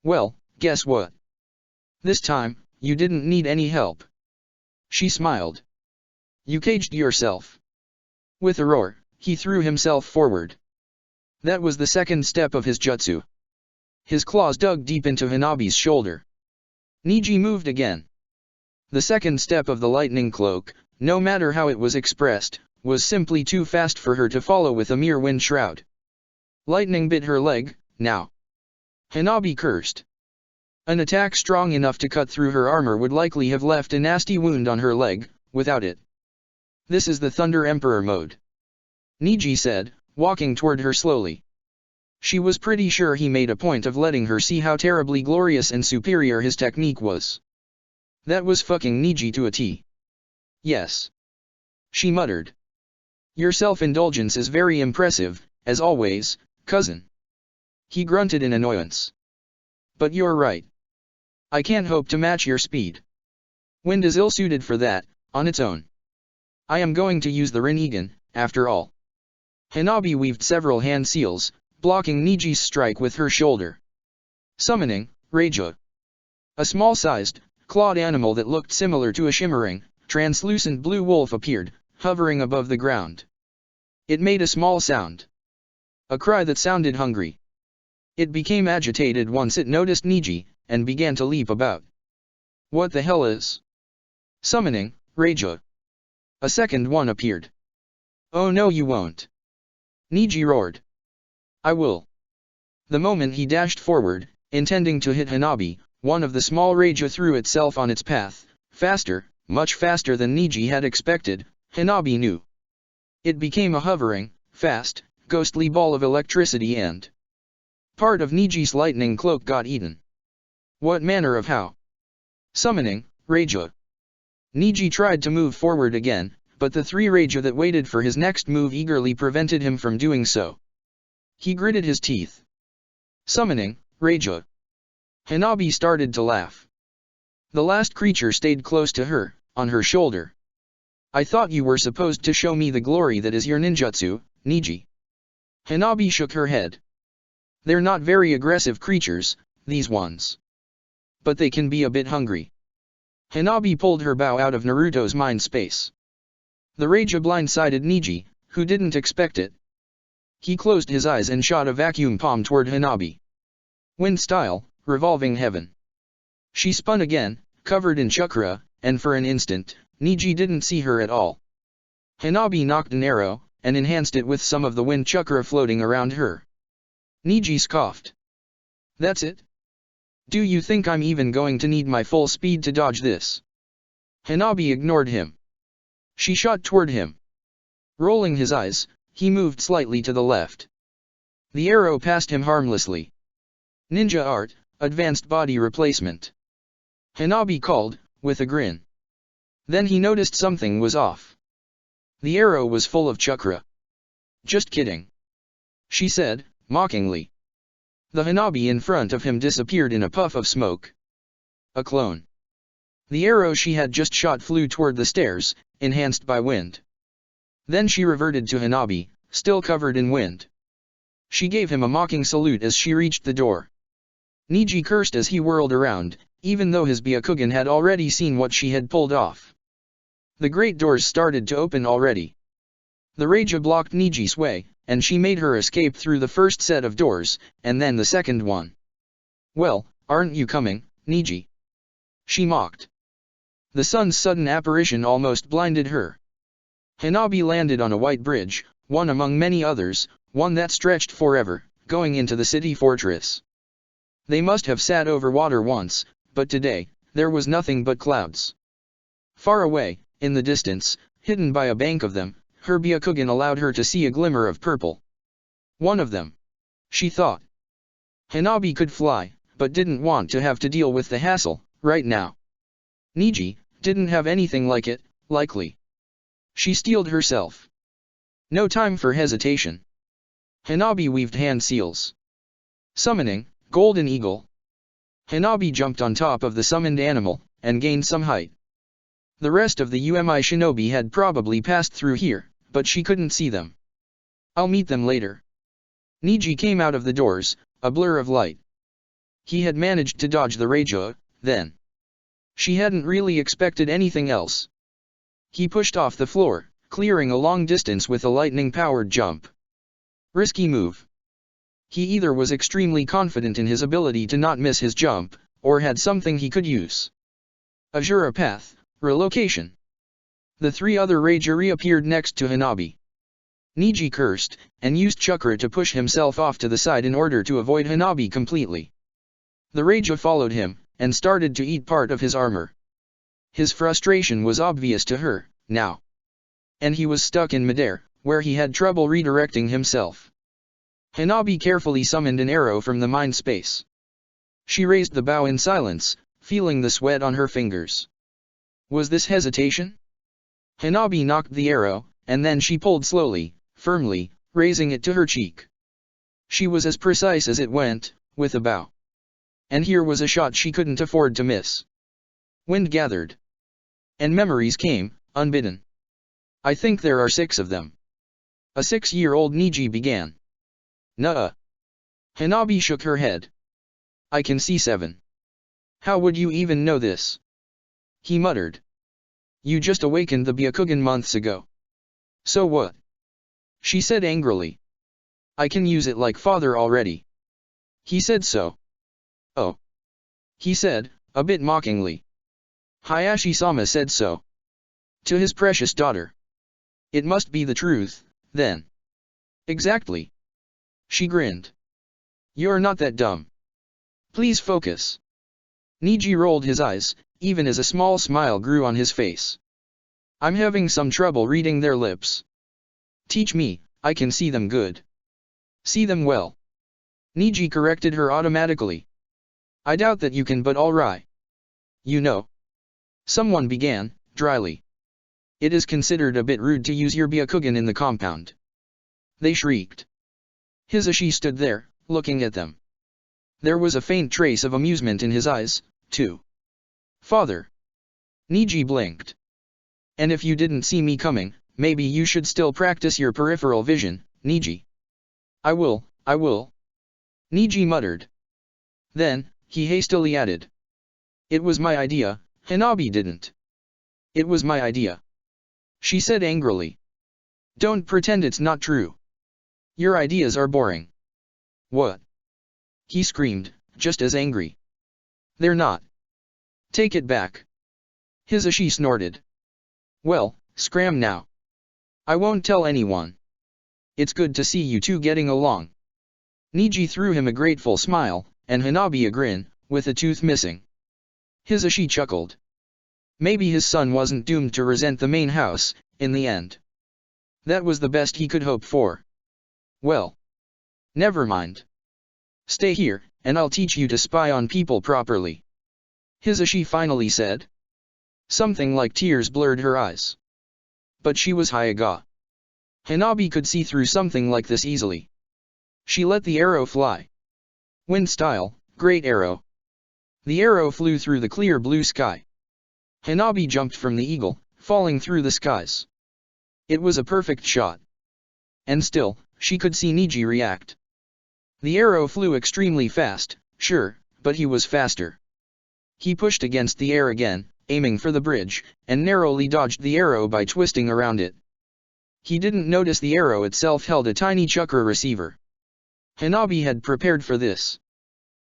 Well, guess what? This time, you didn't need any help. She smiled. You caged yourself. With a roar, he threw himself forward. That was the second step of his jutsu. His claws dug deep into Hanabi's shoulder. Niji moved again. The second step of the lightning cloak, no matter how it was expressed, was simply too fast for her to follow with a mere wind shroud. Lightning bit her leg, now. Hanabi cursed. An attack strong enough to cut through her armor would likely have left a nasty wound on her leg, without it. This is the Thunder Emperor mode, Niji said, walking toward her slowly. She was pretty sure he made a point of letting her see how terribly glorious and superior his technique was. That was fucking Niji to a T. Yes, she muttered. Your self-indulgence is very impressive, as always, cousin. He grunted in annoyance. But you're right. I can't hope to match your speed. Wind is ill-suited for that, on its own. I am going to use the Rinnegan, after all. Hanabi weaved several hand seals, blocking Niji's strike with her shoulder. Summoning, Reija. A small-sized, clawed animal that looked similar to a shimmering, translucent blue wolf appeared, hovering above the ground. It made a small sound. A cry that sounded hungry. It became agitated once it noticed Niji, and began to leap about. What the hell is? Summoning, Reija. A second one appeared. Oh no you won't. Niji roared. I will. The moment he dashed forward, intending to hit Hanabi, one of the small Reija threw itself on its path, faster, much faster than Niji had expected, Hanabi knew. It became a hovering, fast, ghostly ball of electricity and part of Niji's lightning cloak got eaten. What manner of how? Summoning, Reija. Niji tried to move forward again, but the three Reija that waited for his next move eagerly prevented him from doing so. He gritted his teeth. Summoning, Reija. Hanabi started to laugh. The last creature stayed close to her, on her shoulder. I thought you were supposed to show me the glory that is your ninjutsu, Niji. Hanabi shook her head. They're not very aggressive creatures, these ones. But they can be a bit hungry. Hanabi pulled her bow out of Naruto's mind space. The rage blindsided Niji, who didn't expect it. He closed his eyes and shot a vacuum palm toward Hanabi. Wind style, revolving heaven. She spun again, covered in chakra, and for an instant, Niji didn't see her at all. Hanabi knocked an arrow, and enhanced it with some of the wind chakra floating around her. Niji scoffed. That's it? Do you think I'm even going to need my full speed to dodge this? Hanabi ignored him. She shot toward him. Rolling his eyes, he moved slightly to the left. The arrow passed him harmlessly. Ninja art, advanced body replacement. Hanabi called, with a grin. Then he noticed something was off. The arrow was full of chakra. Just kidding. She said, mockingly. The Hanabi in front of him disappeared in a puff of smoke. A clone. The arrow she had just shot flew toward the stairs, enhanced by wind. Then she reverted to Hanabi, still covered in wind. She gave him a mocking salute as she reached the door. Niji cursed as he whirled around, even though his Byakugan had already seen what she had pulled off. The great doors started to open already. The rage blocked Niji's way, and she made her escape through the first set of doors, and then the second one. Well, aren't you coming, Niji? She mocked. The sun's sudden apparition almost blinded her. Hanabi landed on a white bridge, one among many others, one that stretched forever, going into the city fortress. They must have sat over water once, but today, there was nothing but clouds. Far away, in the distance, hidden by a bank of them, her Byakugan allowed her to see a glimmer of purple. One of them. She thought. Hanabi could fly, but didn't want to have to deal with the hassle, right now. Niji didn't have anything like it, likely. She steeled herself. No time for hesitation. Hanabi weaved hand seals. Summoning, Golden Eagle. Hanabi jumped on top of the summoned animal, and gained some height. The rest of the UMI shinobi had probably passed through here, but she couldn't see them. I'll meet them later. Niji came out of the doors, a blur of light. He had managed to dodge the Reija, then. She hadn't really expected anything else. He pushed off the floor, clearing a long distance with a lightning-powered jump. Risky move. He either was extremely confident in his ability to not miss his jump, or had something he could use. Azura path, relocation. The three other Reija reappeared next to Hanabi. Niji cursed, and used chakra to push himself off to the side in order to avoid Hanabi completely. The Reija followed him, and started to eat part of his armor. His frustration was obvious to her, now. And he was stuck in midair, where he had trouble redirecting himself. Hanabi carefully summoned an arrow from the mind space. She raised the bow in silence, feeling the sweat on her fingers. Was this hesitation? Hanabi knocked the arrow, and then she pulled slowly, firmly, raising it to her cheek. She was as precise as it went, with a bow. And here was a shot she couldn't afford to miss. Wind gathered. And memories came, unbidden. I think there are 6 of them. A 6-year-old Niji began. Nuh-uh. Hanabi shook her head. I can see 7. How would you even know this? He muttered. You just awakened the Byakugan months ago. So what? She said angrily. I can use it like father already. He said so. Oh. He said, a bit mockingly. Hayashi-sama said so. To his precious daughter. It must be the truth, then. Exactly. She grinned. You're not that dumb. Please focus. Niji rolled his eyes, even as a small smile grew on his face. I'm having some trouble reading their lips. Teach me, I can see them good. See them well. Niji corrected her automatically. I doubt that you can, but alright. You know. Someone began, dryly. It is considered a bit rude to use your Byakugan in the compound. They shrieked. Hisashi stood there, looking at them. There was a faint trace of amusement in his eyes, too. Father. Niji blinked. And if you didn't see me coming, maybe you should still practice your peripheral vision, Niji. I will. Niji muttered. Then, he hastily added. It was my idea, Hanabi didn't. It was my idea. She said angrily. Don't pretend it's not true. Your ideas are boring. What? He screamed, just as angry. They're not. Take it back. Hisashi snorted. Well, scram now. I won't tell anyone. It's good to see you two getting along. Niji threw him a grateful smile, and Hanabi a grin, with a tooth missing. Hisashi chuckled. Maybe his son wasn't doomed to resent the main house, in the end. That was the best he could hope for. Well. Never mind. Stay here, and I'll teach you to spy on people properly. Hisashi finally said. Something like tears blurred her eyes. But she was Hyaga. Hanabi could see through something like this easily. She let the arrow fly. Wind style, great arrow. The arrow flew through the clear blue sky. Hanabi jumped from the eagle, falling through the skies. It was a perfect shot. And still, she could see Niji react. The arrow flew extremely fast, sure, but he was faster. He pushed against the air again, aiming for the bridge, and narrowly dodged the arrow by twisting around it. He didn't notice the arrow itself held a tiny chakra receiver. Hanabi had prepared for this.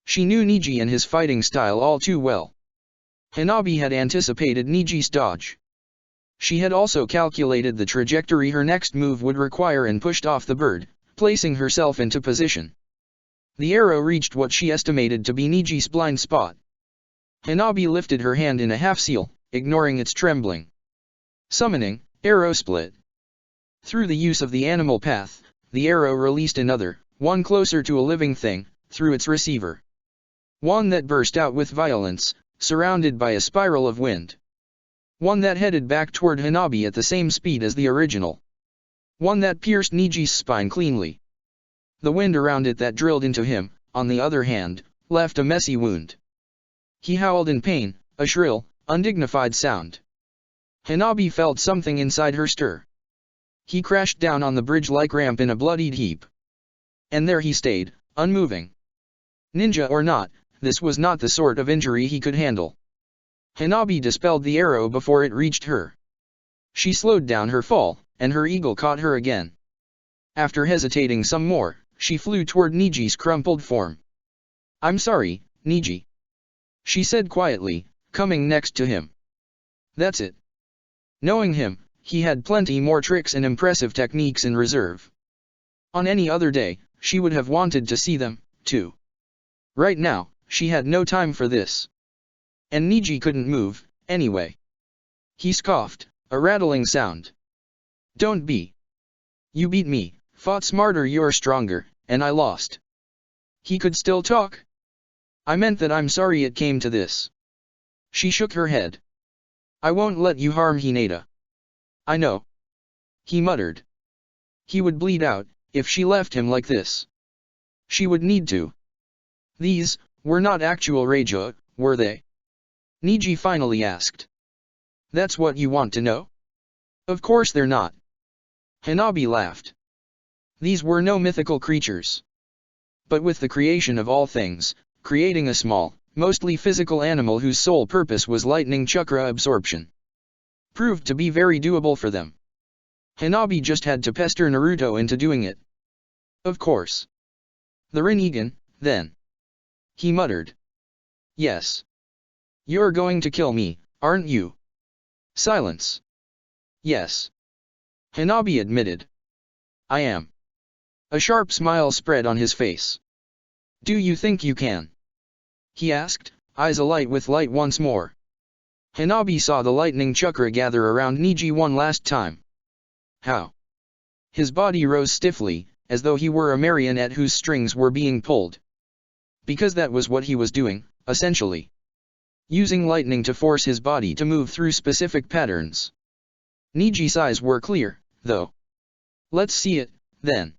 She knew Niji and his fighting style all too well. Hanabi had anticipated Niji's dodge. She had also calculated the trajectory her next move would require and pushed off the bird, placing herself into position. The arrow reached what she estimated to be Niji's blind spot. Hanabi lifted her hand in a half-seal, ignoring its trembling. Summoning, arrow split. Through the use of the animal path, the arrow released another, one closer to a living thing, through its receiver. One that burst out with violence, surrounded by a spiral of wind. One that headed back toward Hanabi at the same speed as the original. One that pierced Niji's spine cleanly. The wind around it that drilled into him, on the other hand, left a messy wound. He howled in pain, a shrill, undignified sound. Hanabi felt something inside her stir. He crashed down on the bridge-like ramp in a bloodied heap. And there he stayed, unmoving. Ninja or not, this was not the sort of injury he could handle. Hanabi dispelled the arrow before it reached her. She slowed down her fall, and her eagle caught her again. After hesitating some more, she flew toward Niji's crumpled form. I'm sorry, Niji. She said quietly, coming next to him. That's it. Knowing him, he had plenty more tricks and impressive techniques in reserve. On any other day, she would have wanted to see them, too. Right now, she had no time for this. And Niji couldn't move, anyway. He scoffed, a rattling sound. Don't be. You beat me, fought smarter, you're stronger, and I lost. He could still talk? I meant that I'm sorry it came to this. She shook her head. I won't let you harm Hinata. I know. He muttered. He would bleed out, if she left him like this. She would need to. These were not actual Reija, were they? Niji finally asked. That's what you want to know? Of course they're not. Hanabi laughed. These were no mythical creatures. But with the creation of all things, creating a small, mostly physical animal whose sole purpose was lightning chakra absorption, proved to be very doable for them. Hanabi just had to pester Naruto into doing it. Of course. The Rinnegan, then. He muttered. Yes. You're going to kill me, aren't you? Silence. Yes. Hanabi admitted. I am. A sharp smile spread on his face. Do you think you can? He asked, eyes alight with light once more. Hanabi saw the lightning chakra gather around Niji one last time. How? His body rose stiffly, as though he were a marionette whose strings were being pulled. Because that was what he was doing, essentially. Using lightning to force his body to move through specific patterns. Niji's eyes were clear, though. Let's see it, then.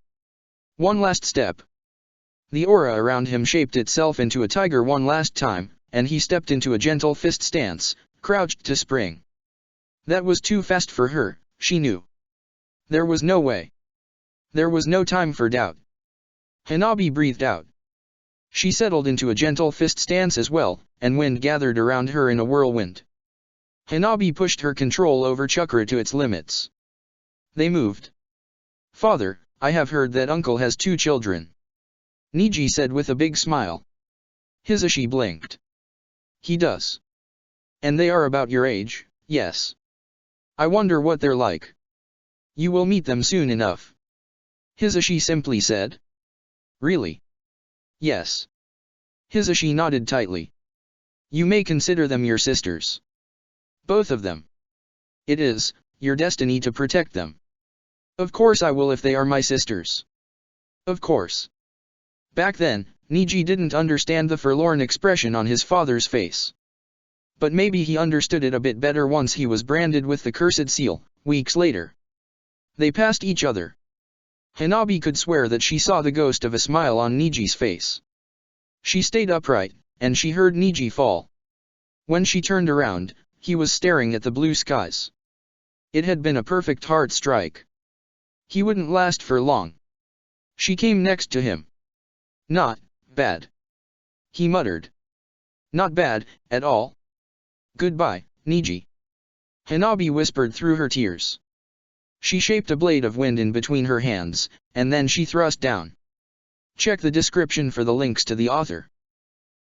One last step. The aura around him shaped itself into a tiger one last time, and he stepped into a gentle fist stance, crouched to spring. That was too fast for her, she knew. There was no way. There was no time for doubt. Hanabi breathed out. She settled into a gentle fist stance as well, and wind gathered around her in a whirlwind. Hanabi pushed her control over chakra to its limits. They moved. Father, I have heard that uncle has 2 children. Niji said with a big smile. Hisashi blinked. He does. And they are about your age, yes. I wonder what they're like. You will meet them soon enough. Hisashi simply said. Really? Yes. Hisashi nodded tightly. You may consider them your sisters. Both of them. It is your destiny to protect them. Of course I will if they are my sisters. Of course. Back then, Niji didn't understand the forlorn expression on his father's face. But maybe he understood it a bit better once he was branded with the cursed seal, weeks later. They passed each other. Hanabi could swear that she saw the ghost of a smile on Niji's face. She stayed upright, and she heard Niji fall. When she turned around, he was staring at the blue skies. It had been a perfect heart strike. He wouldn't last for long. She came next to him. Not bad. He muttered. Not bad, at all. Goodbye, Niji. Hanabi whispered through her tears. She shaped a blade of wind in between her hands, and then she thrust down. Check the description for the links to the author.